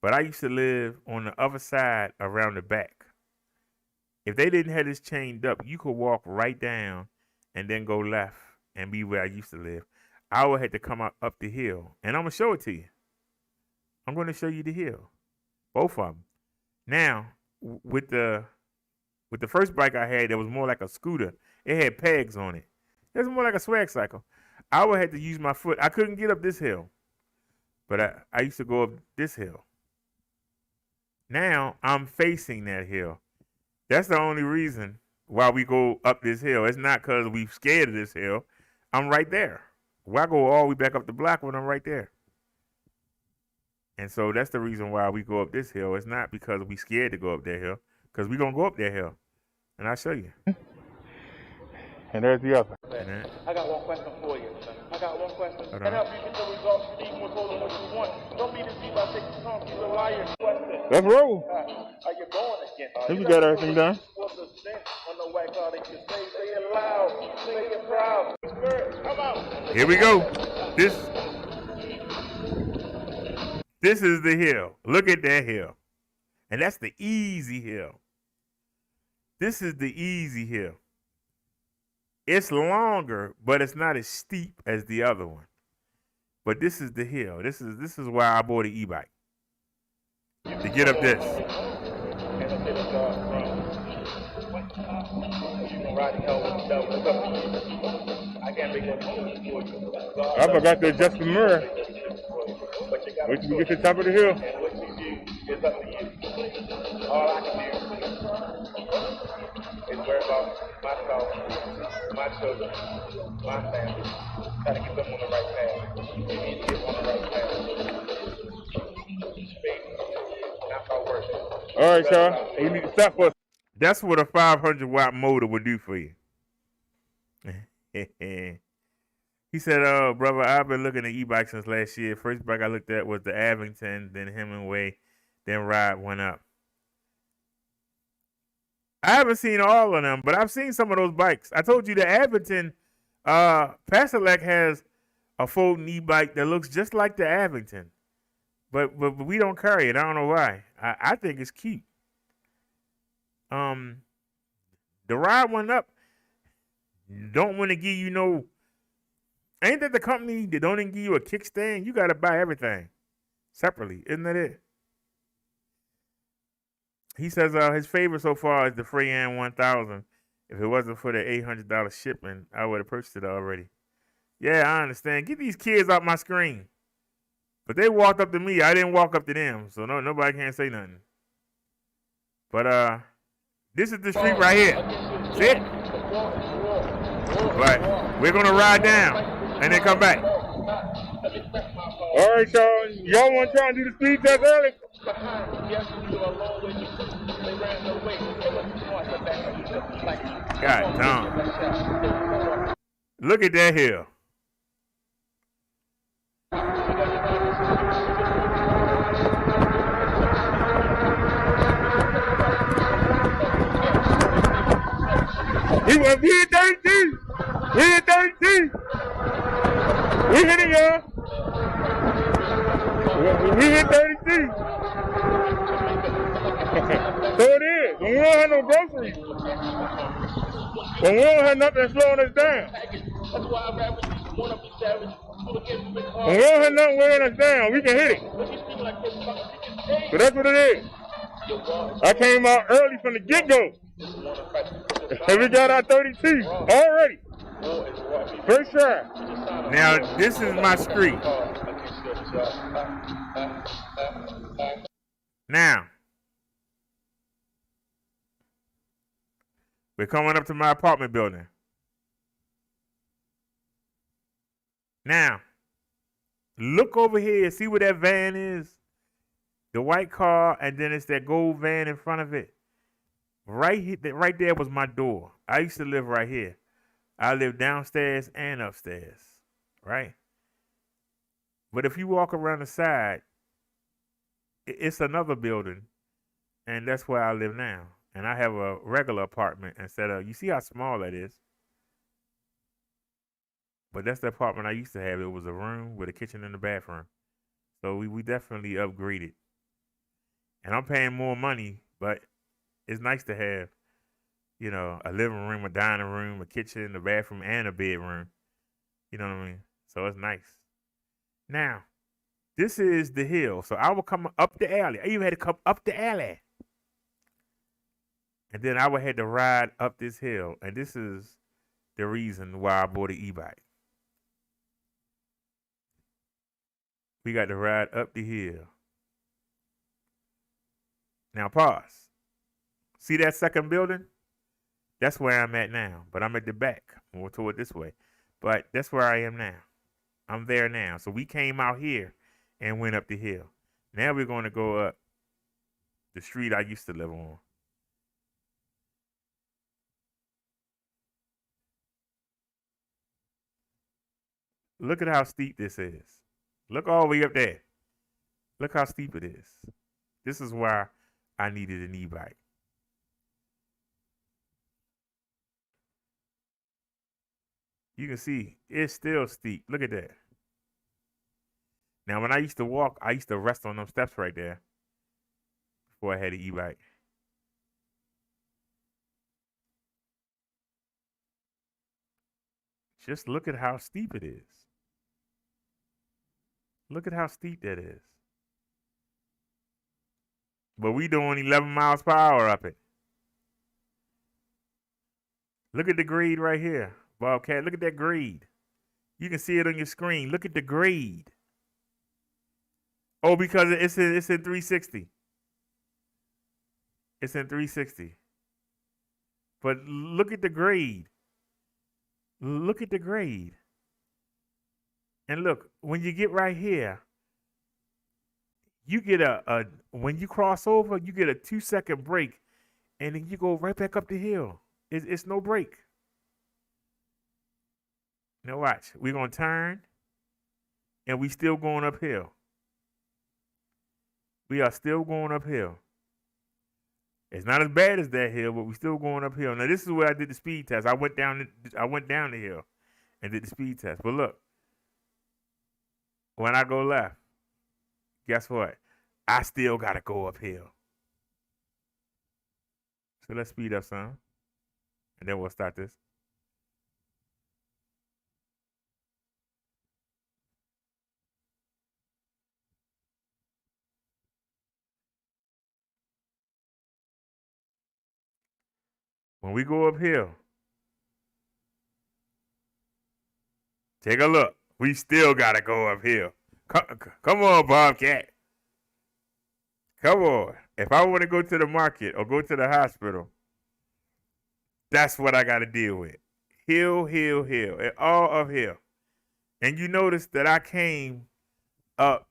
But I used to live on the other side around the back. If they didn't have this chained up, you could walk right down and then go left and be where I used to live. I would have to come up the hill. And I'm going to show it to you. I'm going to show you the hill. Both of them. Now, with the first bike I had, that was more like a scooter. It had pegs on it. It was more like a swag cycle. I would have to use my foot. I couldn't get up this hill. But I used to go up this hill. Now, I'm facing that hill. That's the only reason why we go up this hill. It's not because we're scared of this hill. I'm right there. Why go all the way back up the block when I'm right there? And so that's the reason why we go up this hill. It's not because we scared to go up that hill, because we're going to go up that hill. And I'll show you. And there's the other. I got one question for you. I got one question. Hold And on. help you get the results you need more total what you want. Don't be deceived by taking time. He's a liar. Question. Let's roll. Are you going again? Think we got everything done. What's the sense on the white card that you say? Say it loud. Say it proud. Spirit, come out. Here we go. This is the hill. Look at that hill. And that's the easy hill. This is the easy hill. It's longer, but it's not as steep as the other one. But this is the hill. This is why I bought an e-bike. To get up this. I forgot to adjust the mirror. Wait till we get to the top of the hill. It's up to you. All I can do is worry about myself, my children, my family. Try to get them on the right path. You need to get on the right path. Not by working. All right, y'all. We need to stop for. That's what a 500 watt motor would do for you. He said, brother, I've been looking at e-bikes since last year. First bike I looked at was the Abington, then Hemingway, then Ride went up. I haven't seen all of them, but I've seen some of those bikes. I told you the Abington, Paselec has a folding e-bike that looks just like the Abington. But we don't carry it. I don't know why. I think it's cute. The Ride went up. Don't want to give you no. Ain't that the company that don't even give you a kickstand? You got to buy everything separately. Isn't that it? He says his favorite so far is the Freyan 1000. If it wasn't for the $800 shipment, I would have purchased it already. Yeah, I understand. Get these kids off my screen. But they walked up to me. I didn't walk up to them. So nobody can't say nothing. But this is the street right here. See it? But we're going to ride down. And then come back. All right, y'all. Y'all want to try and do the speed test early? God damn. Look at that hill. We hit 32. We hit 32. We hit it, y'all. We hit 32. So it is. When we don't have no groceries. When we don't have nothing slowing us down. When we don't have nothing weighing us down, we can hit it. So that's what it is. I came out early from the get-go. And we got our 32 already. First try. Now, this is my street. Now, we're coming up to my apartment building. Now, look over here. See where that van is? The white car, and then it's that gold van in front of it. Right there was my door. I used to live right here. I live downstairs and upstairs, right? But if you walk around the side, it's another building, and that's where I live now. And I have a regular apartment instead of, you see how small that is? But that's the apartment I used to have. It was a room with a kitchen and a bathroom. So we definitely upgraded. And I'm paying more money, but it's nice to have, you know, a living room, a dining room, a kitchen, a bathroom, and a bedroom. You know what I mean? So it's nice. Now, this is the hill. So I will come up the alley. I even had to come up the alley. And then I would have to ride up this hill. And this is the reason why I bought an e-bike. We got to ride up the hill. Now pause. See that second building? That's where I'm at now. But I'm at the back, more toward this way. But that's where I am now. I'm there now. So we came out here and went up the hill. Now we're going to go up the street I used to live on. Look at how steep this is. Look all the way up there. Look how steep it is. This is why I needed an e-bike. You can see it's still steep. Look at that. Now, when I used to walk, I used to rest on them steps right there before I had an e-bike. Just look at how steep it is. Look at how steep that is. But we doing 11 miles per hour up it. Look at the grade right here, Bobcat. Look at that grade. You can see it on your screen. Look at the grade. Oh, because it's in 360. It's in 360. But look at the grade. Look at the grade. And look, when you get right here, you get when you cross over, you get a 2-second break, and then you go right back up the hill. It's no break. Now watch. We're going to turn, and we still going uphill. We are still going uphill. It's not as bad as that hill, but we still going uphill. Now this is where I did the speed test. I went down the hill and did the speed test. But look, when I go left, guess what? I still gotta go uphill. So let's speed up some, and then we'll start this. When we go uphill, take a look. We still gotta go uphill. Come on, Bobcat. Come on. If I want to go to the market or go to the hospital, that's what I gotta deal with. Hill, hill, hill, and all uphill. And you notice that I came up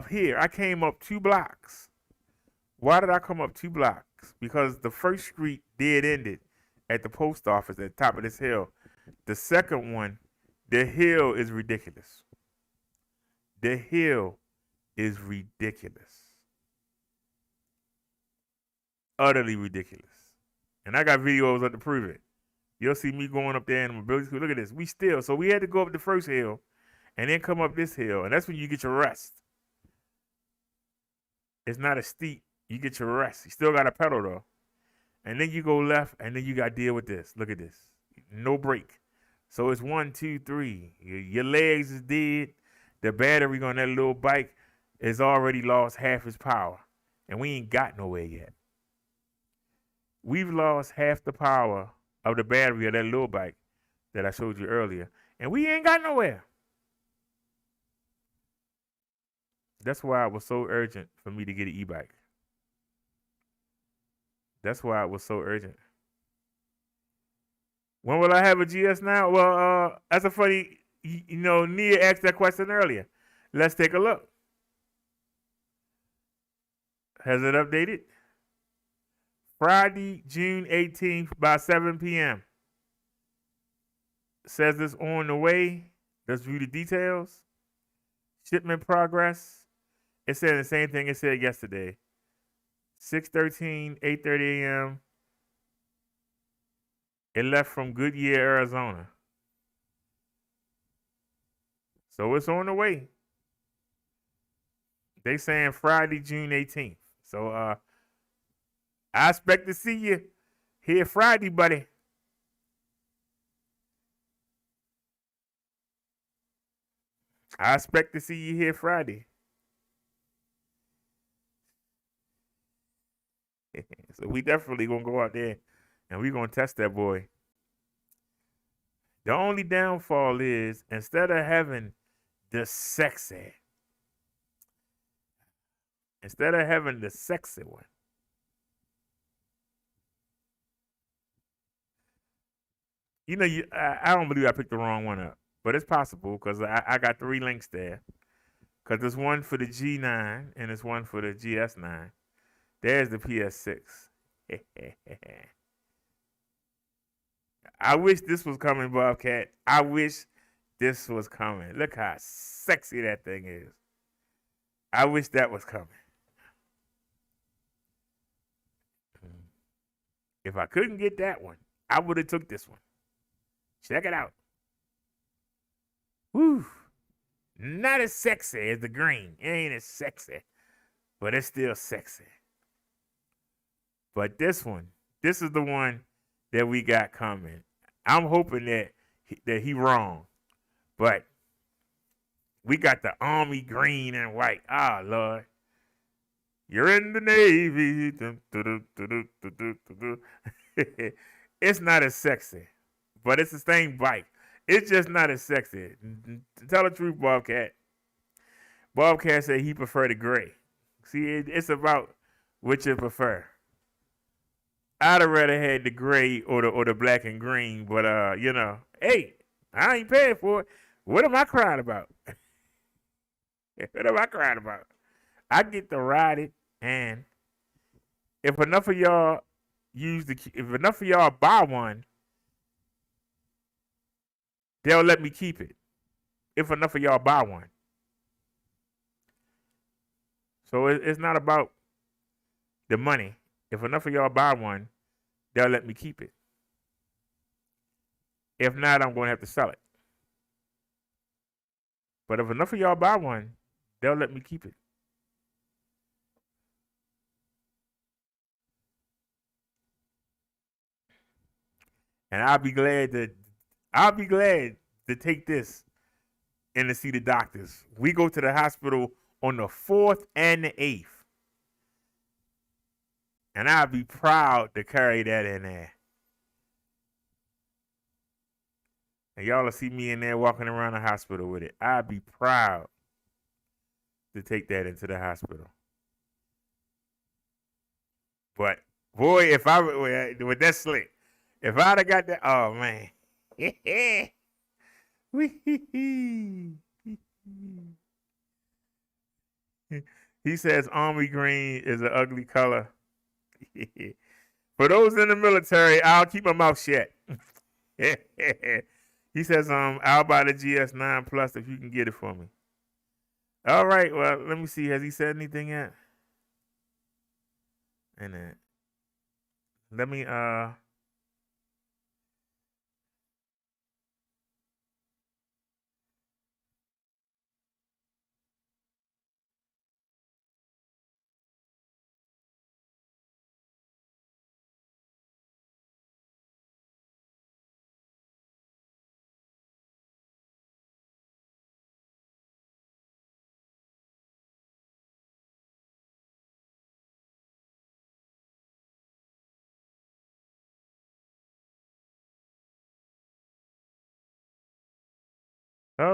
here. I came up 2 blocks. Why did I come up 2 blocks? Because the first street dead ended at the post office at the top of this hill. The second one, the hill is ridiculous. The hill is ridiculous. Utterly ridiculous. And I got videos up to prove it. You'll see me going up there in my ability. Look at this. So we had to go up the first hill and then come up this hill. And that's when you get your rest. It's not as steep. You get your rest. You still got to pedal though. And then you go left and then you got to deal with this. Look at this. No break. So it's 1, 2, 3. Your legs is dead. The battery on that little bike has already lost half its power. And we ain't got nowhere yet. We've lost half the power of the battery of that little bike that I showed you earlier. And we ain't got nowhere. That's why it was so urgent for me to get an e-bike. That's why it was so urgent. When will I have a GS now? Well, that's a funny, Nia asked that question earlier. Let's take a look. Has it updated? Friday, June 18th by 7 p.m. Says it's on the way. Let's view the details. Shipment progress. It said the same thing it said yesterday. 6:13, 8:30 a.m. It left from Goodyear, Arizona. So it's on the way. They saying Friday, June 18th. So I expect to see you here Friday, buddy. I expect to see you here Friday. So we definitely gonna go out there and we gonna test that boy. The only downfall is instead of having the sexy one, I don't believe I picked the wrong one up, but it's possible because I got 3 links there. Because there's one for the G9 and there's one for the GS9. There's the PS6. I wish this was coming, Bobcat. I wish this was coming. Look how sexy that thing is. I wish that was coming. If I couldn't get that one, I would have took this one. Check it out. Woo. Not as sexy as the green. It ain't as sexy, but it's still sexy. But this one, this is the one that we got coming. I'm hoping that he wrong, but we got the army green and white. Ah, Lord. You're in the Navy. It's not as sexy, but it's the same bike. It's just not as sexy. To tell the truth, Bobcat. Bobcat said he preferred the gray. See, it's about which you prefer. I'd have rather had the gray or the black and green, but hey, I ain't paying for it. What am I crying about? What am I crying about? I get to ride it, and if enough of y'all buy one, they'll let me keep it. If enough of y'all buy one. So it's not about the money. If enough of y'all buy one, they'll let me keep it. If not, I'm going to have to sell it. But if enough of y'all buy one, they'll let me keep it. And I'll be glad to take this and to see the doctors. We go to the hospital on the 4th and the 8th. And I'll be proud to carry that in there. And y'all will see me in there walking around the hospital with it. I'll be proud to take that into the hospital. But, boy, with that slick, if I'd have got that, oh, man. He says army green is an ugly color. For those in the military, I'll keep my mouth shut. He says, I'll buy the GS9 Plus if you can get it for me. All right, well, let me see. Has he said anything yet? And then let me all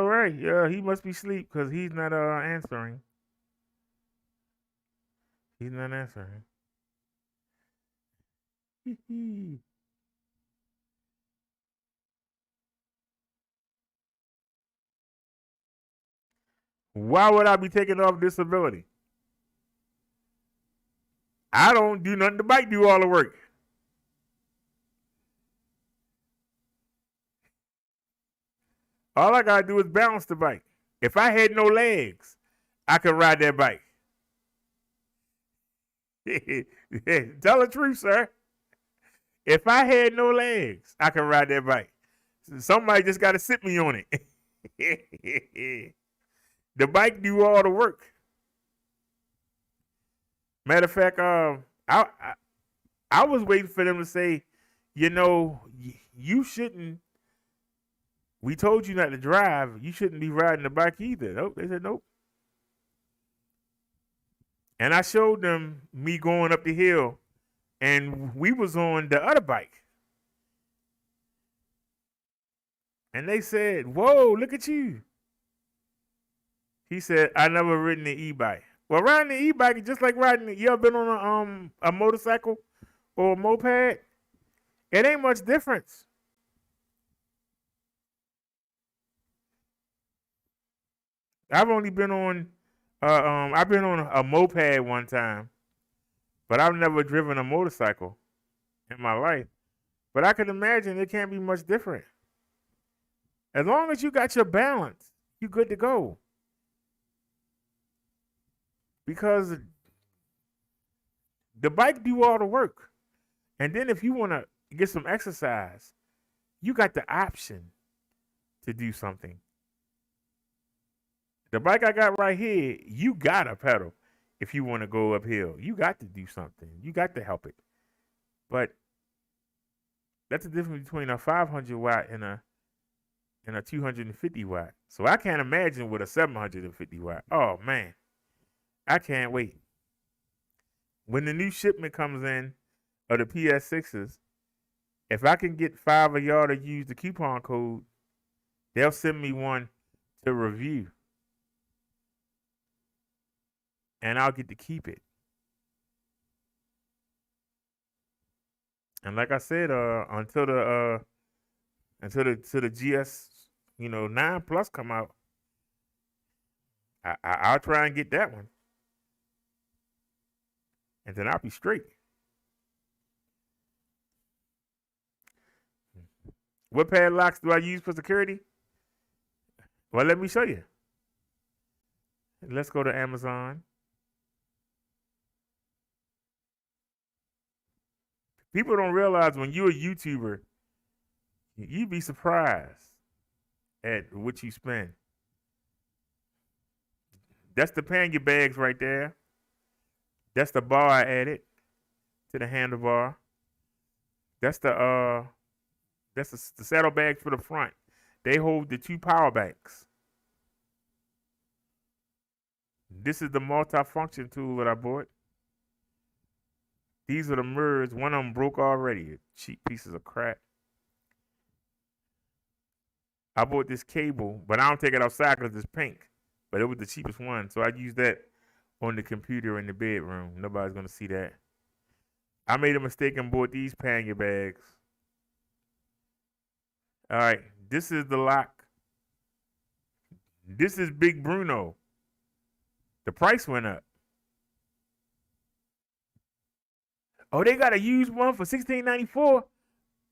right, yeah, he must be asleep because he's not answering. He's not answering. Why would I be taking off disability? I don't do nothing. The bike do all the work. All I gotta do is balance the bike. If I had no legs, I could ride that bike. Tell the truth, sir. If I had no legs, I could ride that bike. Somebody just gotta sit me on it. The bike do all the work. Matter of fact, I was waiting for them to say, you shouldn't. We told you not to drive. You shouldn't be riding the bike either. Nope. They said nope. And I showed them me going up the hill, and we was on the other bike. And they said, "Whoa, look at you." He said, "I never ridden the e-bike." Well, riding the e-bike is just like riding. You ever been on a motorcycle or a moped? It ain't much difference. I've only been on I've been on a moped one time, but I've never driven a motorcycle in my life. But I can imagine it can't be much different. As long as you got your balance, you good to go. Because the bike do all the work. And then if you want to get some exercise, you got the option to do something. The bike I got right here, you got to pedal if you want to go uphill. You got to do something. You got to help it. But that's the difference between a 500 watt and a 250 watt. So I can't imagine with a 750 watt. Oh man, I can't wait. When the new shipment comes in of the PS6s, if I can get 5 of y'all to use the coupon code, they'll send me one to review. And I'll get to keep it. And like I said, until the GS, 9 Plus come out, I'll try and get that one, and then I'll be straight. What padlocks do I use for security? Well, let me show you. Let's go to Amazon. People don't realize when you're a YouTuber, you'd be surprised at what you spend. That's the pannier bags right there. That's the bar I added to the handlebar. That's the saddlebags for the front. They hold the 2 power banks. This is the multi-function tool that I bought. These are the mirrors. One of them broke already. Cheap pieces of crap. I bought this cable, but I don't take it outside because it's pink. But it was the cheapest one, so I use that on the computer in the bedroom. Nobody's gonna see that. I made a mistake and bought these pannier bags. All right, this is the lock. This is Big Bruno. The price went up. Oh, they got a used one for $16.94.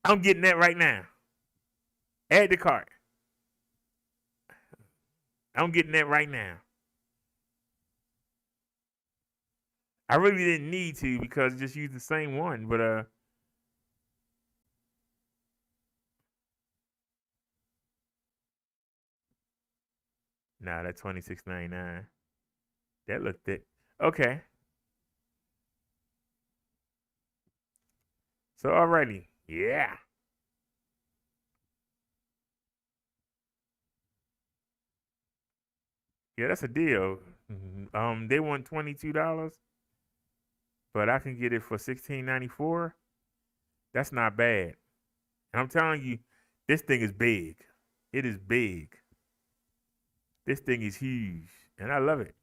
I'm getting that right now. Add to cart. I'm getting that right now. I really didn't need to because I just used the same one, but nah, that's $26.99. That looked it. Okay. So alrighty, yeah. Yeah, that's a deal. They want $22, but I can get it for $16.94. That's not bad. And I'm telling you, this thing is big. It is big. This thing is huge, and I love it.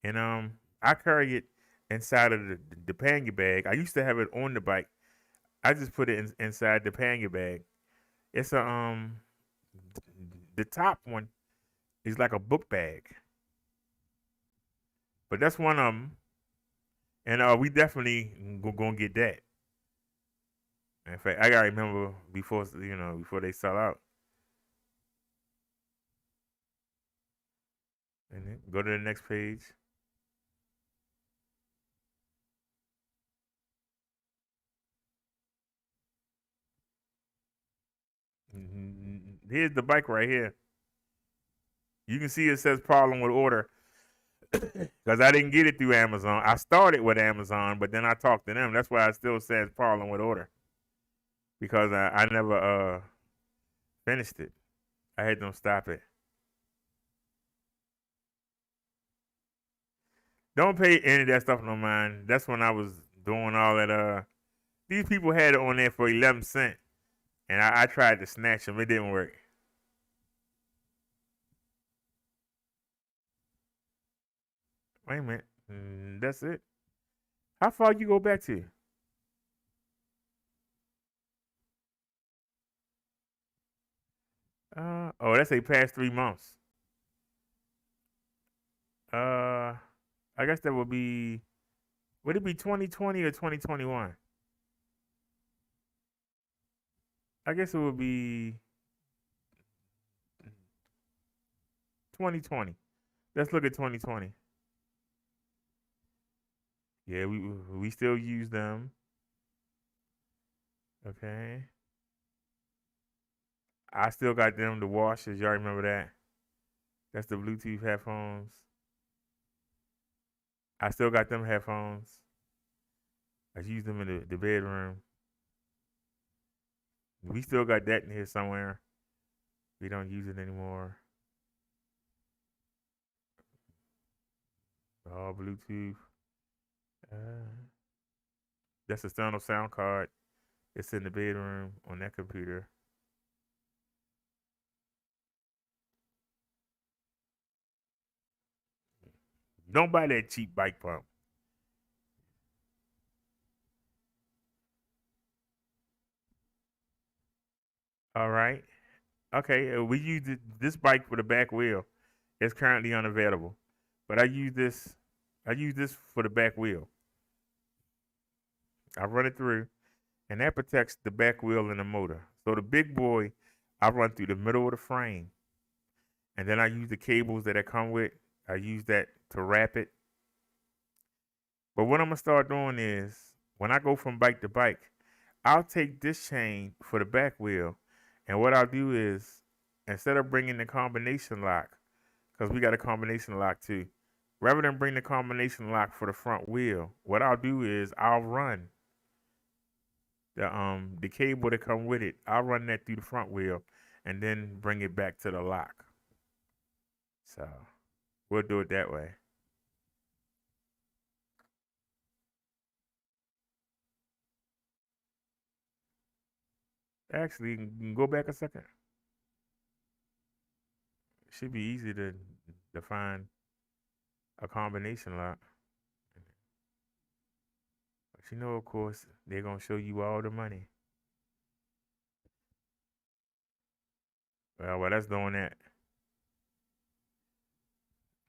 And I carry it inside of the pannier bag. I used to have it on the bike. I just put it inside the pannier bag. It's a the top one is like a book bag, but that's one of them, and we definitely gonna get that. In fact, I gotta remember before they sell out. And then go to the next page. Here's the bike right here. You can see it says problem with order because I didn't get it through Amazon. I started with Amazon, but then I talked to them. That's why it still says problem with order because I never finished it. I had them stop it. Don't pay any of that stuff no mind. That's when I was doing all that. These people had it on there for 11 cents. And I tried to snatch them. It didn't work. Wait a minute. That's it. How far you go back to? Oh, that's a past 3 months. I guess that would be. Would it be 2020 or 2021? I guess it would be 2020. Let's look at 2020. Yeah, we still use them. Okay. I still got them, the washers. Y'all remember that? That's the Bluetooth headphones. I still got them headphones. I use them in the bedroom. We still got that in here somewhere. We don't use it anymore. All Bluetooth. That's external sound card. It's in the bedroom on that computer. Don't buy that cheap bike pump. All right. Okay. We use this bike for the back wheel. It's currently unavailable, but I use this. I use this for the back wheel. I run it through, and that protects the back wheel and the motor. So the big boy, I run through the middle of the frame, and then I use the cables that come with. I use that to wrap it. But what I'm gonna start doing is, when I go from bike to bike, I'll take this chain for the back wheel, and what I'll do is, instead of bringing the combination lock, because we got a combination lock too, rather than bring the combination lock for the front wheel, what I'll do is I'll run the cable that come with it. I'll run that through the front wheel, and then bring it back to the lock. So we'll do it that way. Actually, you can go back a second. It should be easy to find a combination lock. But you know, of course, they're gonna show you all the money. Well, that's doing that.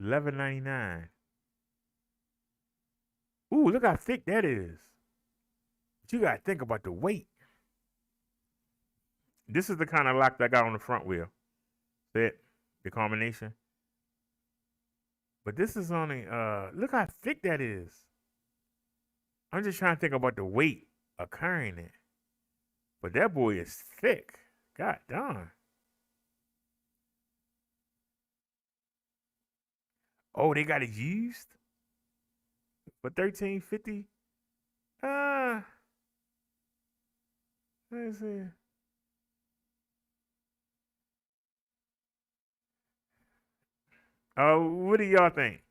$11.99. Ooh, look how thick that is. But you gotta think about the weight. This is the kind of lock that I got on the front wheel. That the combination. But this is only look how thick that is. I'm just trying to think about the weight of carrying it. But that boy is thick. God darn. Oh, they got it used for $13.50. Let's see. What do y'all think?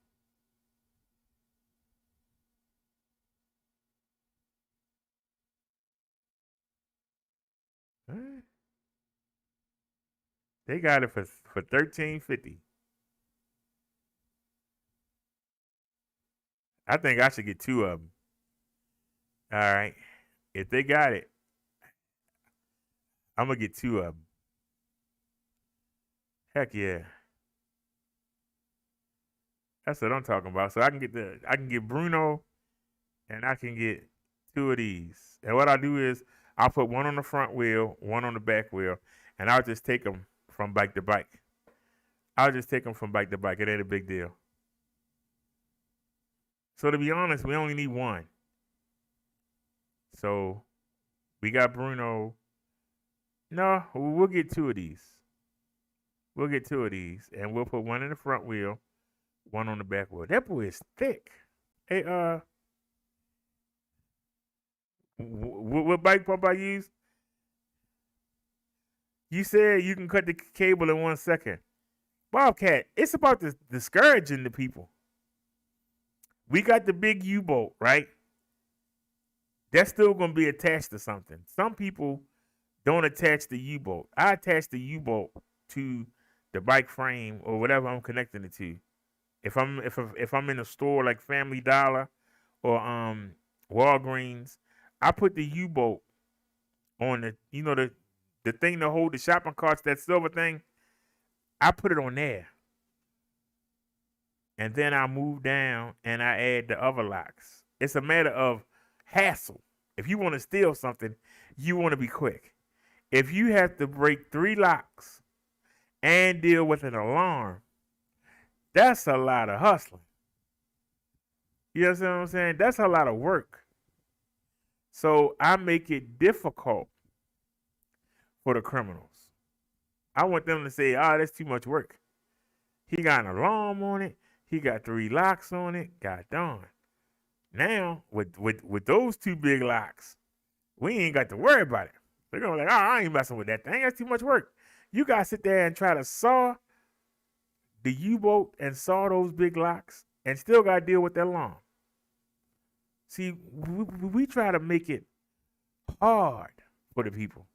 Huh? They got it for $13.50. I think I should get two of them. All right. If they got it, I'm gonna get two of them. Heck yeah. That's what I'm talking about. So I can get Bruno, and I can get two of these. And what I'll do is I'll put one on the front wheel, one on the back wheel, and I'll just take them from bike to bike. I'll just take them from bike to bike. It ain't a big deal. So to be honest, we only need one. So we got Bruno. No, we'll get two of these. We'll get two of these, and we'll put one in the front wheel, one on the back wheel. That boy is thick. Hey, what bike pump I use? You said you can cut the cable in 1 second. Bobcat, it's about discouraging the people. We got the big U-bolt, right? That's still going to be attached to something. Some people don't attach the U-bolt. I attach the U-bolt to the bike frame or whatever I'm connecting it to. If I'm in a store like Family Dollar or Walgreens, I put the U-bolt on the the thing to hold the shopping carts, that silver thing, I put it on there. And then I move down and I add the other locks. It's a matter of hassle. If you want to steal something, you want to be quick. If you have to break 3 locks and deal with an alarm, that's a lot of hustling. You know what I'm saying? That's a lot of work. So I make it difficult for the criminals. I want them to say, "Oh, that's too much work. He got an alarm on it. He got 3 locks on it. God darn." Now, with those 2 big locks, we ain't got to worry about it. They're going to be like, "Oh, I ain't messing with that thing. That's too much work." You got to sit there and try to saw the U-boat and saw those big locks and still got to deal with that alarm. See, we try to make it hard for the people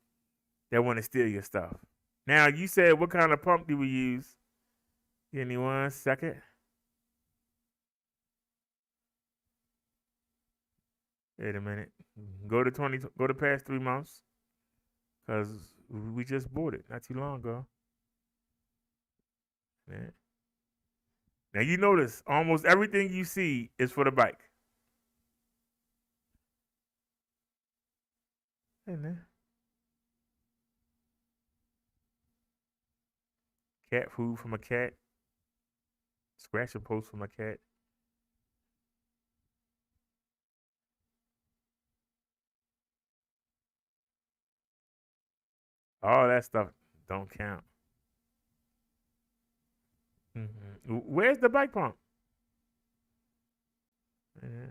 that want to steal your stuff. Now, you said, what kind of pump do we use? Give me 1 second. Wait a minute. Go to past 3 months, because we just bought it not too long ago. Yeah. Now you notice almost everything you see is for the bike. Hey man. Cat food from a cat. Scratching post from a cat. All that stuff don't count. Where's the bike pump? Yeah.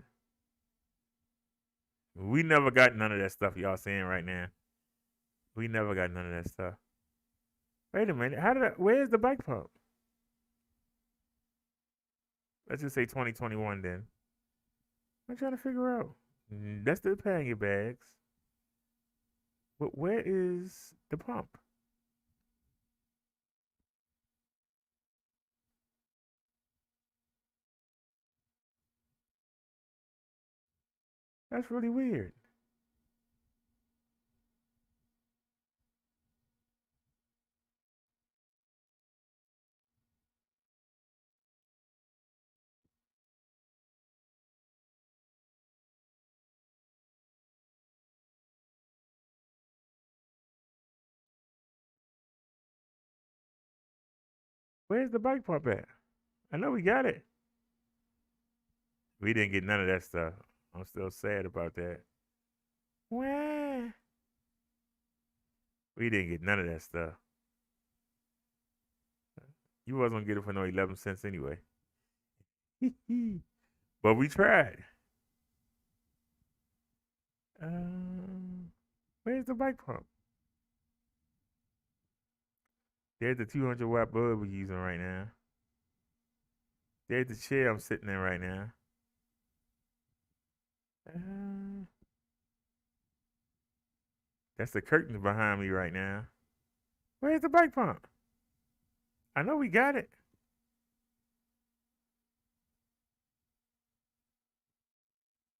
We never got none of that stuff y'all saying right now. We never got none of that stuff. Wait a minute. Where's the bike pump? Let's just say 2021 then. I'm trying to figure out. That's the pangy bags. But where is the pump? That's really weird. Where's the bike pump at? I know we got it. We didn't get none of that stuff. I'm still sad about that. Where? We didn't get none of that stuff. You wasn't gonna get it for no 11 cents anyway. But we tried. Where's the bike pump? There's the 200-watt bulb we're using right now. There's the chair I'm sitting in right now. That's the curtains behind me right now. Where's the bike pump? I know we got it.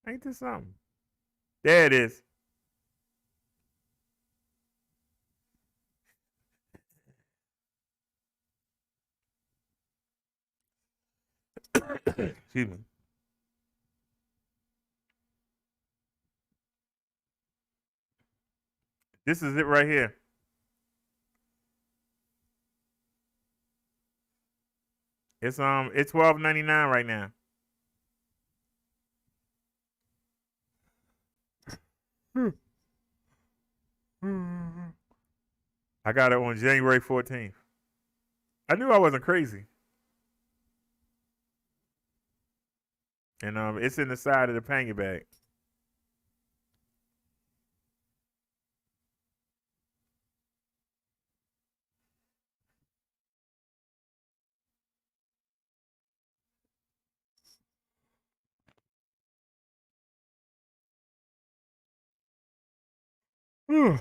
Ain't this something? There it is. Excuse me. This is it right here. It's $12.99 right now. I got it on January 14th. I knew I wasn't crazy. And it's in the side of the pangy bag. Whew.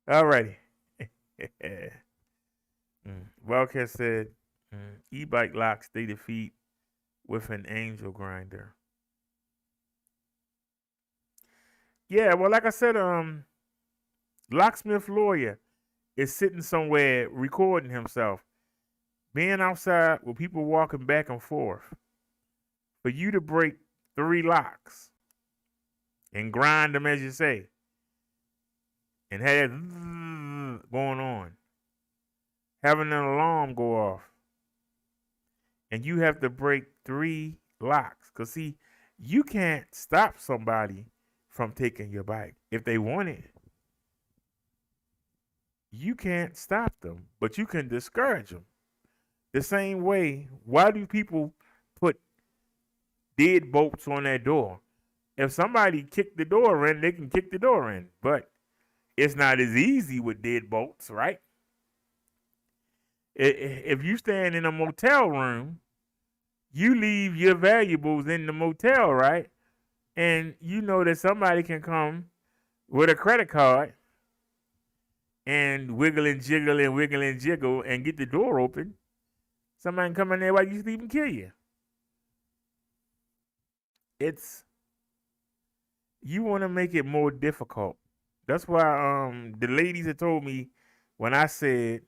Alrighty. Wildcat said, e-bike locks they defeat with an angel grinder. Yeah, well, like I said, locksmith lawyer is sitting somewhere recording himself, being outside with people walking back and forth. For you to break 3 locks and grind them as you say, and have going on, having an alarm go off, and you have to break 3 locks. Cause see, you can't stop somebody from taking your bike if they want it. You can't stop them, but you can discourage them. The same way, why do people put deadbolts on their door? If somebody kicked the door in, they can kick the door in, but it's not as easy with deadbolts, right? If you stand in a motel room, you leave your valuables in the motel, right? And you know that somebody can come with a credit card and wiggle and jiggle and wiggle and jiggle and get the door open. Somebody can come in there while you sleep and kill you. You want to make it more difficult. That's why the ladies had told me when I said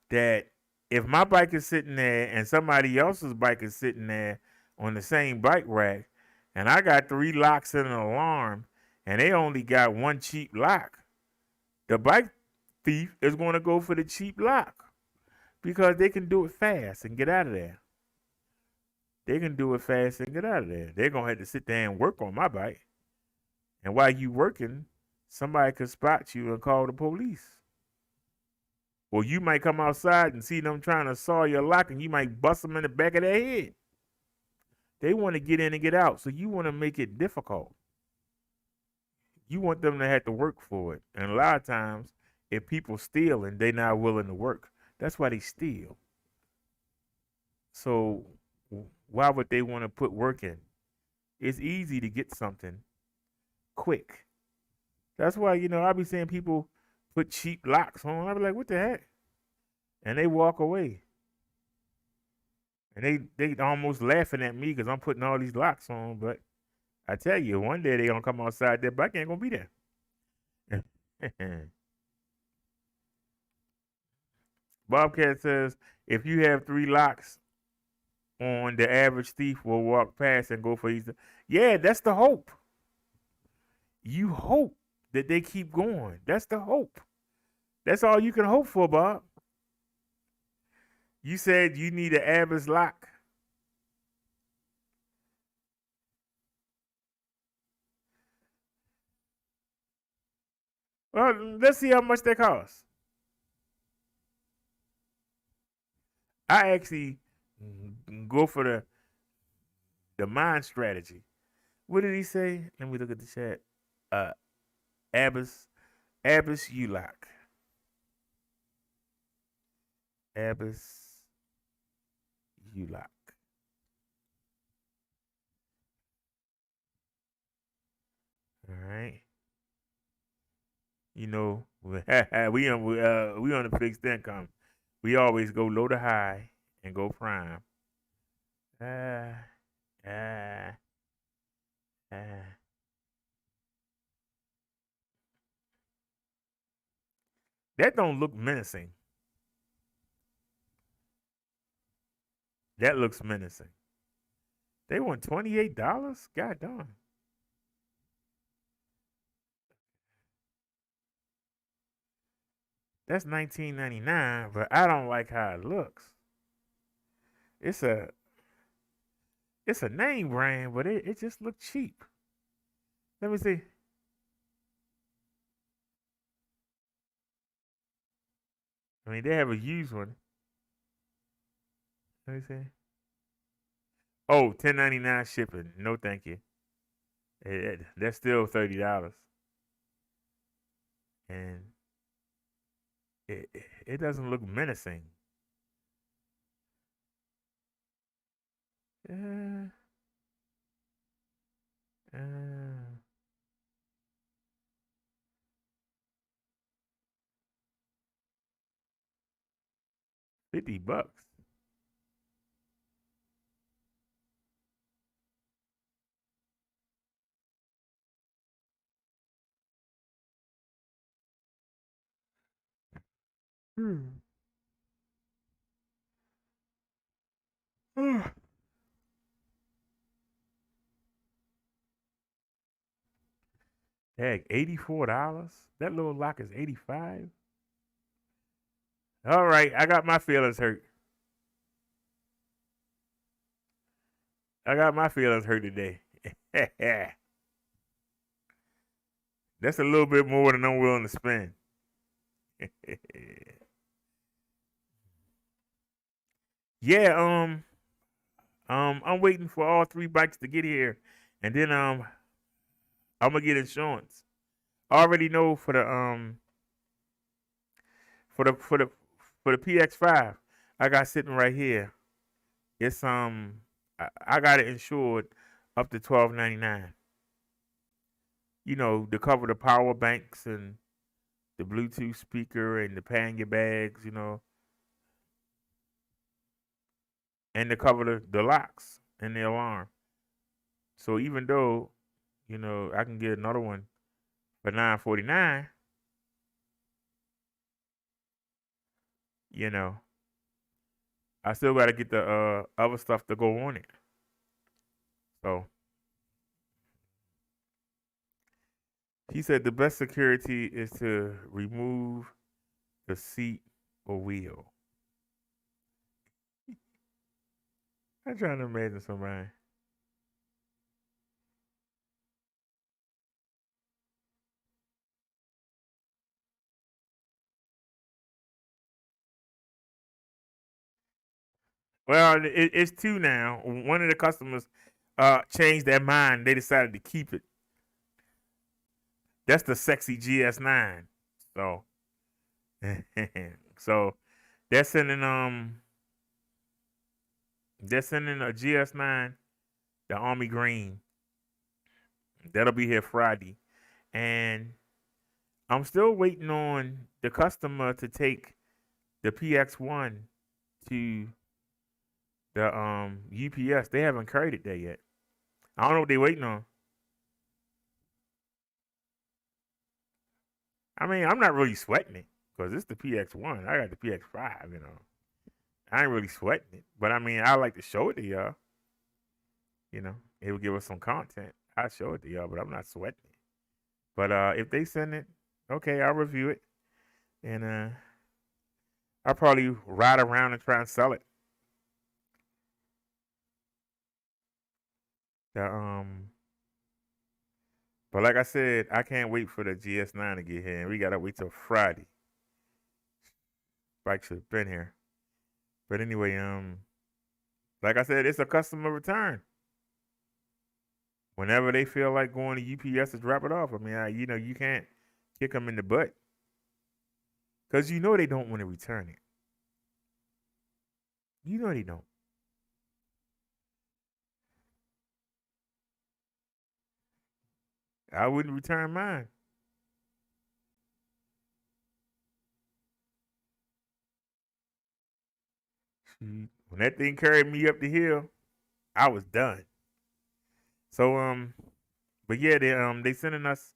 that if my bike is sitting there and somebody else's bike is sitting there on the same bike rack, and I got 3 locks and an alarm, and they only got 1 cheap lock, the bike thief is going to go for the cheap lock because they can do it fast and get out of there. They can do it fast and get out of there. They're going to have to sit there and work on my bike. And while you working, somebody could spot you and call the police. Or you might come outside and see them trying to saw your lock, and you might bust them in the back of their head. They want to get in and get out, so you want to make it difficult. You want them to have to work for it. And a lot of times, if people steal and they're not willing to work, that's why they steal. So why would they want to put work in? It's easy to get something quick. That's why, I be seeing people put cheap locks on. I be like, what the heck? And they walk away. And they almost laughing at me because I'm putting all these locks on. But I tell you, one day they going to come outside, their bike ain't going to be there. Bobcat says, if you have 3 locks on, the average thief will walk past and go for these. Yeah, that's the hope. You hope that they keep going. That's the hope. That's all you can hope for, Bob. You said you need an average lock. Well, let's see how much that costs. I actually go for the mind strategy. What did he say? Let me look at the chat. Abbas U-Lock. Abbas U-Lock. All right. We on the fixed income. We always go low to high and go prime. That don't look menacing. That looks menacing. They want $28? God darn. That's $19.99, but I don't like how it looks. It's a name brand, but it just looks cheap. Let me see. I mean, they have a used one. Let me see. Oh, $10.99 shipping. No, thank you. That's still $30, and it doesn't look menacing. Uh, uh, $50. Hmm. Heck, $84. That little lock is 85. All right, I got my feelings hurt. I got my feelings hurt today. That's a little bit more than I'm willing to spend. Yeah, I'm waiting for all three bikes to get here, and then I'm gonna get insurance. I already know for the for the for the PX5 I got sitting right here. It's I got it insured up to $12.99. You know, to cover the power banks and the Bluetooth speaker and the pannier bags, you know, and to cover the locks and the alarm. So even though, you know, I can get another one for $9.49, you know, I still got to get the other stuff to go on it. So he said the best security is to remove the seat or wheel. I'm trying to imagine somebody. Well, it's two now. One of the customers changed their mind. They decided to keep it. That's the sexy GS9. So, so they're sending a GS9, the Army Green. That'll be here Friday, and I'm still waiting on the customer to take the PX1 to the UPS. They haven't carried it there yet. I don't know what they're waiting on. I mean, I'm not really sweating it because it's the PX1. I got the PX5, you know. I ain't really sweating it. But I mean, I like to show it to y'all. You know, it will give us some content. I show it to y'all, but I'm not sweating it. But if they send it, okay, I'll review it. And I'll probably ride around and try and sell it. The, but like I said, I can't wait for the GS9 to get here. And we gotta wait till Friday. Bike should have been here. But anyway, like I said, it's a customer return. Whenever they feel like going to UPS to drop it off, I mean, you know, you can't kick them in the butt because you know they don't want to return it. You know they don't. I wouldn't return mine. Shoot. When that thing carried me up the hill, I was done. So but yeah, they sending us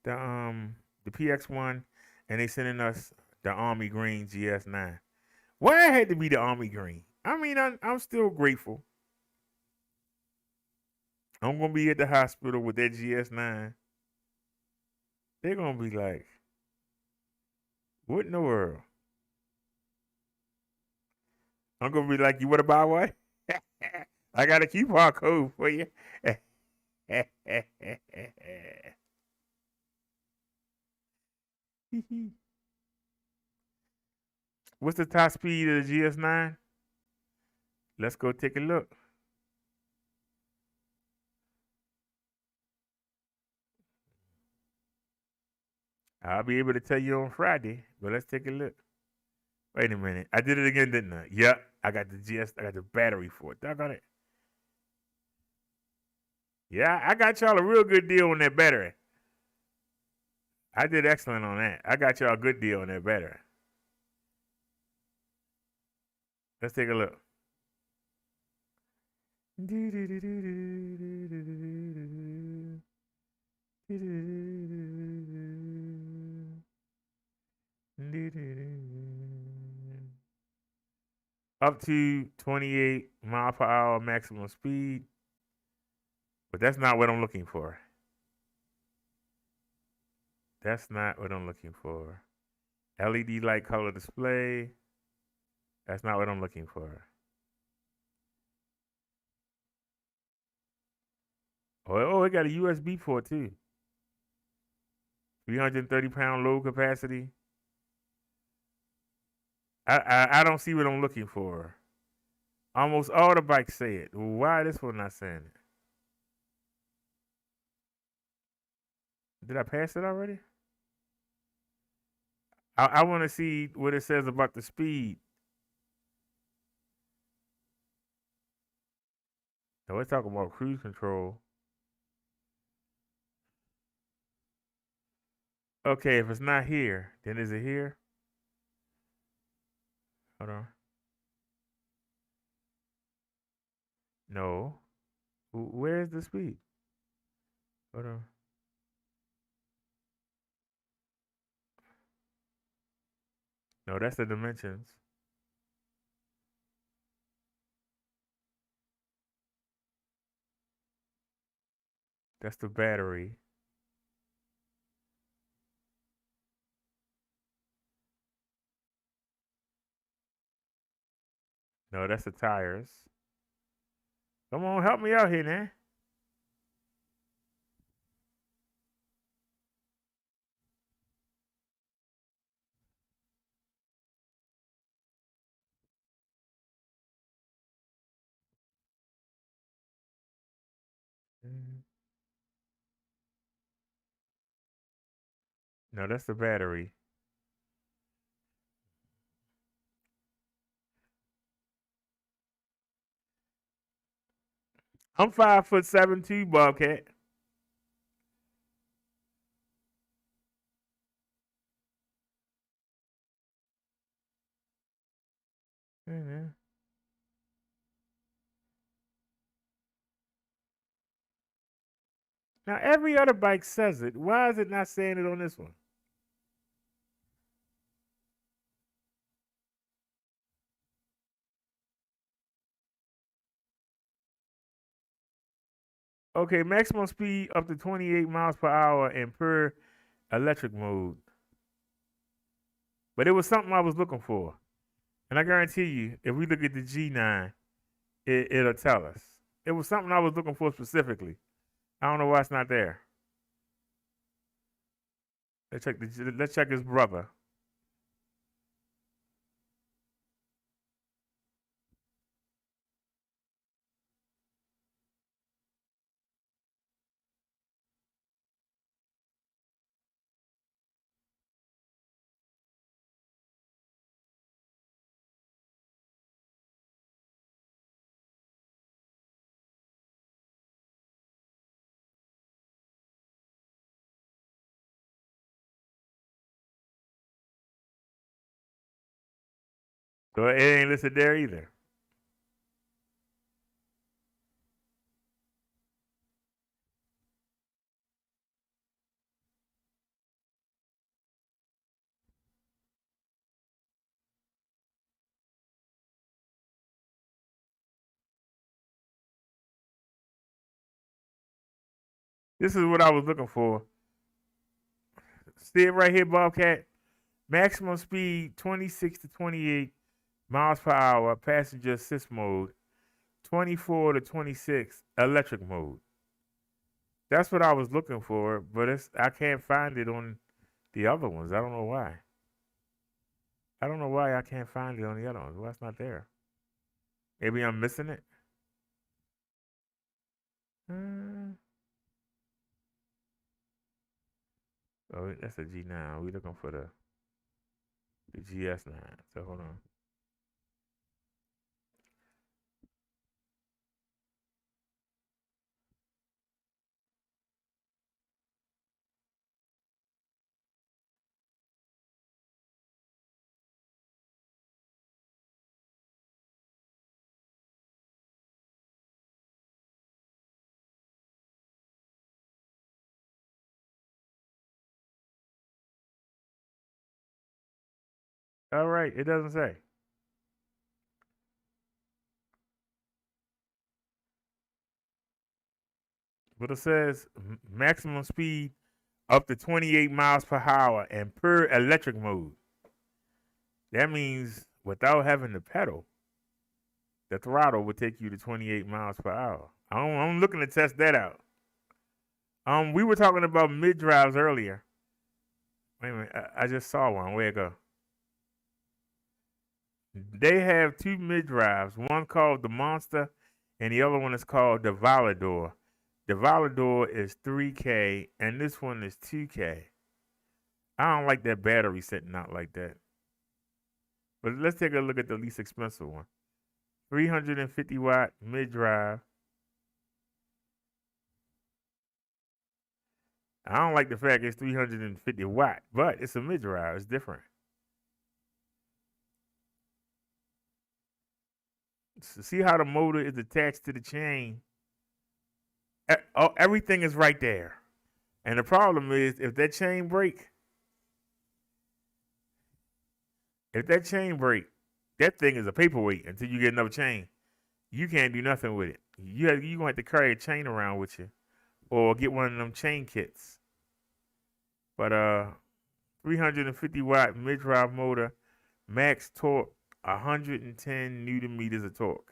the PX1, and they sending us the Army Green GS9. Why it had to be the Army Green? I mean, I'm still grateful. I'm gonna be at the hospital with that GS9. They're gonna be like, "What in the world?" I'm gonna be like, "You want to buy one?" I got a coupon code for you. What's the top speed of the GS9? Let's go take a look. I'll be able to tell you on Friday, but let's take a look. Wait a minute. I did it again, didn't I? Yep. I got the battery for it. Doggone it. Yeah, I got y'all a real good deal on that battery. I did excellent on that. I got y'all a good deal on that battery. Let's take a look. up to 28 mile per hour maximum speed. But that's not what I'm looking for. That's not what I'm looking for. LED light color display. That's not what I'm looking for. Oh, it got a USB port too. 330-pound load capacity. I don't see what I'm looking for. Almost all the bikes say it. Why this one not saying it? Did I pass it already? I want to see what it says about the speed. No, we're talking about cruise control. Okay, if it's not here, then is it here? Hold on. No. Where's the speed? Hold on. No, that's the dimensions. That's the battery. No, that's the tires. Come on, help me out here, man. No, that's the battery. I'm 5'7" too, Bobcat. Mm-hmm. Now every other bike says it. Why is it not saying it on this one? Okay, maximum speed up to 28 miles per hour in pure electric mode. But it was something I was looking for. And I guarantee you, if we look at the G9, it'll tell us. It was something I was looking for specifically. I don't know why it's not there. Let's check his brother. So it ain't listed there either. This is what I was looking for. See it right here, Bobcat. Maximum speed 26 to 28 miles per hour, passenger assist mode. 24 to 26 electric mode. That's what I was looking for, but I can't find it on the other ones. I don't know why. I don't know why I can't find it on the other ones. Why it's not there? Maybe I'm missing it. Oh, that's a G9. We looking for the GS9. So hold on. All right, it doesn't say. But it says maximum speed up to 28 miles per hour and per electric mode. That means without having to pedal, the throttle would take you to 28 miles per hour. I'm looking to test that out. We were talking about mid drives earlier. Wait a minute, I just saw one. Where'd it go? They have two mid drives. One called the Monster, and the other one is called the Volador. The Volador is 3K, and this one is 2K. I don't like that battery sitting out like that. But let's take a look at the least expensive one. 350 watt mid drive. I don't like the fact it's 350 watt, but it's a mid drive. It's different. So see how the motor is attached to the chain? Everything is right there. And the problem is if that chain break, that thing is a paperweight until you get another chain. You can't do nothing with it. You're going to have to carry a chain around with you or get one of them chain kits. But 350 watt mid-drive motor, max torque, 110 newton meters of torque.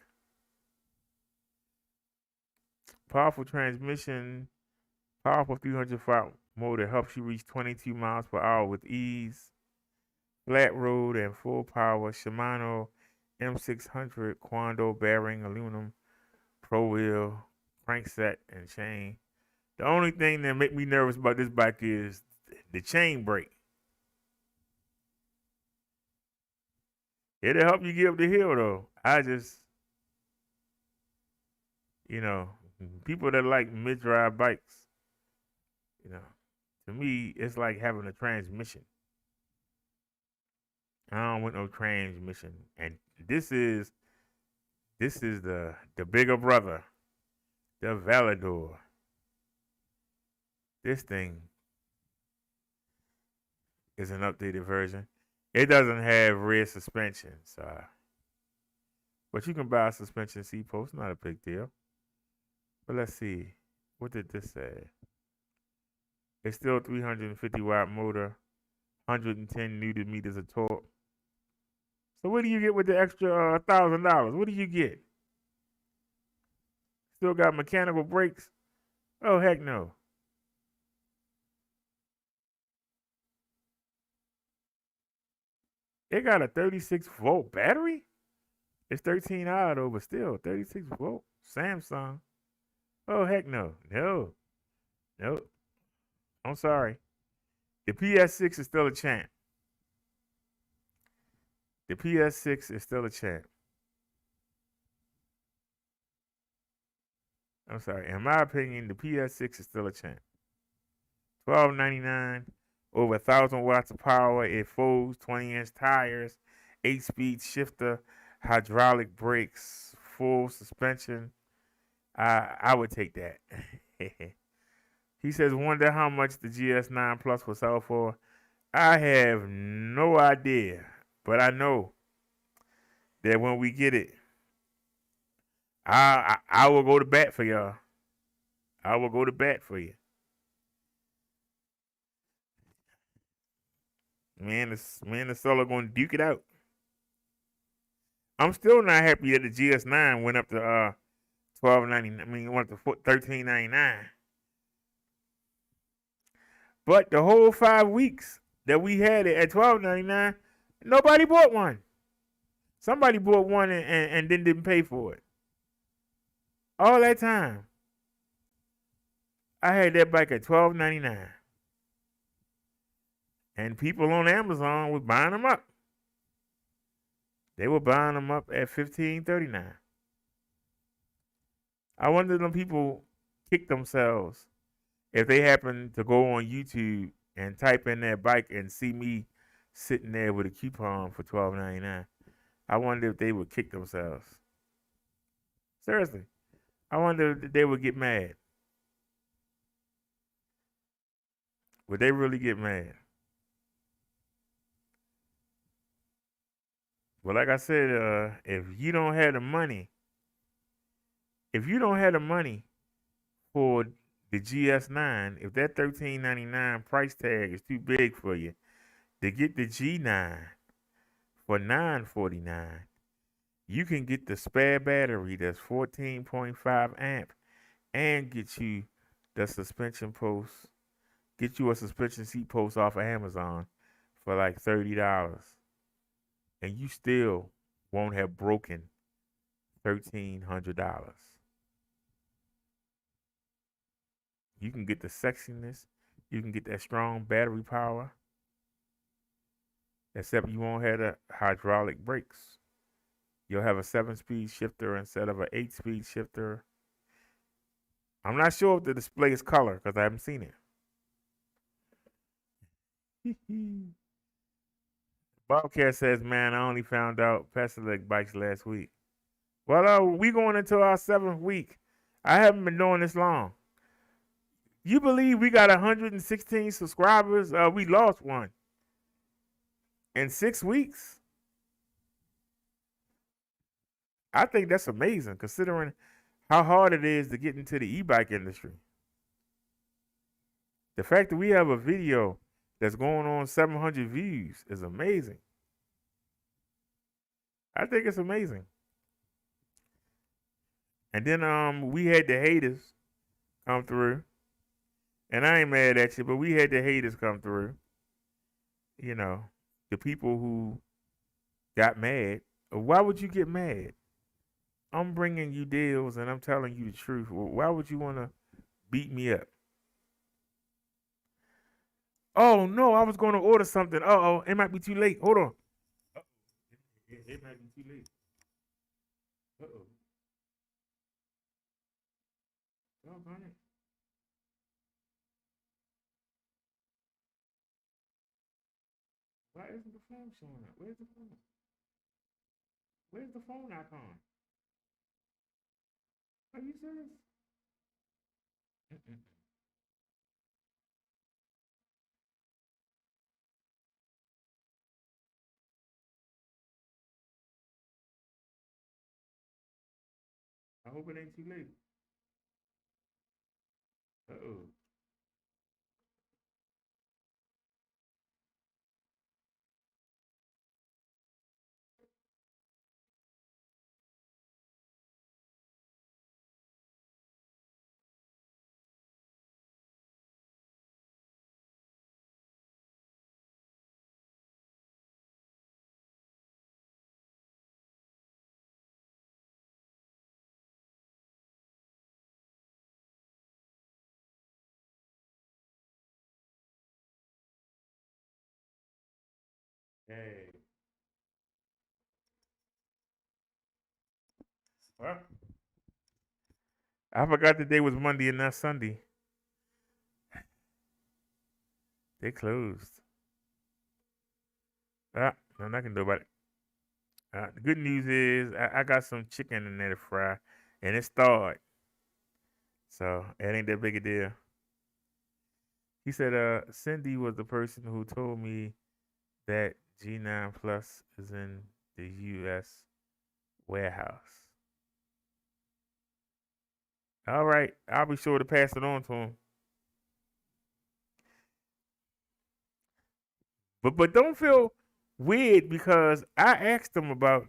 Powerful transmission, powerful 300 watt motor helps you reach 22 miles per hour with ease. Flat road and full power Shimano M600 Quando bearing aluminum pro wheel crankset and chain. The only thing that make me nervous about this bike is the chain brake. It'll help you get up the hill though. I just, people that like mid-drive bikes, to me, it's like having a transmission. I don't want no transmission. And this is the bigger brother, the Volador. This thing is an updated version. It doesn't have rear suspension, but you can buy a suspension seat post, not a big deal. But let's see, what did this say? It's still 350 watt motor, 110 newton meters of torque. So what do you get with the extra $1,000? What do you get? Still got mechanical brakes? Oh, heck no. It got a 36 volt battery? It's 13 hour though, but still 36 volt. Samsung. Oh, heck no. No. Nope. I'm sorry. The PS6 is still a champ. The PS6 is still a champ. I'm sorry. In my opinion, the PS6 is still a champ. $12.99, over 1,000 watts of power. It folds, 20-inch tires, 8-speed shifter, hydraulic brakes, full suspension. I would take that. He says, wonder how much the GS9 Plus will sell for. I have no idea, but I know that when we get it, I will go to bat for y'all. I will go to bat for you. Man, the seller gonna duke it out. I'm still not happy that the GS9 went up to $12.99. I mean, it went to $13.99. But the whole 5 weeks that we had it at $12.99, nobody bought one. Somebody bought one and then didn't pay for it. All that time, I had that bike at $12.99. And people on Amazon were buying them up. They were buying them up at $15.39. I wonder if them people kick themselves if they happen to go on YouTube and type in their bike and see me sitting there with a coupon for $12.99. I wonder if they would kick themselves. Seriously. I wonder if they would get mad. Would they really get mad? Well, like I said, if you don't have the money for the GS9, if that $13.99 price tag is too big for you, to get the G9 for $9.49, you can get the spare battery that's 14.5 amp and get you the suspension post, get you a suspension seat post off of Amazon for like $30. And you still won't have broken $1,300. You can get the sexiness, you can get that strong battery power, except you won't have the hydraulic brakes. You'll have a 7-speed shifter instead of an 8-speed shifter. I'm not sure if the display is color because I haven't seen it. Bobcat says, man, I only found out Paselec bikes last week. Well, we going into our 7th week. I haven't been doing this long. You believe we got 116 subscribers? We lost one in 6 weeks. I think that's amazing considering how hard it is to get into the e-bike industry. The fact that we have a video that's going on 700 views is amazing. I think it's amazing. And then we had the haters come through. And I ain't mad at you, but we had the haters come through. You know, the people who got mad. Why would you get mad? I'm bringing you deals and I'm telling you the truth. Why would you want to beat me up? Oh, no, I was going to order something. Uh-oh, it might be too late. Hold on. It might be too late. Uh-oh. Doggone it. Why isn't the phone showing up? Where's the phone? Where's the phone icon? Are you serious? Mm-mm. I hope it ain't too late. Uh-oh. Hey. Well, I forgot the day was Monday and not Sunday. They closed. Nothing I can do about it. The good news is I got some chicken in there to fry, and it's thawed. So it ain't that big a deal. He said, Cindy was the person who told me that G9 Plus is in the U.S. warehouse. All right, I'll be sure to pass it on to him. But don't feel weird because I asked him about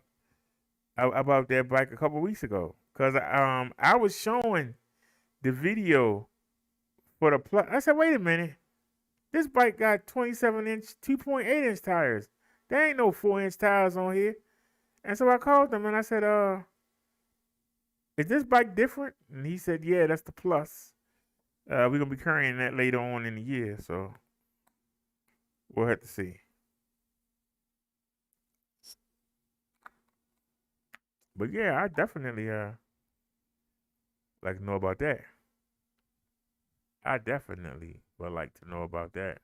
that bike a couple weeks ago because I was showing the video for the Plus. I said, wait a minute, this bike got 27-inch, 2.8-inch tires. There ain't no 4-inch tires on here. And so I called him and I said, is this bike different? And he said, yeah, that's the Plus. We're gonna be carrying that later on in the year, so we'll have to see. But yeah, I definitely like to know about that. I definitely would like to know about that.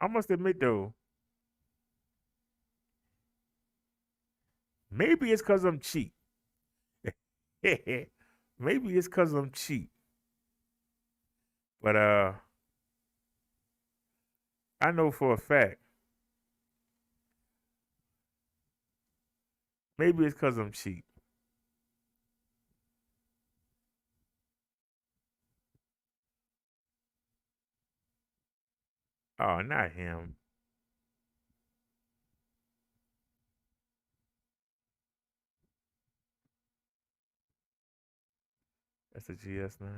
I must admit though, maybe it's cause I'm cheap. Maybe it's cause I'm cheap. But I know for a fact. Maybe it's cause I'm cheap. Oh, not him. That's a GS9.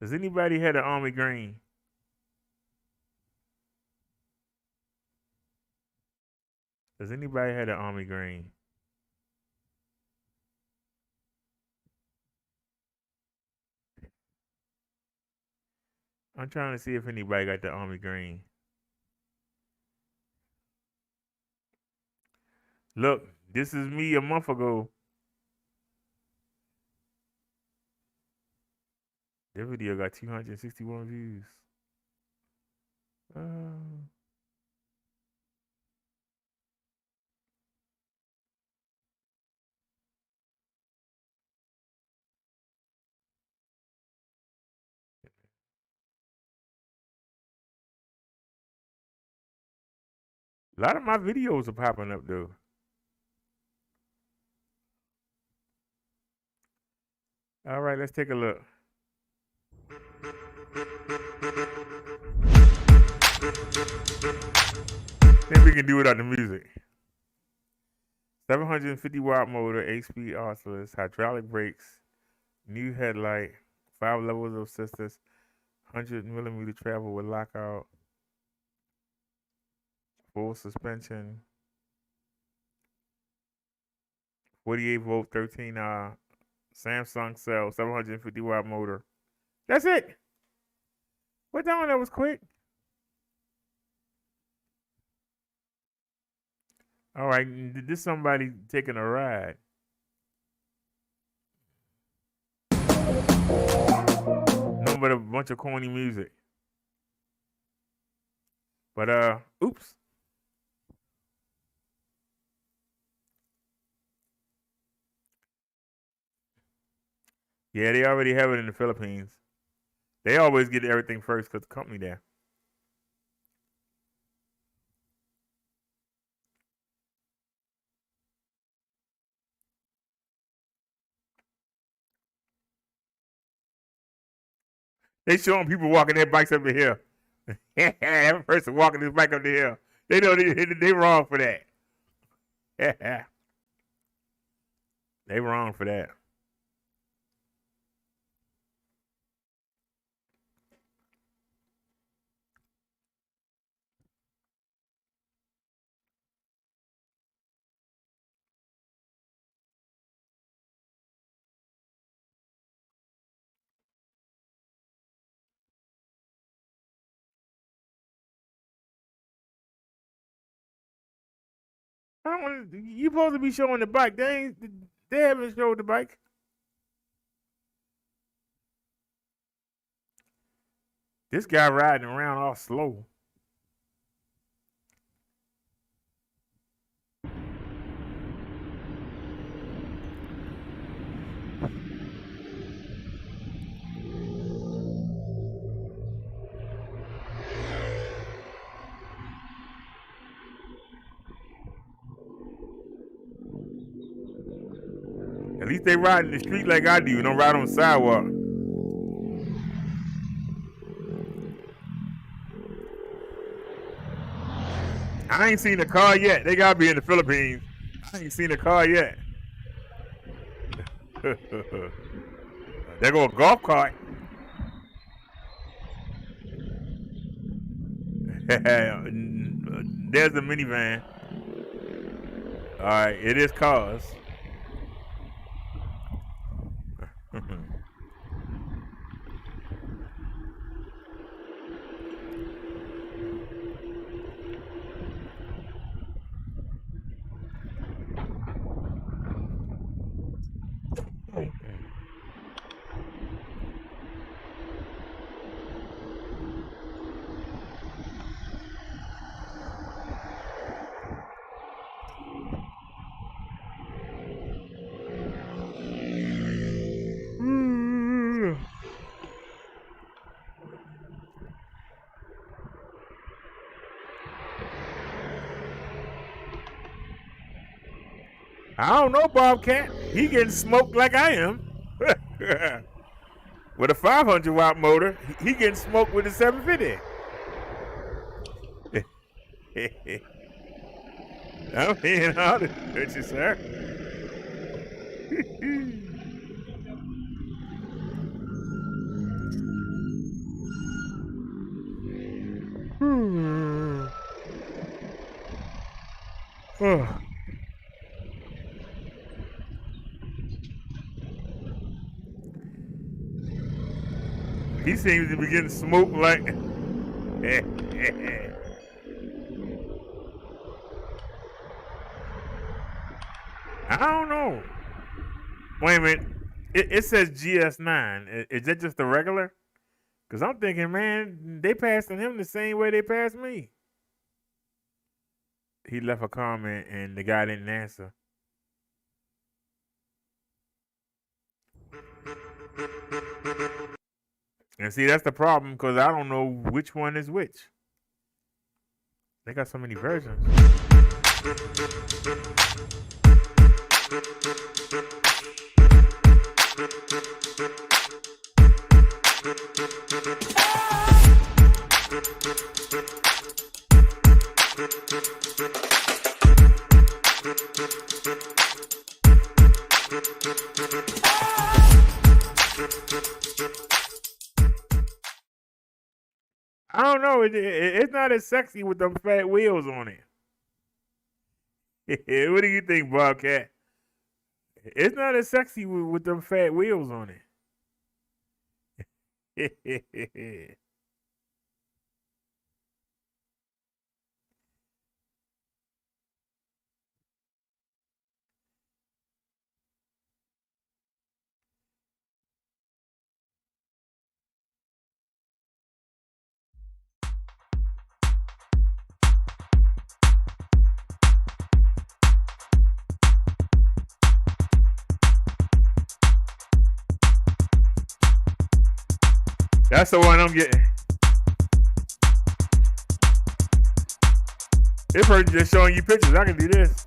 Does anybody have the army green? Does anybody have the army green? I'm trying to see if anybody got the army green. Look, this is me a month ago. That video got 261 views. A lot of my videos are popping up though. All right, let's take a look. Then we can do it on the music. 750 watt motor, 8-speed oscillators, hydraulic brakes, new headlight, 5 levels of assistance, 100mm travel with lockout, full suspension, 48 volt, 13 Samsung cell, 750 watt motor. That's it. What that one? That was quick. All right, this somebody taking a ride. Nothing but a bunch of corny music. But oops. Yeah, they already have it in the Philippines. They always get everything first because the company there. They showing people walking their bikes up the hill. Every person walking his bike up the hill. They know they wrong for that. They wrong for that. I don't want to, you supposed to be showing the bike. They haven't showed the bike. This guy riding around all slow. At least they ride in the street like I do. Don't ride on the sidewalk. I ain't seen a car yet. They gotta be in the Philippines. I ain't seen a car yet. There go a golf cart. There's the minivan. All right, it is cars. I don't know, Bobcat. He getting smoked like I am. With a 500 watt motor, he getting smoked with a 750. I'm being honest with you, sir. Oh. He seems to be getting smoked like. I don't know. Wait a minute. It says GS9. Is that just the regular? Because I'm thinking, man, they passing him the same way they passed me. He left a comment and the guy didn't answer. And see, that's the problem because I don't know which one is which. They got so many versions. I don't know. It's not as sexy with them fat wheels on it. What do you think, Bobcat? It's not as sexy with them fat wheels on it. That's the one I'm getting. This person just showing you pictures. I can do this.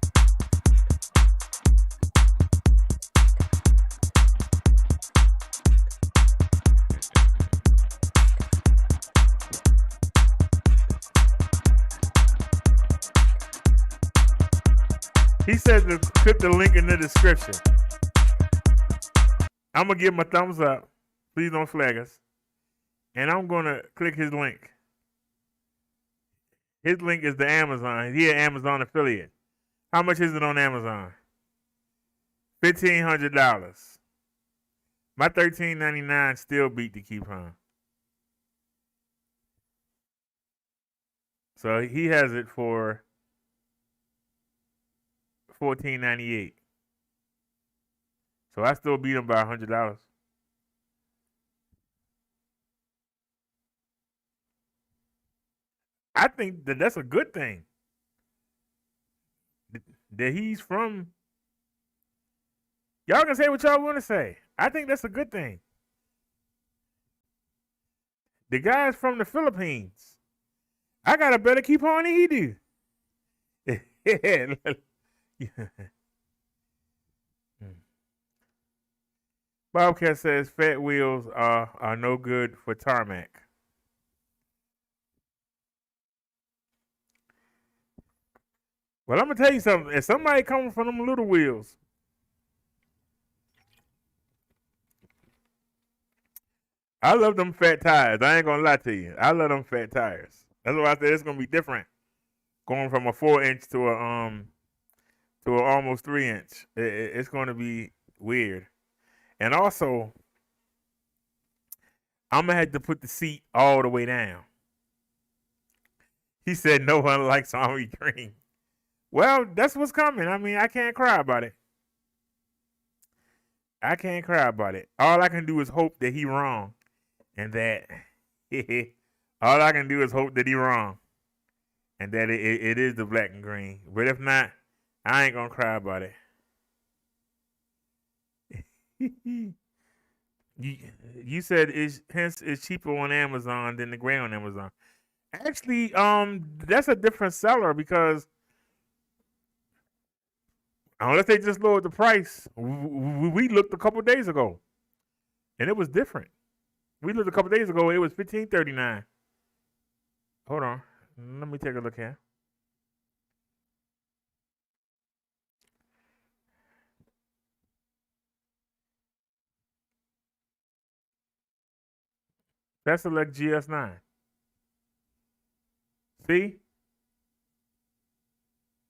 He said to click the link in the description. I'm going to give him a thumbs up. Please don't flag us. And I'm going to click his link. His link is the Amazon. He an Amazon affiliate. How much is it on Amazon? $1,500. My $13.99 still beat the coupon. So he has it for $14.98. So I still beat him by $100. I think that's a good thing. That he's from. Y'all can say what y'all want to say. I think that's a good thing. The guy's from the Philippines. I got a better coupon than he do. Bobcat says fat wheels are no good for tarmac. Well, I'm going to tell you something. If somebody comes from them little wheels, I love them fat tires. I ain't going to lie to you. I love them fat tires. That's why I said it's going to be different going from a 4-inch to a almost 3-inch. It's going to be weird. And also, I'm going to have to put the seat all the way down. He said no one likes army green. Well, that's what's coming. I mean, I can't cry about it. I can't cry about it. All I can do is hope that he wrong. And that all I can do is hope that he wrong. And that it is the black and green. But if not, I ain't gonna cry about it. You said it's cheaper on Amazon than the gray on Amazon. Actually, that's a different seller because unless they just lowered the price, we looked a couple days ago, and it was different. We looked a couple days ago. It was $15.39. Hold on. Let me take a look here. Paselec GS9. See?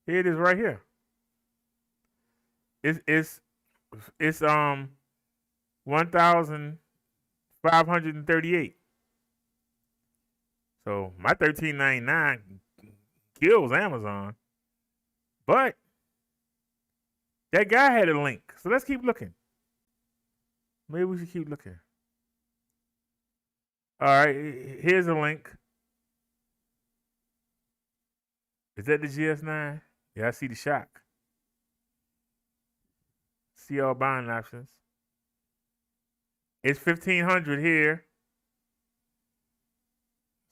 Here it is right here. It's 1,538. So my $13.99 kills Amazon. But that guy had a link. So let's keep looking. Maybe we should keep looking. All right, here's a link. Is that the GS9? Yeah, I see the shock. See all buying options. It's $1,500 here.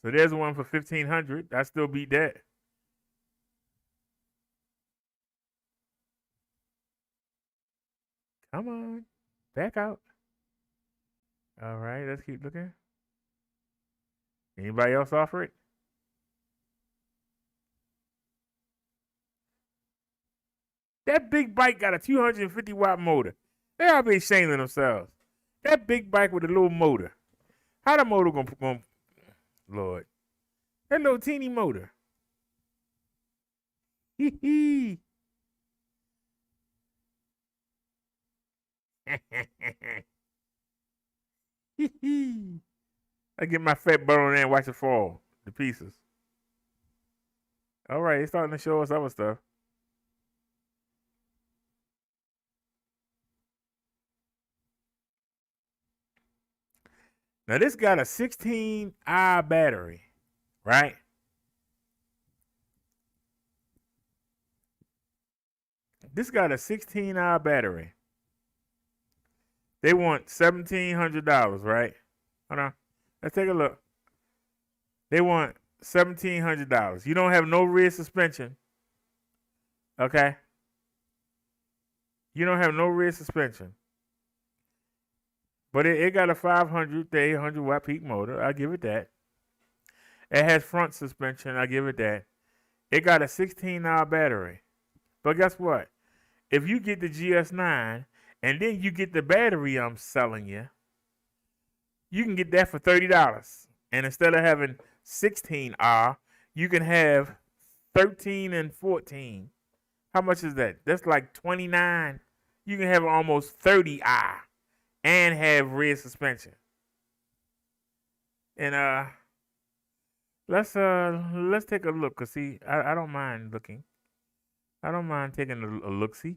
So there's one for $1,500. I still beat that. Come on, back out. All right, let's keep looking. Anybody else offer it? That big bike got a 250 watt motor. They ought to be ashamed of themselves. That big bike with a little motor. How the motor gonna Lord. That little teeny motor. Hee hee. Hee hee. I get my fat butt on there and watch it fall to pieces. All right, it's starting to show us other stuff. Now this got a 16-hour battery, right? This got a 16-hour battery. They want $1,700, right? Hold on. Let's take a look. They want $1,700. You don't have no rear suspension. Okay? You don't have no rear suspension. But it got a 500 to 800 watt peak motor. I give it that. It has front suspension. I give it that. It got a 16-hour battery. But guess what? If you get the GS9 and then you get the battery I'm selling you, you can get that for $30. And instead of having 16R, you can have 13 and 14. How much is that? That's like 29. You can have almost 30R and have rear suspension. And let's take a look. Cause see, I don't mind looking. I don't mind taking a look-see.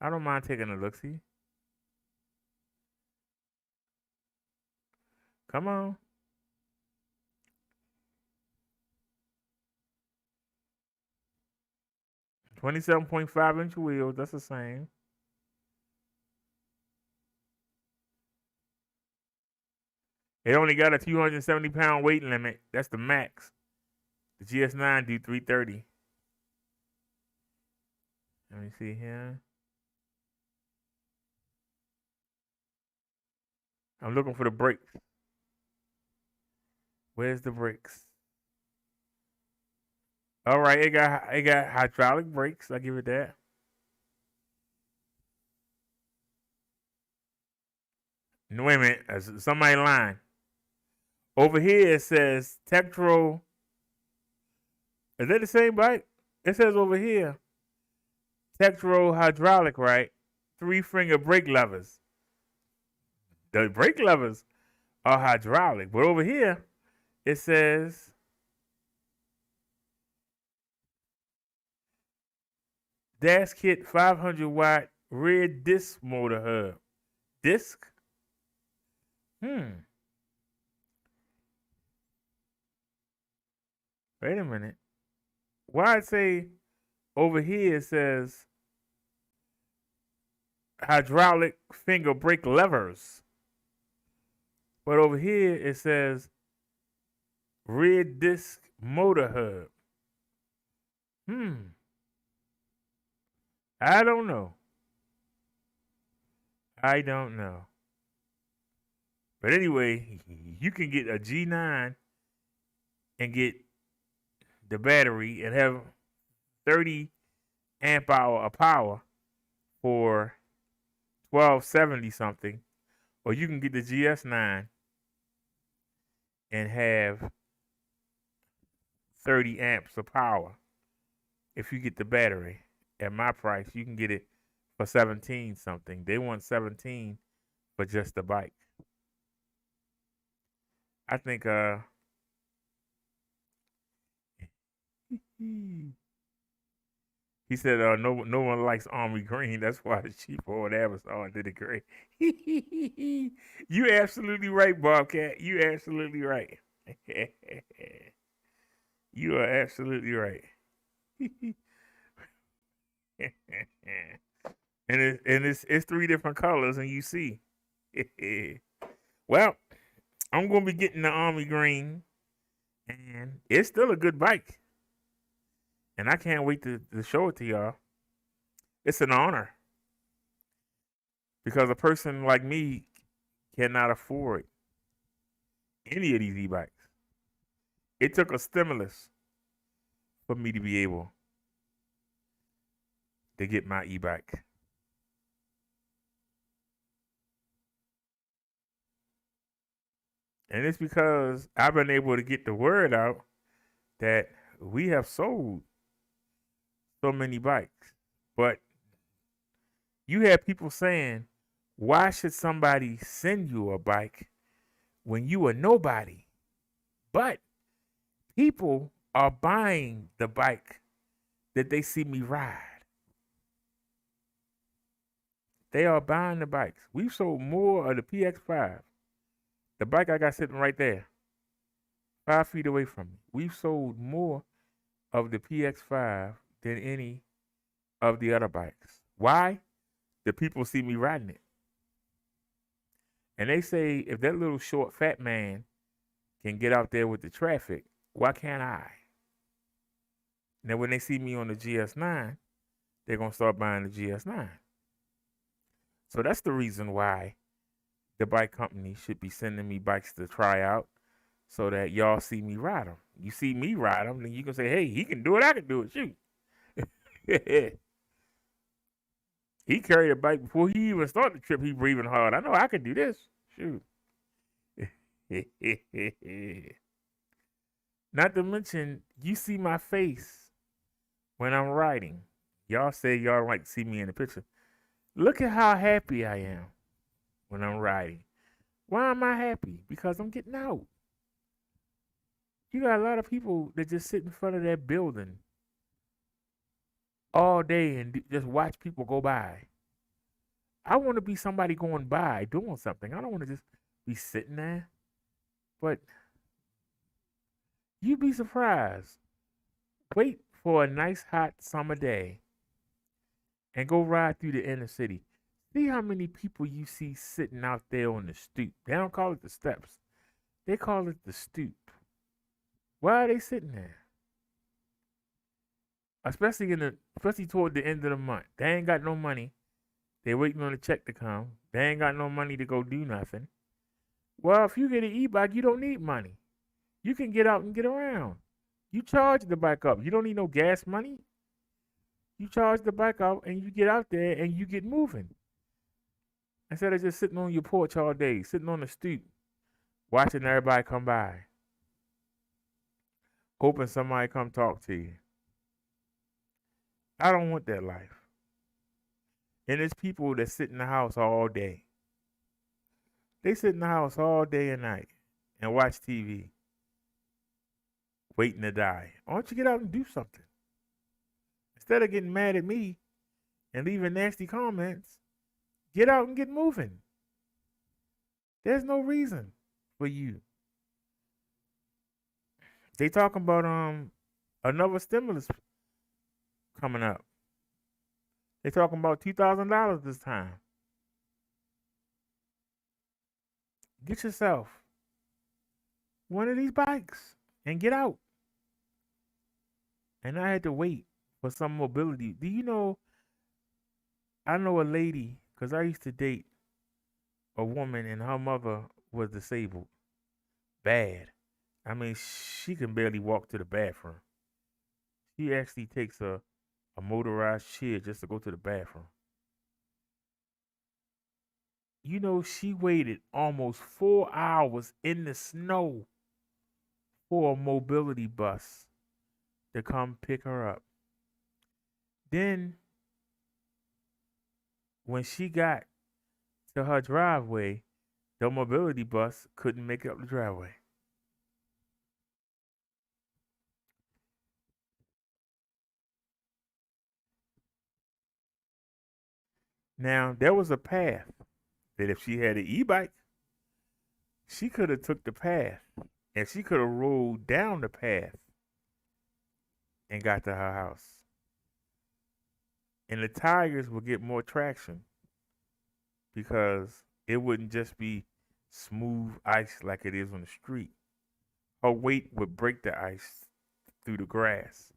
I don't mind taking a look-see. Come on. $27.5-inch wheels. That's the same. It only got a 270-pound weight limit. That's the max. The GS9 do 330. Let me see here. I'm looking for the brakes. Where's the brakes? All right, it got hydraulic brakes. I give it that. No, wait a minute. Somebody lying. Over here it says Tektro. Is that the same bike? It says over here Tektro hydraulic, right? 3-finger brake levers. The brake levers are hydraulic, but over here it says dash kit 500 watt rear disc motor hub. Disc? Wait a minute. Why it say over here it says hydraulic finger brake levers, but over here it says rear disc motor hub. I don't know. But anyway, you can get a G9 and get the battery and have 30 amp hour of power for 1270 something, or you can get the GS9 and have 30 amps of power. If you get the battery at my price, you can get it for 17 something. They want 17 for just the bike. I think he said no one likes army green. That's why the cheap old Amazon did it gray. You absolutely right, Bobcat. You absolutely right. You are absolutely right. And it's three different colors, and you see. Well, I'm gonna be getting the army green, and it's still a good bike, and I can't wait to show it to y'all. It's an honor because a person like me cannot afford any of these e-bikes. It took a stimulus for me to be able to get my e-bike. And it's because I've been able to get the word out that we have sold so many bikes. But you have people saying, why should somebody send you a bike when you are nobody? But people are buying the bike that they see me ride. They are buying the bikes. We've sold more of the PX5. The bike I got sitting right there, 5 feet away from me. We've sold more of the PX5 than any of the other bikes. Why? The people see me riding it. And they say, if that little short fat man can get out there with the traffic, why can't I? Now, when they see me on the GS9, they're going to start buying the GS9. So that's the reason why the bike company should be sending me bikes to try out so that y'all see me ride them. You see me ride them, then you can say, hey, he can do it, I can do it, shoot. He carried a bike before he even started the trip. He breathing hard. I know I can do this. Shoot. Not to mention, you see my face when I'm riding. Y'all say y'all like to see me in the picture. Look at how happy I am when I'm riding. Why am I happy? Because I'm getting out. You got a lot of people that just sit in front of that building all day and just watch people go by. I want to be somebody going by doing something. I don't want to just be sitting there. But you'd be surprised. Wait for a nice hot summer day and go ride through the inner city. See how many people you see sitting out there on the stoop. They don't call it the steps. They call it the stoop. Why are they sitting there? Especially toward the end of the month. They ain't got no money. They waiting on the check to come. They ain't got no money to go do nothing. Well, if you get an e-bike, you don't need money. You can get out and get around. You charge the bike up. You don't need no gas money. You charge the bike out and you get out there and you get moving. Instead of just sitting on your porch all day, sitting on the stoop, watching everybody come by, hoping somebody come talk to you. I don't want that life. And there's people that sit in the house all day. They sit in the house all day and night and watch TV, waiting to die. Why don't you get out and do something? Instead of getting mad at me and leaving nasty comments, get out and get moving. There's no reason for you. They talking about another stimulus coming up. They talking about $2,000 this time. Get yourself one of these bikes and get out. And I had to wait for some mobility. Do you know, I know a lady, because I used to date a woman and her mother was disabled. Bad. I mean, she can barely walk to the bathroom. She actually takes a motorized chair just to go to the bathroom. You know, she waited almost 4 hours in the snow for a mobility bus to come pick her up. Then, when she got to her driveway, the mobility bus couldn't make it up the driveway. Now, there was a path that if she had an e-bike, she could have took the path and she could have rolled down the path and got to her house. And the tires would get more traction because it wouldn't just be smooth ice like it is on the street. Her weight would break the ice through the grass,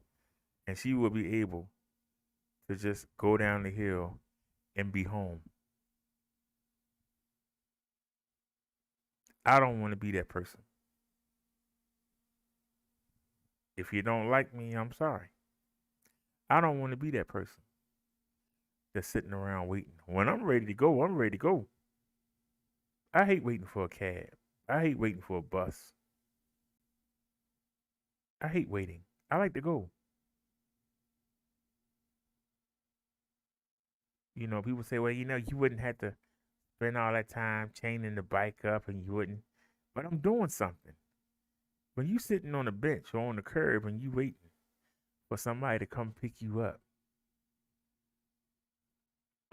and she would be able to just go down the hill and be home. I don't want to be that person. If you don't like me, I'm sorry. I don't want to be that person that's sitting around waiting. When I'm ready to go, I'm ready to go. I hate waiting for a cab. I hate waiting for a bus. I hate waiting. I like to go. You know, people say, well, you know, you wouldn't have to spend all that time chaining the bike up and you wouldn't. But I'm doing something. When you sitting on a bench or on the curb and you waiting for somebody to come pick you up,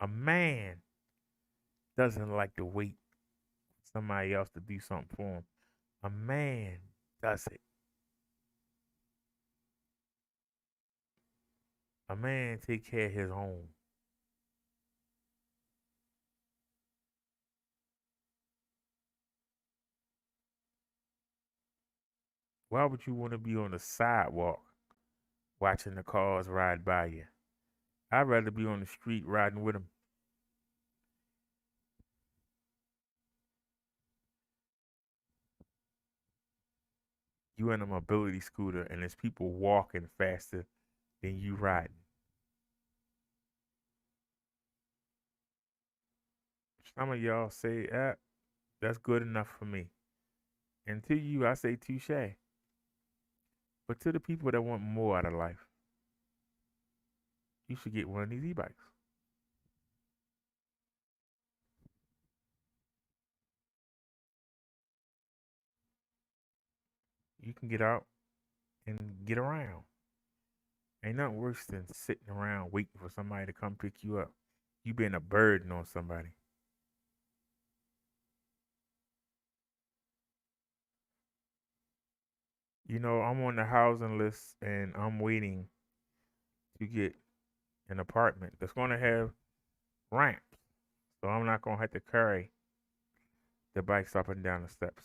a man doesn't like to wait for somebody else to do something for him. A man does it. A man take care of his own. Why would you want to be on the sidewalk watching the cars ride by you? I'd rather be on the street riding with them. You in a mobility scooter and there's people walking faster than you riding. Some of y'all say, that's good enough for me. And to you, I say touche. But to the people that want more out of life, you should get one of these e-bikes. You can get out and get around. Ain't nothing worse than sitting around waiting for somebody to come pick you up. You being a burden on somebody. You know, I'm on the housing list and I'm waiting to get an apartment that's going to have ramps. So I'm not going to have to carry the bikes up and down the steps.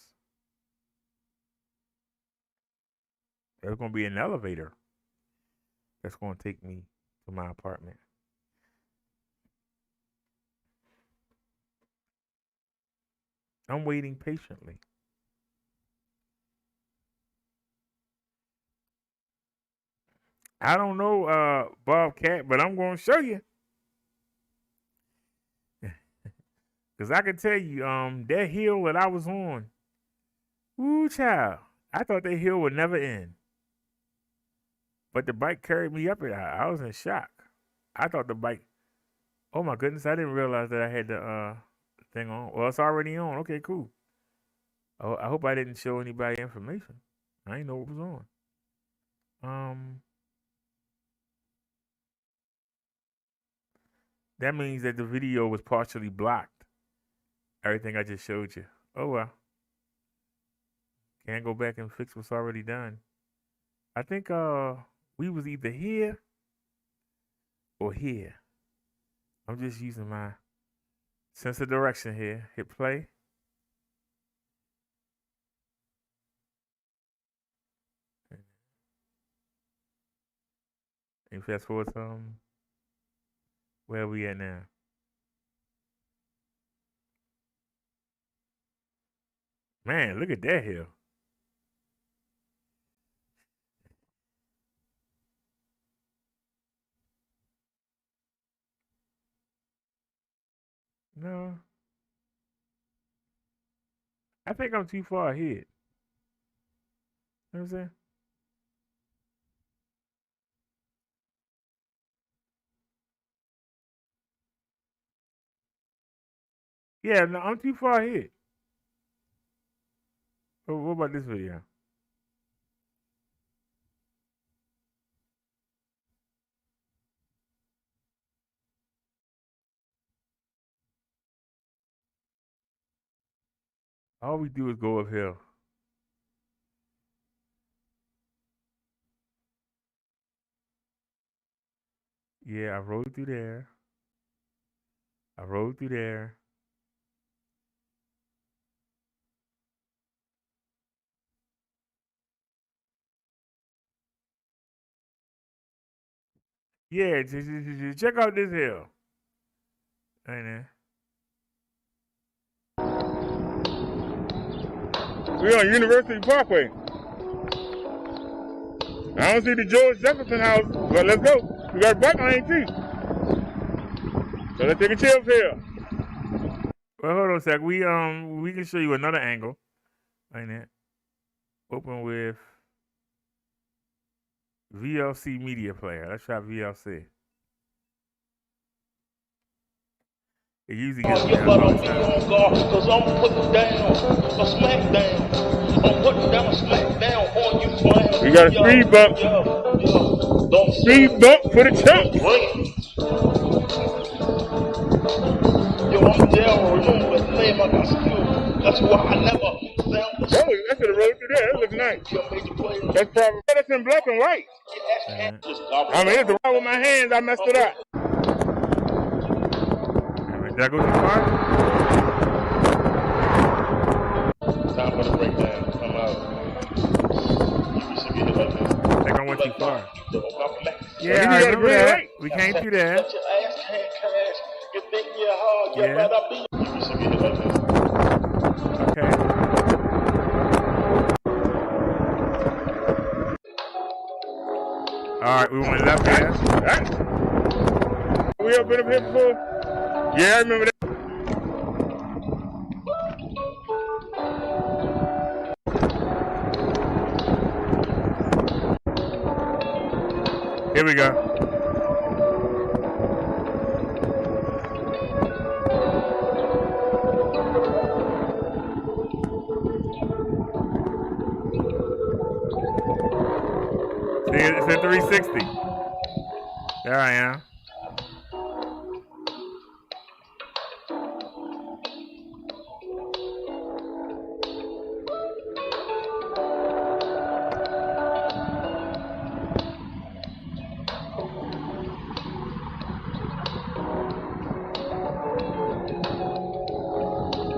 There's going to be an elevator that's going to take me to my apartment. I'm waiting patiently. I don't know, Bobcat, but I'm going to show you. Because I can tell you, that hill that I was on, woo, child, I thought that hill would never end. But the bike carried me up it. I was in shock. I thought the bike, oh my goodness, I didn't realize that I had the thing on. Well, it's already on. Okay, cool. Oh, I hope I didn't show anybody information. I didn't know what was on. That means that the video was partially blocked. Everything I just showed you. Oh well. Can't go back and fix what's already done. I think we was either here or here. I'm just using my sense of direction here. Hit play. And fast forward some. Where are we at now? Man, look at that hill. No. I think I'm too far ahead. You know what I'm saying? Yeah, no, I'm too far ahead. What about this video? All we do is go uphill. Yeah, I rode through there. I rode through there. Yeah, check out this hill. Ain't it? We on University Parkway. I don't see the George Jefferson house, but let's go. We got a bike lane too. So let's take a chill pill. Well, hold on a sec. We can show you another angle. Ain't it? Open with VLC media player. Let's try VLC. It usually gets me But I'm on guard, cause I'm putting down a smack down. I'm putting down a smack down on you, twang. We got a speed bump. Don't Speed bump for the chump. Yo, I'm Daryl. Remember the name I got skill. That's why I never sound the Oh, I should have rode through there. That looks nice. That's probably that's in black and white. I mean, it's the one with my hands. I messed it up. Did that go too far? Time for the breakdown. Come out. You should get it like this. I think I went too far. you Yeah, I got a remember green that. light. We came through there. Let your ass can't crash. You think you're hard, you Yeah. better be. You should get it like this. Okay. All right, we went left here. We ever been up here before? Yeah, I remember that. Here we go. See, it's at 360. There I am.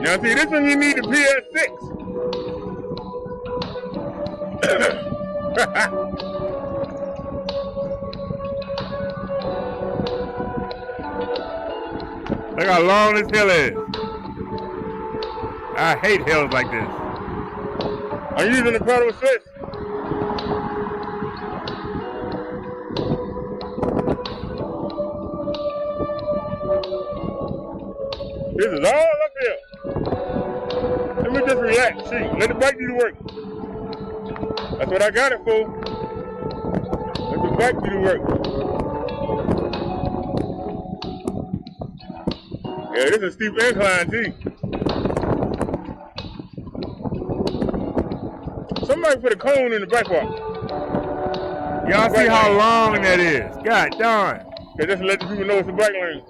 Now see, this one you need the PX6. Look how long this hill is. I hate hills like this. I'm using the pedal assist. This is all uphill. Let me just relax. See, let the bike do the work. That's what I got it for. Let the bike do the work. Yeah, this is a steep incline too. Somebody put a cone in the bike walk. Y'all see how long that is? God darn. Yeah, just to let the people know it's a bike lane.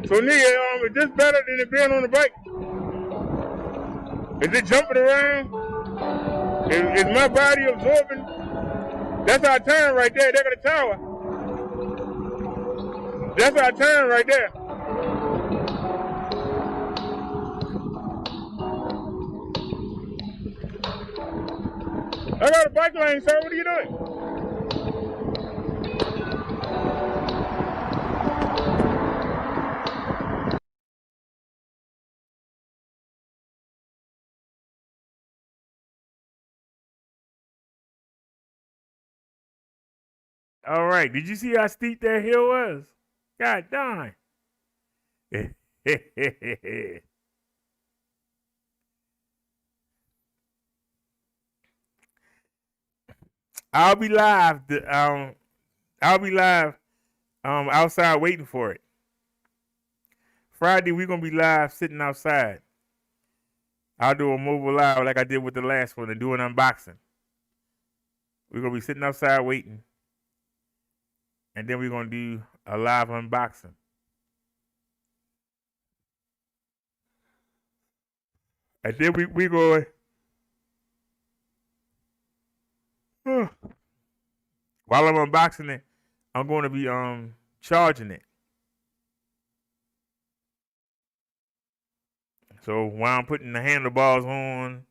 So nigga, is this better than it being on the bike? Is it jumping around? Is my body absorbing? That's our turn right there. There got a tower. That's our turn right there. I got a bike lane, sir. What are you doing? All right. Did you see how steep that hill was? God darn. I'll be live. I'll be live. Outside waiting for it. Friday we're gonna be live sitting outside. I'll do a mobile live like I did with the last one and do an unboxing. We're gonna be sitting outside waiting, and then we're gonna do a live unboxing. And then we going. While I'm unboxing it, I'm going to be charging it. So while I'm putting the handlebars on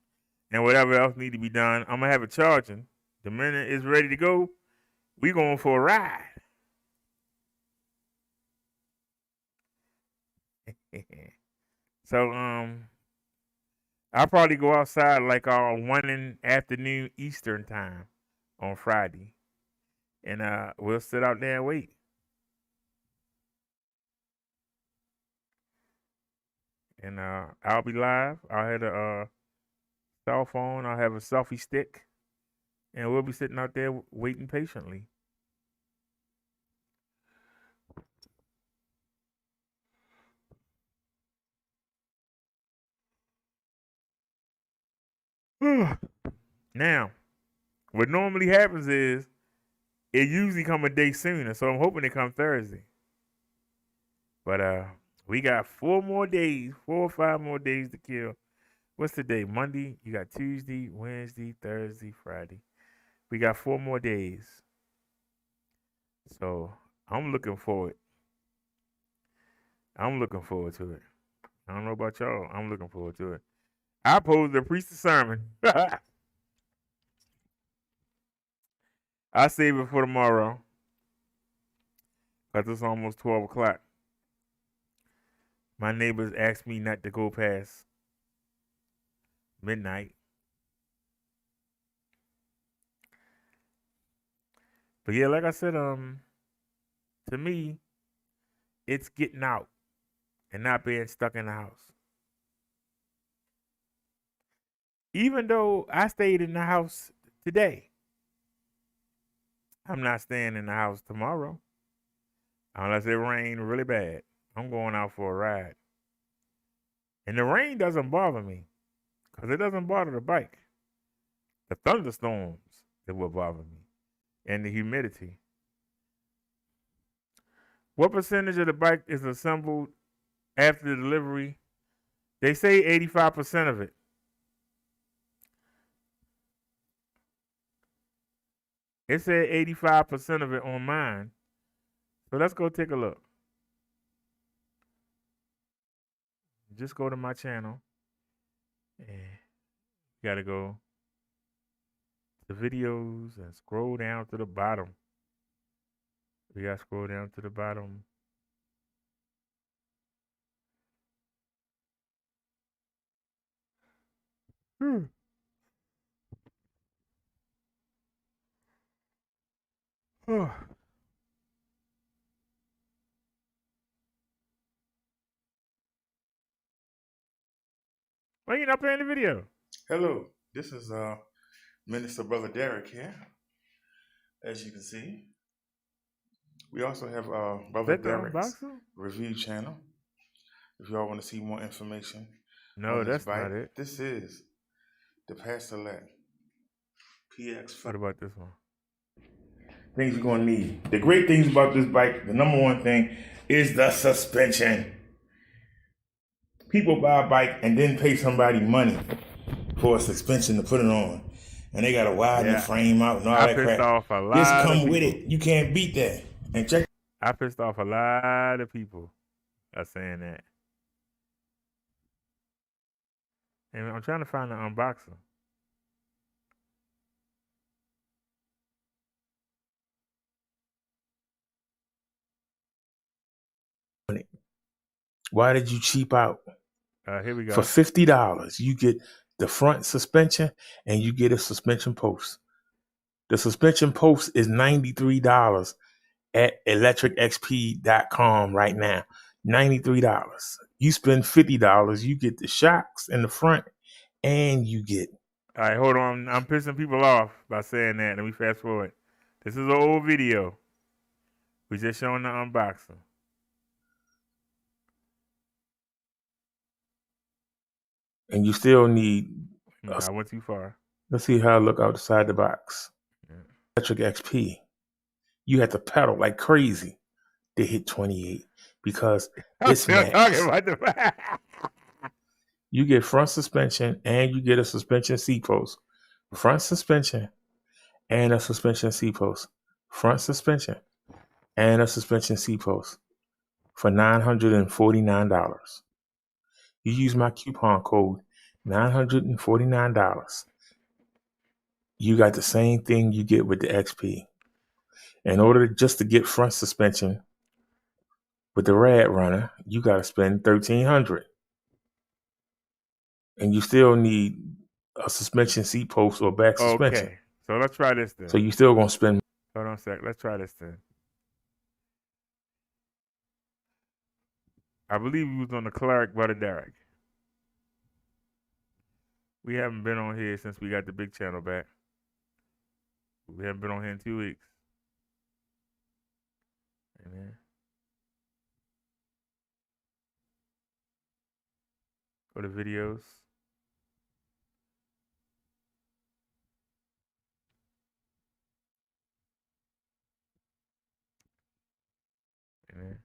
and whatever else need to be done, I'm gonna have it charging. The minute it's ready to go, we going for a ride. So I'll probably go outside like 1 in afternoon Eastern time on Friday, and we'll sit out there and wait. And I'll be live. I'll have a cell phone. I'll have a selfie stick, and we'll be sitting out there waiting patiently. Now, what normally happens is it usually come a day sooner, so I'm hoping it come Thursday. But we got 4 or 5 more days to kill. What's the day? Monday. You got Tuesday, Wednesday, Thursday, Friday. We got 4 more days. So I'm looking forward. I'm looking forward to it. I don't know about y'all. I'm looking forward to it. I posed to preach the sermon. I'll save it for tomorrow, because it's almost 12 o'clock. My neighbors asked me not to go past midnight. But yeah, like I said, to me, it's getting out and not being stuck in the house. Even though I stayed in the house today, I'm not staying in the house tomorrow. Unless it rains really bad. I'm going out for a ride. And the rain doesn't bother me, because it doesn't bother the bike. The thunderstorms that will bother me, and the humidity. What percentage of the bike is assembled after the delivery? They say 85% of it. It said 85% of it on mine. So let's go take a look. Just go to my channel. And you gotta go to videos and scroll down to the bottom. We gotta scroll down to the bottom. Why you not playing the video? Hello, this is Minister Brother Derrick here. As you can see, we also have Brother Derrick's review channel. If y'all want to see more information, No, that's not it. This is the Paselec PX5. What about this one? Things you're gonna need. The great things about this bike, the number one thing is the suspension. People buy a bike and then pay somebody money for a suspension to put it on, and they gotta widen the frame out and all that crap. Off a lot This of come people. with it. You can't beat that. And check. I pissed off a lot of people by saying that. And I'm trying to find the unboxer. Why did you cheap out? Here we go. For $50, you get the front suspension and you get a suspension post. The suspension post is $93 at electricxp.com right now. $93. You spend $50, you get the shocks in the front, and you get. All right, hold on. I'm pissing people off by saying that. Let me fast forward. This is an old video. We're just showing the unboxing. And you still need. I went too far. Let's see how I look outside the box. Yeah. Electric XP. You have to pedal like crazy to hit 28 because it's max. You get front suspension and you get a suspension seat post. Front suspension and a suspension seat post. Front suspension and a suspension seat post for $949. You use my coupon code $949. You got the same thing you get with the XP. In order just to get front suspension with the Rad Runner, you got to spend $1,300. And you still need a suspension seat post or back suspension. Okay, so let's try this then. So you still going to spend. Hold on a sec. Let's try this then. I believe he was on the Clark Brotha Derrick. We haven't been on here since we got the big channel back. We haven't been on here in 2 weeks. And then go to videos. And then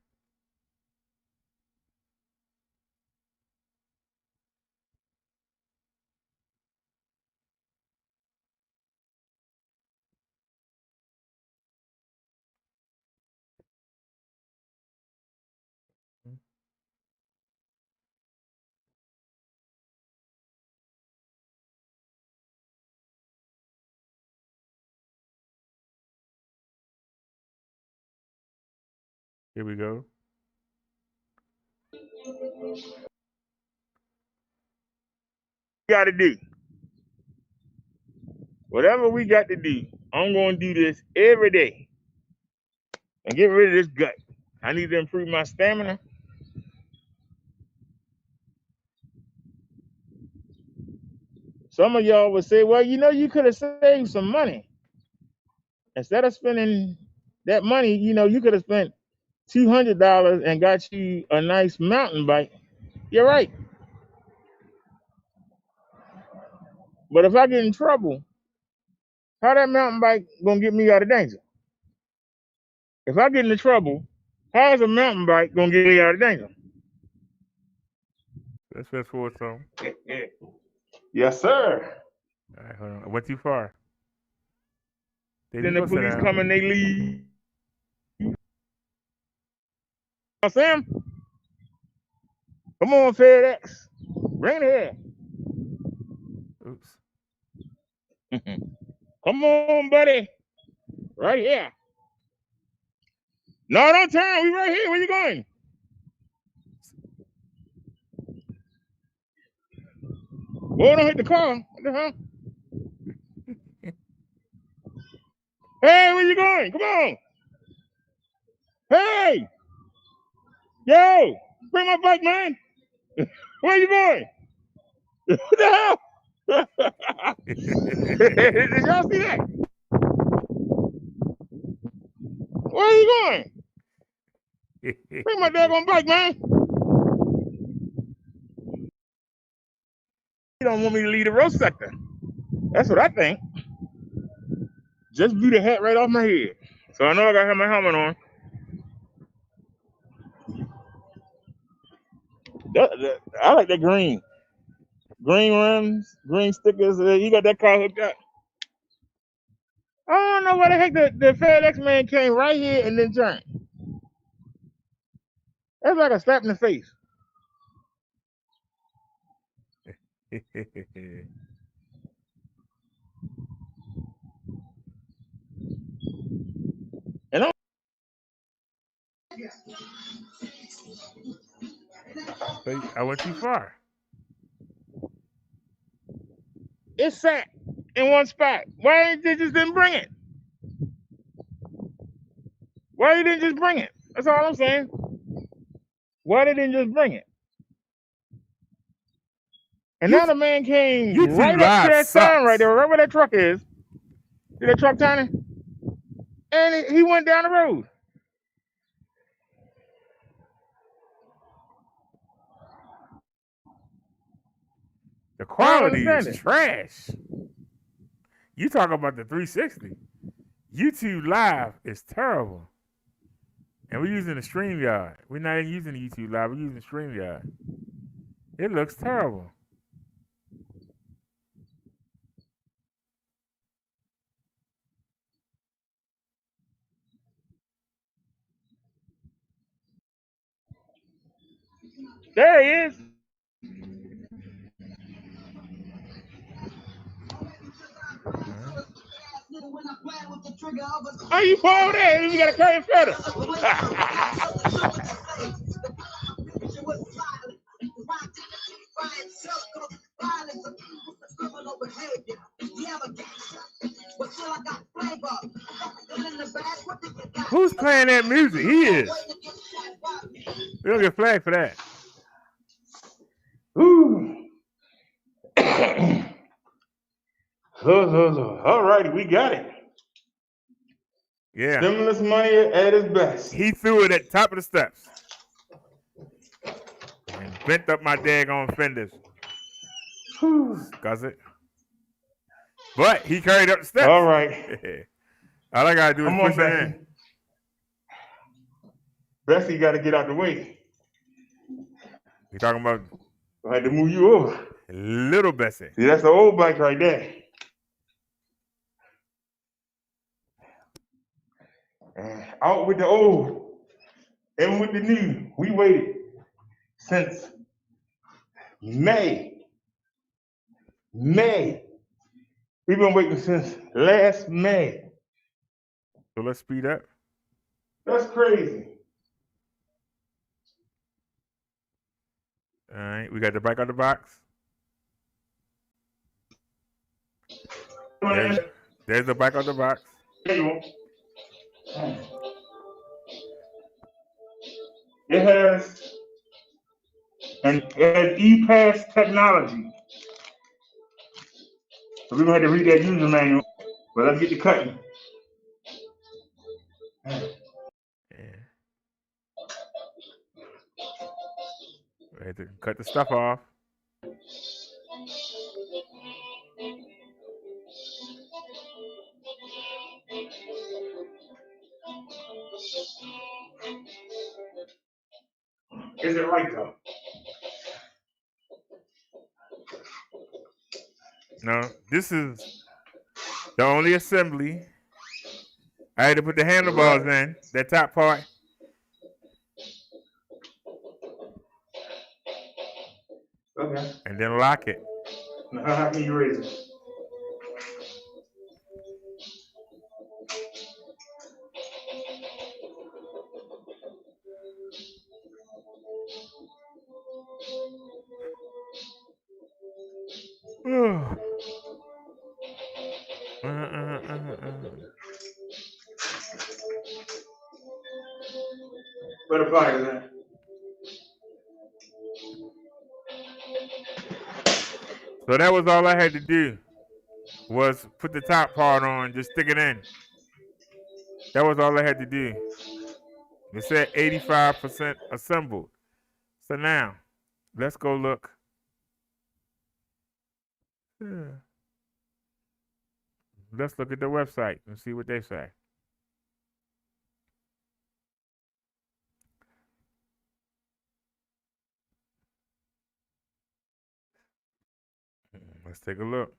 here we go. Got to do whatever we got to do. I'm going to do this every day and get rid of this gut. I need to improve my stamina. Some of y'all would say, well, you know, you could have saved some money. Instead of spending that money, you know, you could have spent $200 and got you a nice mountain bike. You're right. But if I get in trouble, how that mountain bike gonna get me out of danger? If I get into trouble, how is a mountain bike gonna get me out of danger? Let's fast forward some. Yes, sir. All right, hold on. I went too far. Then the police come and they leave. Sam, come on, FedEx. Bring it here. Oops. Come on, buddy. Right here. No, don't turn. We right here. Where you going? Boy, don't hit the car. What the hell? Hey, where you going? Come on. Hey. Yo, bring my bike, man. Where you going? What the hell? Did y'all see that? Where are you going? Bring my daggone bike, man. You don't want me to leave the road sector. That's what I think. Just blew the hat right off my head. So I know I gotta have my helmet on. I like that green. Green rims, green stickers. You got that car hooked up. I don't know why the heck the FedEx man came right here and then turned. That's like a slap in the face. And I went too far. It sat in one spot. Why they just didn't bring it? Why you didn't just bring it? That's all I'm saying. Why they didn't just bring it? And You now the man came YouTube right up to Live that sign right sucks. there, right where that truck is. See that truck, Tiny? And he went down the road. The I don't quality understand is it. trash. You talk about the 360. YouTube Live is terrible. And we're using the StreamYard. We're not even using YouTube Live. We're using StreamYard. It looks terrible. There he is. How you fall there? You got a carry feather. Who's playing that music? He is. We don't get flagged for that. Ooh. All righty, we got it. Yeah. Stimulus money at its best. He threw it at the top of the steps. And bent up my daggone fenders. Cuz it. But he carried up the steps. All right. All I gotta do is Come on, push it in. Bessie. Bessie got to get out the way. You talking about I had to move you over. little Bessie? See, that's the old bike right there. And out with the old, in with the new. We waited since May. We've been waiting since last May. So let's speed up. That's crazy. All right, we got the bike out the box. There's the bike out the box. It has an e-pass technology. So we're going to have to read that user manual. But let's get to cutting. Yeah. We had to cut the stuff off. Is it right though? No, this is the only assembly. I had to put the handlebars in, that top part. Okay. And then lock it. Now, how can you raise it? Where the fire is at? So that was all I had to do, was put the top part on, just stick it in. That was all I had to do. It said 85% assembled. So now, let's go look. Let's look at the website and see what they say. Let's take a look.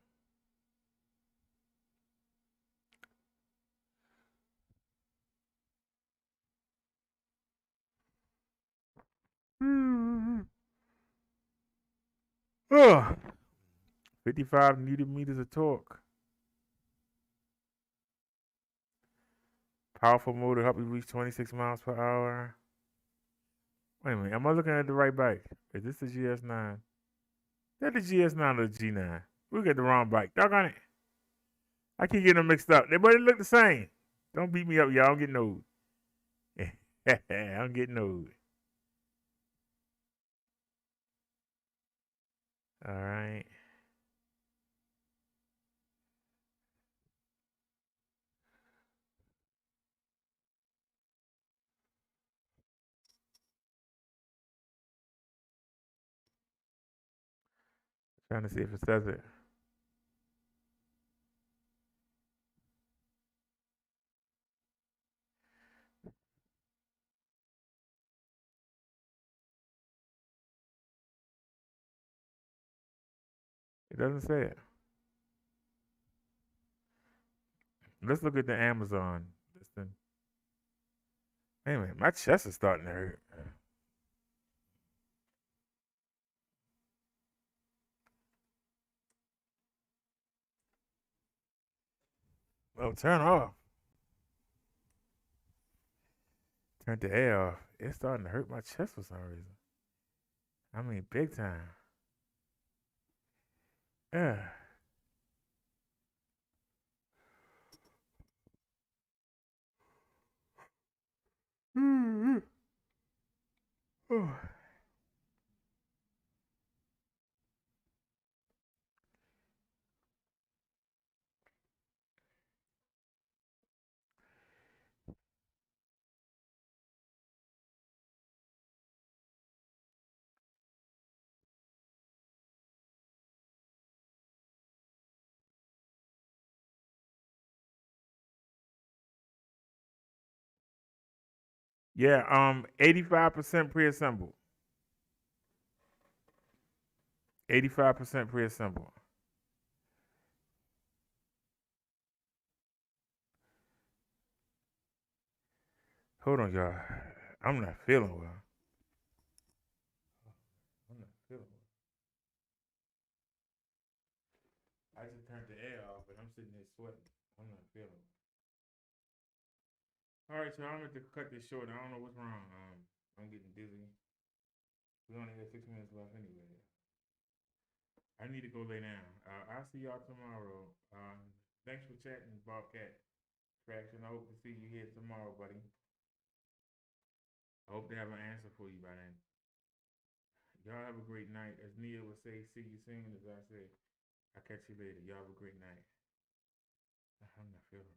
Oh, 55 Newton meters of torque. Powerful motor help you reach 26 miles per hour. Wait a minute, am I looking at the right bike? Is this the GS9? Is that the GS9 or the G9? We got the wrong bike. Doggone it. I keep getting them mixed up. They both look the same. Don't beat me up, y'all. I'm getting old. I'm getting old. All right. Trying to see if it says it. It doesn't say it. Let's look at the Amazon listing. Wait a minute, my chest is starting to hurt. Oh, turn off. Turn the air off. It's starting to hurt my chest for some reason. I mean, big time. Yeah. Oh. Yeah, 85% pre-assembled. 85% pre-assembled. Hold on, y'all. I'm not feeling well. I'm not feeling well. I just turned the air off, but I'm sitting there sweating. I'm not feeling well. All right, y'all. I'm going to cut this short. I don't know what's wrong. I'm getting dizzy. We only got 6 minutes left anyway. I need to go lay down. I'll see y'all tomorrow. Thanks for chatting, Bobcat Traction. I hope to see you here tomorrow, buddy. I hope to have an answer for you by then. Y'all have a great night. As Nia would say, see you soon. As I say, I'll catch you later. Y'all have a great night. I'm not feeling